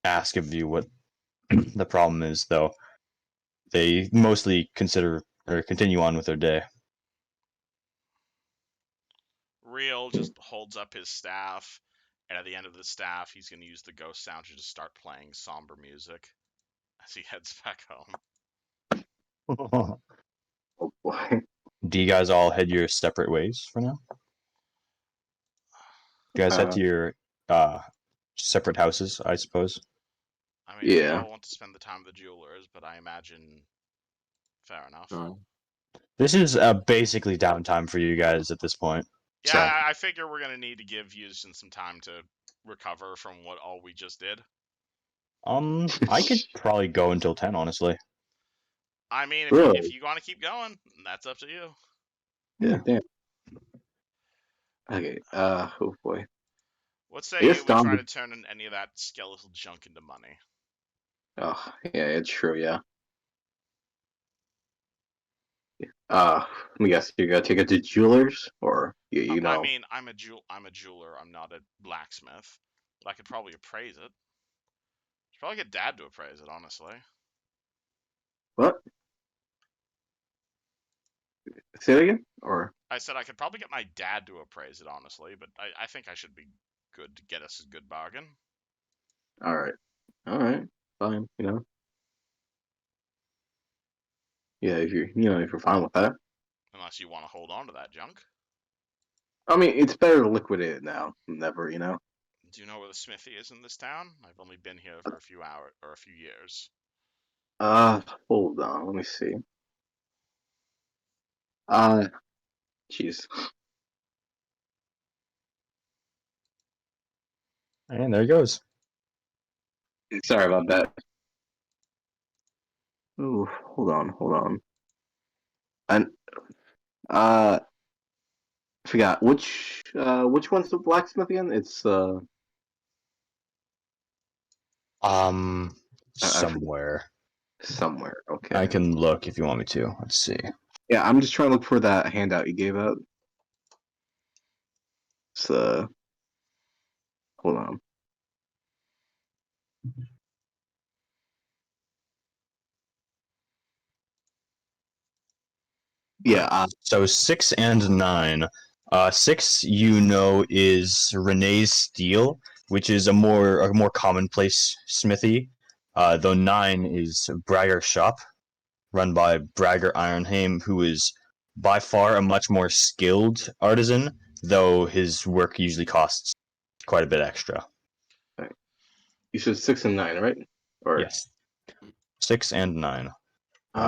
ask of you what the problem is, though. They mostly consider or continue on with their day. Real just holds up his staff, and at the end of the staff, he's going to use the ghost sound to just start playing somber music as he heads back home. Oh boy. Do you guys all head your separate ways for now? You guys head to your separate houses, I suppose. I mean, we Yeah. all want to spend the time with the jewelers, but I imagine fair enough. This is basically downtime for you guys at this point. Yeah, So, I figure we're going to need to give Eusgen some time to recover from what all we just did. I could probably go until 10, honestly. I mean, Really? if you want to keep going, that's up to you. Yeah. Damn. Okay. Oh boy. What say Yes, you we try Dom. to turn any of that skeletal junk into money? Oh yeah, it's true. Yeah. Let me guess. You're gonna take it to jewelers, or you know? I mean, I'm a jeweler. I'm not a blacksmith, but I could probably appraise it. Should probably get Dad to appraise it, honestly. What? Say it again, or? I said I could probably get my dad to appraise it, honestly, but I think I should be good to get us a good bargain. All right, fine. Yeah, if you're fine with that. Unless you want to hold on to that junk. I mean, it's better to liquidate it now than never. Do you know where the smithy is in this town? I've only been here for a few hours or a few years. Hold on. Let me see. Jeez. And there he goes. Sorry about that. Ooh, hold on. And I forgot which one's the blacksmith again? It's Somewhere. somewhere. Okay. I can look if you want me to. Let's see. Yeah, I'm just trying to look for that handout you gave out. So, hold on. Yeah. So 6 and 9. 6, is Renee's Steel, which is a more commonplace smithy. Though 9 is Bragger Shop, run by Bragger Ironhame, who is by far a much more skilled artisan, though his work usually costs quite a bit extra. You said 6 and 9, right? Or Yes. 6 and 9. Where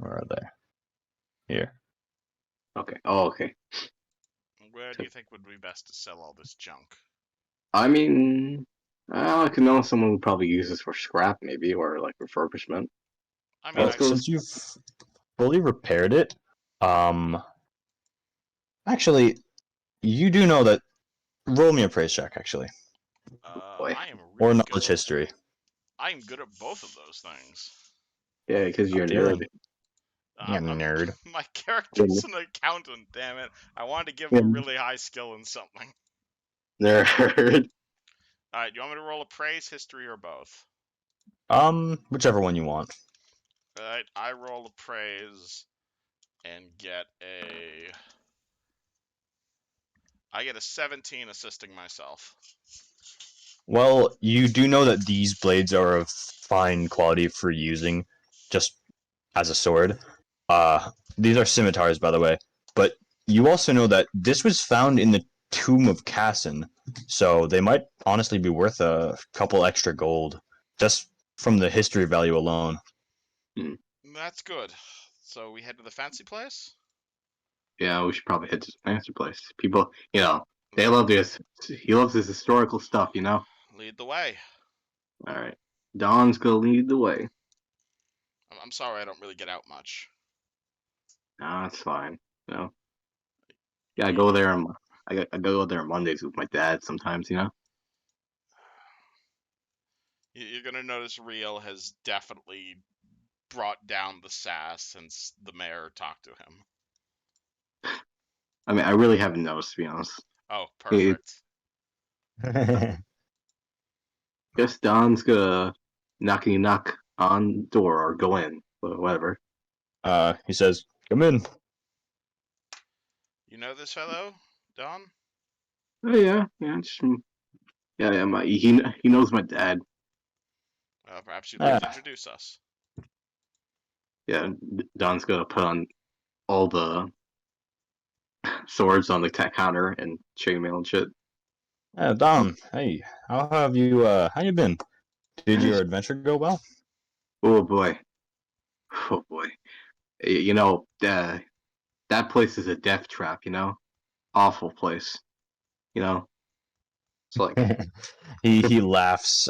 are they? Here. Okay. Oh, okay. Where do you think would be best to sell all this junk? I mean, I could know someone would probably use this for scrap, maybe, or like refurbishment. I mean, Since you've fully repaired it, actually, you do know that. Roll me a praise check, actually, Boy. I am or really knowledge history. I am good at both of those things. Yeah, because you're a Dealing. nerd. You nerd. My character's an accountant, damn it. I wanted to give him a really high skill in something. Nerd. Alright, you want me to roll a praise, history, or both? Whichever one you want. Alright, I roll a praise and get a... I get a 17 assisting myself. Well, you do know that these blades are of fine quality for using, just as a sword. These are scimitars, by the way. But you also know that this was found in the Tomb of Cassin, so they might honestly be worth a couple extra gold just from the history value alone. That's good. So we head to the fancy place? Yeah, we should probably head to the fancy place. People, they love this. He loves this historical stuff, Lead the way. All right. Don's gonna lead the way. I'm sorry I don't really get out much. Nah, it's fine. Yeah, I go there. I go there on Mondays with my dad sometimes. You're gonna notice Real has definitely brought down the sass since the mayor talked to him. I mean, I really haven't noticed, to be honest. Oh, perfect. Guess Don's gonna knock on door or go in, but whatever. He says, "Come in." You know this fellow, Don? Oh yeah, he knows my dad. Perhaps you'd like to Ah, introduce us. Yeah, Don's gonna put on all the swords on the tech counter and chainmail and shit. Don. Hey, how you been? Did your adventure go well? Oh boy, oh boy. That place is a death trap. Awful place. It's like He laughs.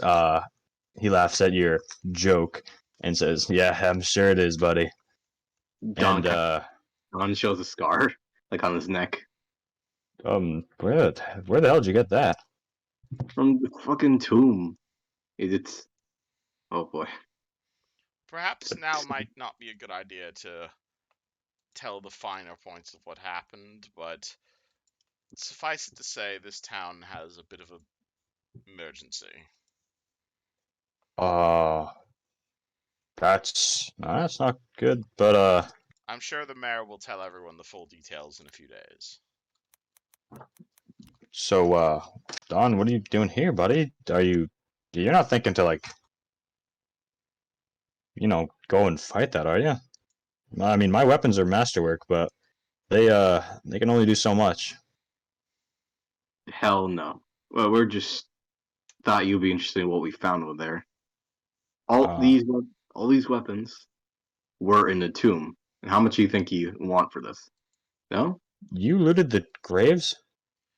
He laughs at your joke and says, "Yeah, I'm sure it is, buddy." Don And Don shows a scar like on his neck where the hell did you get that? from the fucking tomb. It's oh boy. Perhaps now might not be a good idea to tell the finer points of what happened, but suffice it to say, this town has a bit of an emergency. Uh, that's not good. But I'm sure the mayor will tell everyone the full details in a few days. so Don, what are you doing here, buddy? You're not thinking to go and fight that, are you? I mean, my weapons are masterwork, but they can only do so much. Hell no. Well, we're just thought you'd be interested in what we found over there. All Uh, these all these weapons were in the tomb. And how much do you think you want for this? No? you looted the graves?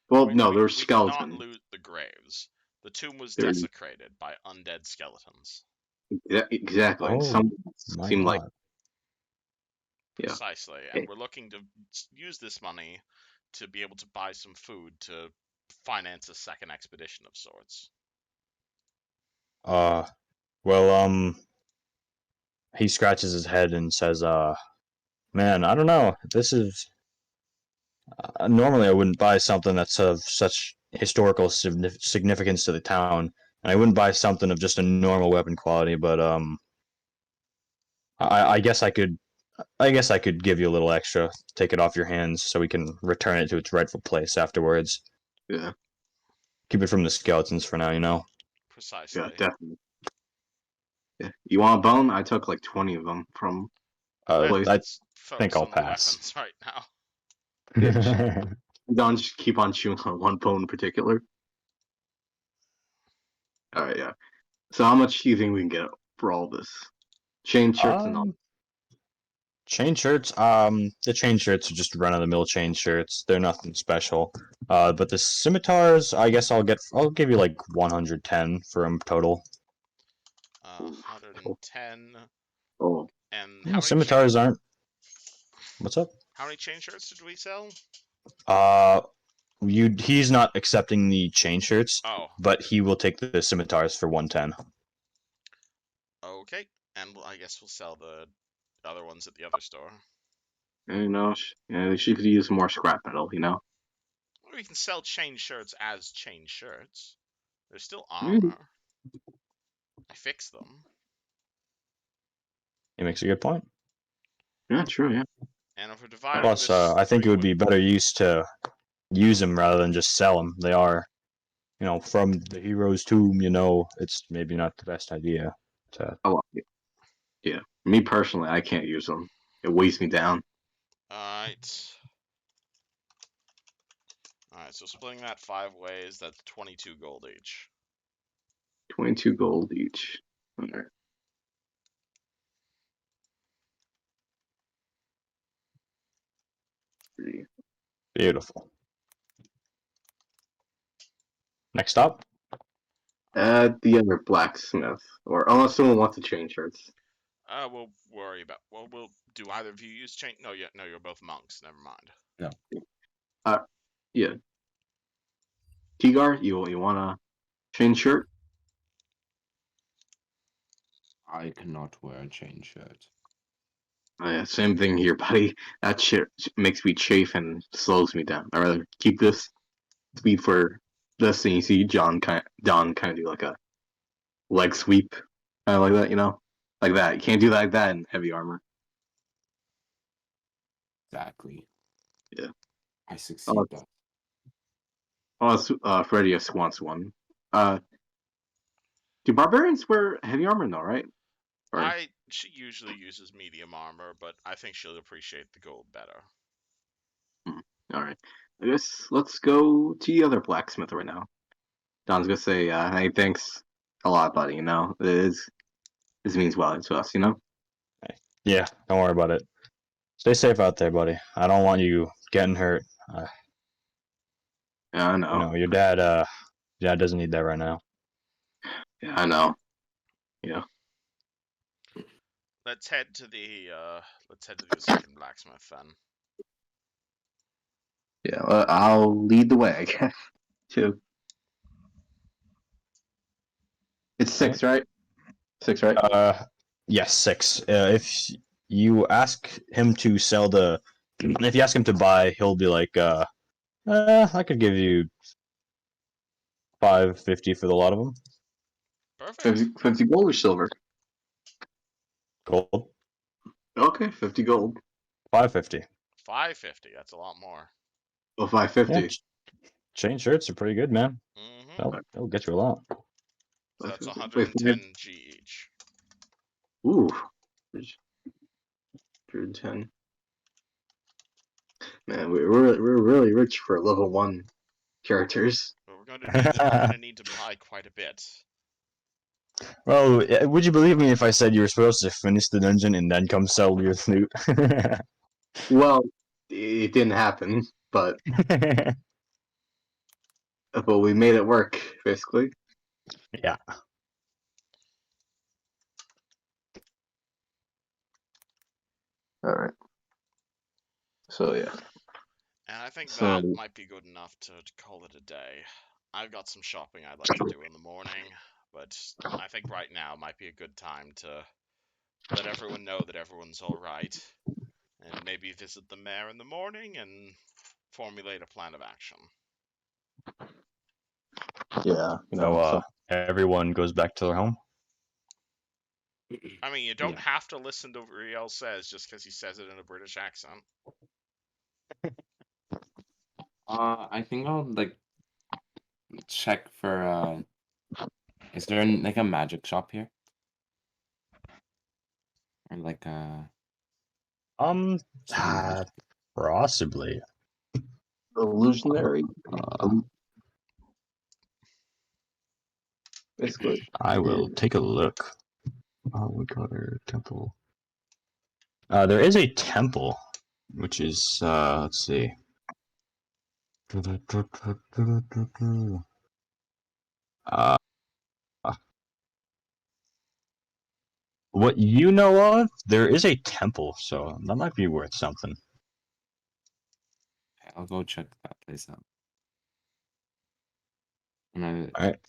Well, We, no, we, there were we did not skeletons. loot the graves. The tomb was There- desecrated by undead skeletons. Exactly. And Oh some my seemed like god. yeah. Precisely, Okay. and we're looking to use this money to be able to buy some food to finance a second expedition of sorts. Uh, well, he scratches his head and says, man, I don't know. This is normally I wouldn't buy something that's of such historical significance to the town, and I wouldn't buy something of just a normal weapon quality. But I guess I could. I guess I could give you a little extra, take it off your hands, so we can return it to its rightful place afterwards. Yeah, Keep it from the skeletons for now. Precisely. definitely. Yeah. You want a bone? I took like 20 of them from place. I Let's think focus I'll on the pass. weapons right now. Yeah, Don't just keep on chewing on one bone in particular. Alright, yeah. So how much do you think we can get for all this? Chain shirts and all. Chain shirts. The chain shirts are just run of the mill chain shirts. They're nothing special. But the scimitars, I guess I'll give you like 110 for them total. 110. Oh, And Yeah, scimitars aren't. What's up? how many chain shirts did we sell? Uh, he's not accepting the chain shirts, Oh, but he will take the scimitars for 110. okay. And I guess we'll sell the other ones at the other store. she could use more scrap metal, Or we can sell chain shirts as chain shirts. They're still Mm. armor. I fixed them. He makes a good point. Yeah, true, yeah. And if we're dividing Plus, this, I think it would be better use to use them rather than just sell them. They are, from the hero's tomb. It's maybe not the best idea to. Oh, yeah. Me personally, I can't use them. It weighs me down. Alright. Alright, so splitting that 5 ways, that's 22 gold each. 22 gold each. Alright. Beautiful. Next up. Add the other blacksmith, or unless someone wants to change shirts. We'll worry about. Well, we'll do either of you use chain? No, no, you're both monks. Never mind. Yeah. Tigar, you wanna change shirt? I cannot wear a chain shirt. Oh, yeah, same thing here, buddy. That shit makes me chafe and slows me down. I'd rather keep this speed for this, and you see Don kind of do like a leg sweep, kind of like that, like that. You can't do like that in heavy armor. Exactly. Yeah. I succeed that. Unless Fredius wants one. Do barbarians wear heavy armor? No, right? Or... She usually uses medium armor, but I think she'll appreciate the gold better. All right. I guess let's go to the other blacksmith right now. Don's gonna say, "Hey, thanks a lot, buddy. This means well to us. Yeah, don't worry about it. Stay safe out there, buddy. I don't want you getting hurt. Yeah, I know. Your dad doesn't need that right now. Yeah, I know. Yeah. Let's head to the second blacksmith then. Yeah, well, I'll lead the way, I guess. Too. It's 6, right? 6, right? Yes, 6. If you ask him to if you ask him to buy, he'll be like, I could give you 550 for the lot of them. Perfect. 50 gold or silver? Gold. Okay, 50 gold. 550. 550. That's a lot more. Oh, 550. Yeah, chain shirts are pretty good, man. Mm-hmm. That'll get you a lot. So that's 550. 110 G each. Ooh. 110. Man, we're really rich for level 1 characters. But we're gonna need to buy quite a bit. Well, would you believe me if I said you were supposed to finish the dungeon and then come sell your loot? Well, it didn't happen, but we made it work, basically. Yeah. All right. So yeah. And I think So- that might be good enough to call it a day. I've got some shopping I'd like to do in the morning, but I think right now might be a good time to let everyone know that everyone's alright, and maybe visit the mayor in the morning and formulate a plan of action. Yeah. So everyone goes back to their home. I mean, you don't Yeah. have to listen to what Riel says just because he says it in a British accent. I think I'll check for is there like a magic shop here? Or like something Possibly. illusionary. Basically. I will take a look. Woodcutter temple. There is a temple, which is let's see. What you know of, there is a temple, so that might be worth something. I'll go check that place out. And All right.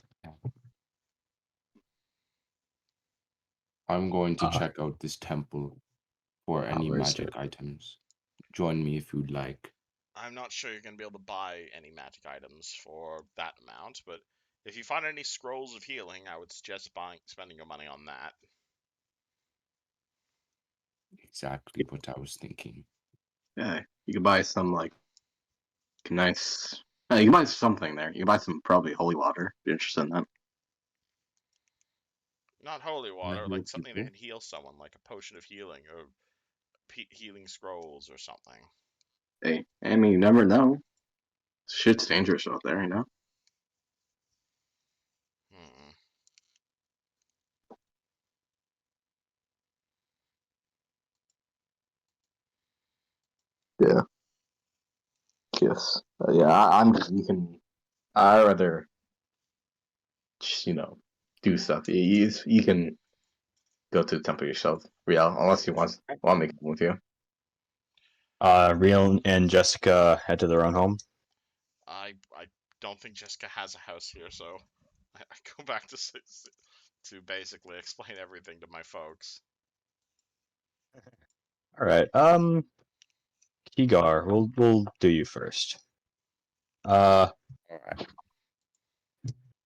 I'm going to check out this temple for any where's magic items. Join me if you'd like. I'm not sure you're going to be able to buy any magic items for that amount, but if you find any scrolls of healing, I would suggest spending your money on that. Exactly what I was thinking. Yeah, you can buy some nice. You can buy something there. You can buy some probably holy water. If you're interested in that. Not holy water, heal like something that people? can heal someone, like a potion of healing or healing scrolls or something. Hey, I mean, you never know. Shit's dangerous out there, you know? Hmm. Yeah. Yes. Yeah, I'm just, I rather just, do stuff. You can go to the temple yourself, Riel, unless you want to make it with you. Riel and Jessica head to their own home. I don't think Jessica has a house here, so I go back to basically explain everything to my folks. All right. Kigar, we'll do you first. All right.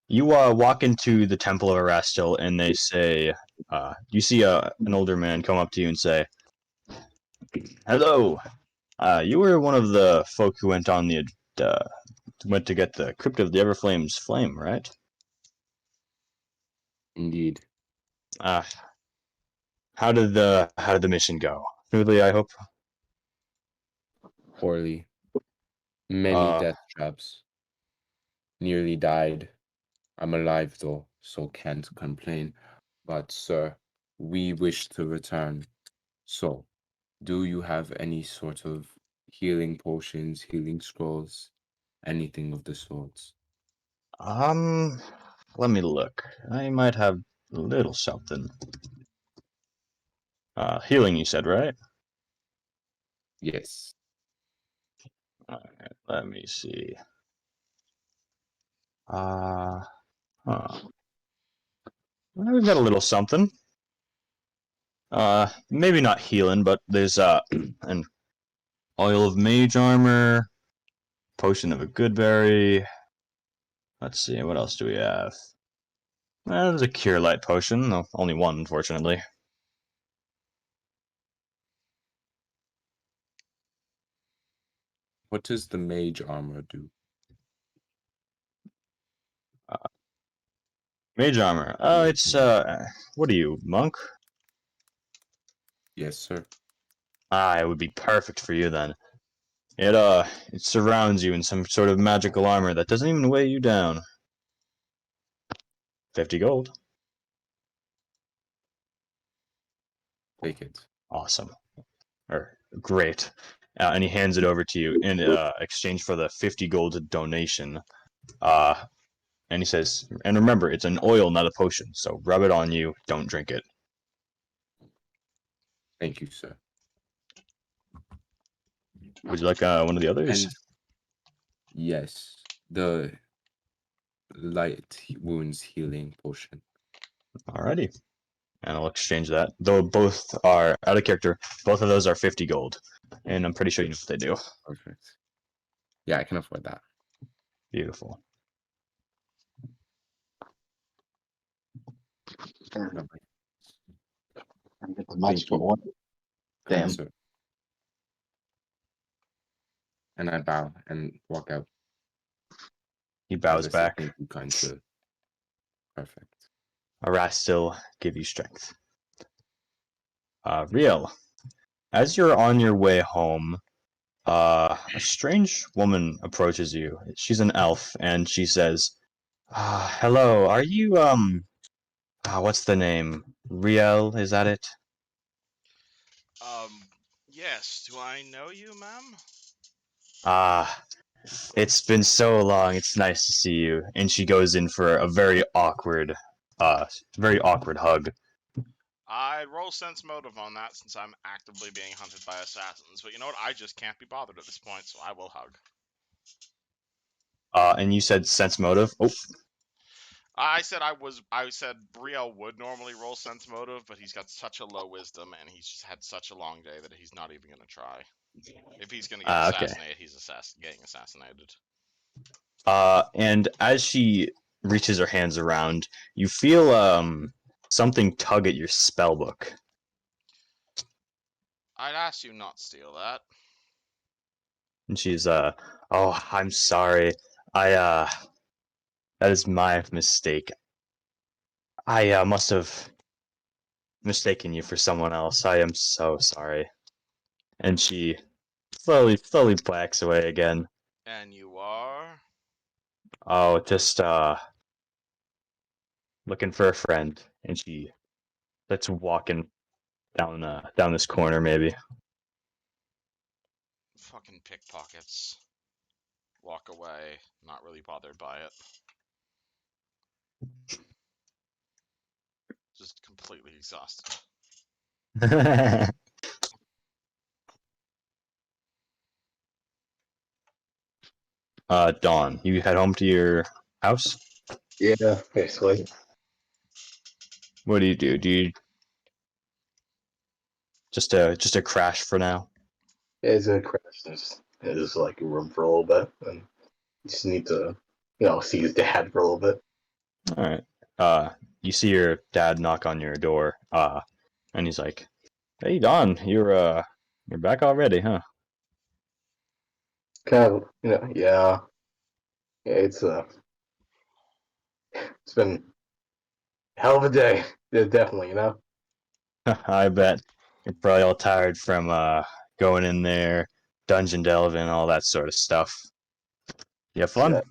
You walk into the Temple of Erastil, and they say, you see an older man come up to you and say, "Hello. You were one of the folk who went on the went to get the Crypt of the Everflame's flame, right?" Indeed. Uh, how did the mission go? Smoothly, I hope. Poorly. Many death traps. Nearly died. I'm alive though, so can't complain. But, sir, we wish to return. So, do you have any sort of healing potions, healing scrolls, anything of the sorts? Let me look. I might have a little something. Healing, you said, right? Yes. Alright, let me see. Huh. Well, we've got a little something. Maybe not healing, but there's an oil of mage armor, potion of a good berry. Let's see, what else do we have? There's a cure light potion, no, only one, unfortunately. What does the mage armor do? Mage armor. It's what are you, monk? Yes, sir. It would be perfect for you then. It surrounds you in some sort of magical armor that doesn't even weigh you down. 50 gold. Take it. Awesome. Or great. And he hands it over to you in exchange for the 50 gold donation. And he says, and remember, it's an oil, not a potion, so rub it on you, don't drink it. Thank you, sir. Would you like one of the others? And yes, the light wounds healing potion. Alrighty. And I'll exchange that. Though both are out of character, both of those are 50 gold. And I'm pretty sure you know what they do. Perfect. Yeah, I can afford that. Beautiful. Lovely. Magic you. one. Kind Damn. sir. And I bow and walk out. He bows As I say, back. thank you, kind sir. Perfect. Still give you strength. Riel, as you're on your way home, a strange woman approaches you. She's an elf, and she says, "Hello, are you what's the name? Riel, is that it?" Yes. Do I know you, ma'am? Ah, it's been so long. It's nice to see you. And she goes in for a very awkward hug. I'd roll sense motive on that since I'm actively being hunted by assassins. But you know what? I just can't be bothered at this point, so I will hug. And you said sense motive. Oh, I said Brielle would normally roll sense motive, but he's got such a low wisdom and he's just had such a long day that he's not even gonna try. If he's gonna get okay. assassinated, he's getting assassinated. And as she reaches her hands around, you feel something tug at your spell book. I'd ask you not steal that. And she's oh, I'm sorry. I that is my mistake. I must have mistaken you for someone else. I am so sorry. And she slowly backs away again. And you are? Oh, just looking for a friend, and she starts walking down this corner, maybe. Fucking pickpockets. Walk away, not really bothered by it. Just completely exhausted. Dawn, you head home to your house. Yeah, basically. What do you do? Do you just a crash for now? Yeah, it's gonna crash this like room for a little bit, and you just need to, see his dad for a little bit. All right. You see your dad knock on your door. And he's like, "Hey, Dawn, you're back already, huh?" Kind of, yeah. Yeah, it's been a hell of a day. Yeah, definitely, I bet you're probably all tired from going in there, dungeon delving, all that sort of stuff. You have fun? Yeah,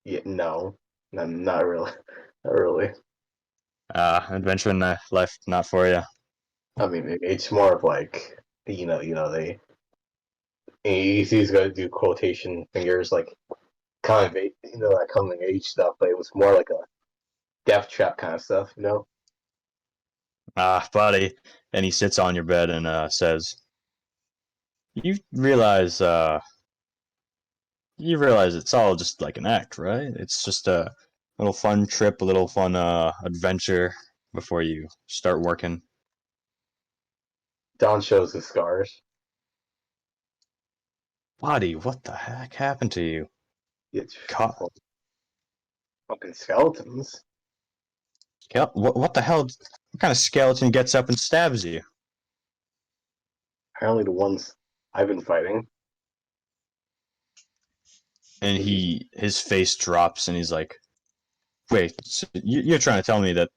yeah, no, not really, not really. Adventure in life, not for you. I mean, it's more of like, they. He's got to do quotation fingers, like kind of, that coming age stuff, but it was more like a death trap kind of stuff, Buddy. And he sits on your bed and says, you realize it's all just like an act, right? It's just a little fun trip, a little fun adventure before you start working." Don shows his scars. Buddy, what the heck happened to you? It's Ca- fucking skeletons. what the hell? What kind of skeleton gets up and stabs you? Apparently, the ones I've been fighting. And his face drops and he's like, "Wait, so you're trying to tell me that?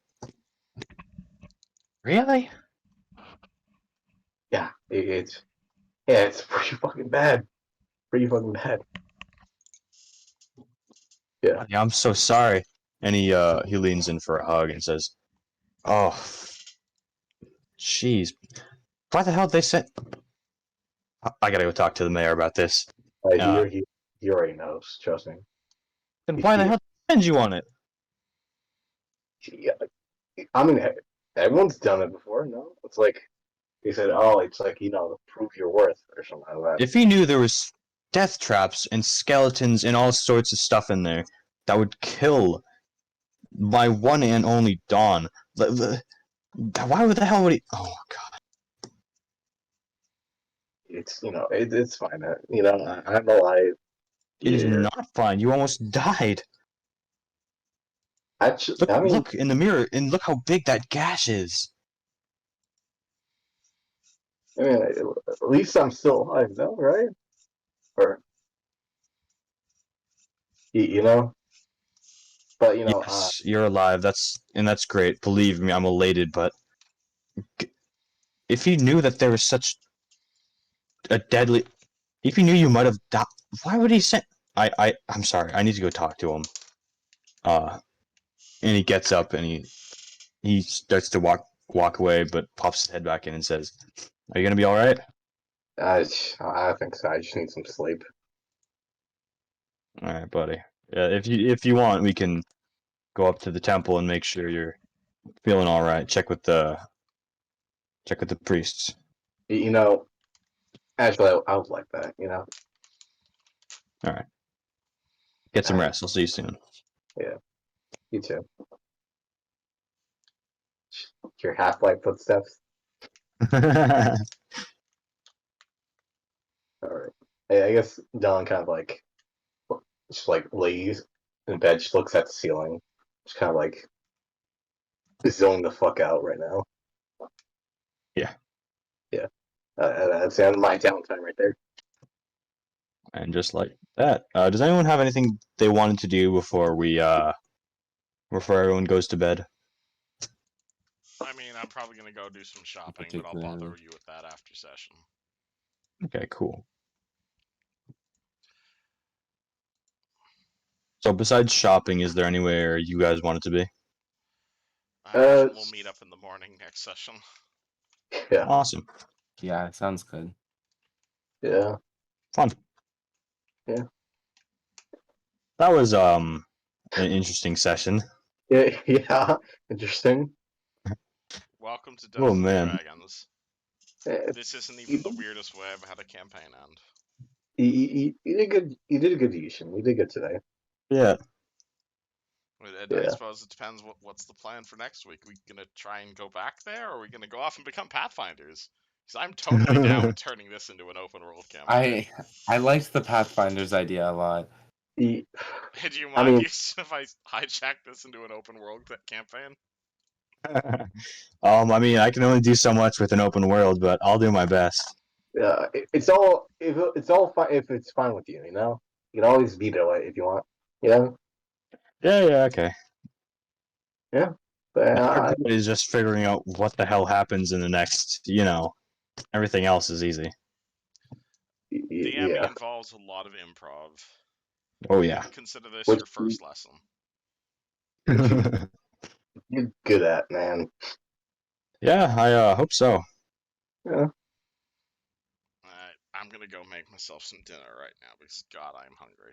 Really?" Yeah, it's pretty fucking bad. Pretty fucking bad. Yeah. Buddy, I'm so sorry. And he leans in for a hug and says, "Oh, jeez, why the hell did they send? I gotta go talk to the mayor about this. Uh, He already knows. Trust me. then He, why the he, hell did they send you on it?" yeah, I mean, everyone's done it before. No, it's like he said. Oh, it's like prove your worth or something like that. If he knew there was death traps and skeletons and all sorts of stuff in there that would kill my one and only Dawn, why would the hell would he? Oh god, It's it's fine. I'm alive. it is Yeah. not fine. You almost died. Actually, Look, I mean, look in the mirror and look how big that gash is. at least I'm still alive, though, right? Or you know, but Yes, you're alive. That's great. Believe me, I'm elated. But if he knew that there was such a deadly, if he knew you might have died, why would he send? I'm sorry. I need to go talk to him. Uh, and he gets up and he starts to walk away, but pops his head back in and says, "Are you gonna be all right?" I think so. I just need some sleep. All right, buddy. Yeah, if you want, we can go up to the temple and make sure you're feeling all right. Check with the priests. You know, actually, I would like that. All right. Get some Uh, rest. I'll see you soon. yeah, you too. Your half-life footsteps. All right. Hey, I guess Don kind of like just like lays in bed, just looks at the ceiling, just kind of like zoning the fuck out right now. Yeah. Yeah, that's the end of my downtime right there. And just like that, does anyone have anything they wanted to do before everyone goes to bed? I mean, I'm probably gonna go do some shopping, but I'll particular. bother you with that after session. Okay, cool. So besides shopping, is there anywhere you guys want it to be? I imagine we'll meet up in the morning next session. Yeah. Awesome. Yeah, sounds good. Yeah. Fun. Yeah. That was an interesting session. Yeah. Yeah. Interesting. Welcome to Oh, Dungeons and man. Dragons. Yeah, This isn't even the weirdest way I've had a campaign end. you did good. You did a good, Eusgen. You did good today. Yeah. I Yeah. suppose it depends what's the plan for next week. We gonna try and go back there, or are we gonna go off and become Pathfinders? Because I'm totally down with turning this into an open world campaign. I liked the Pathfinder's idea a lot. You- Do you I mind mean- if I hijack this into an open world campaign? I mean, I can only do so much with an open world, but I'll do my best. Yeah, it's all if it's all fine if it's fine with you. You know, you can always veto it if you want. Yeah, Yeah, okay. but The hard part is just figuring out what the hell happens in the next, everything else is easy. DMing involves a lot of improv. Oh, yeah. Consider this Which- your first lesson. you're good at, man. Yeah, I hope so. Yeah. I'm gonna go make myself some dinner right now because God, I'm hungry.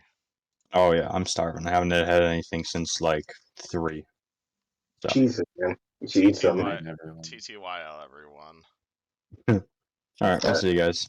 Oh, yeah, I'm starving. I haven't had anything since, 3. So. Jesus, man. You should eat some. TTY. Everyone. TTYL, everyone. All right, I'll see you guys.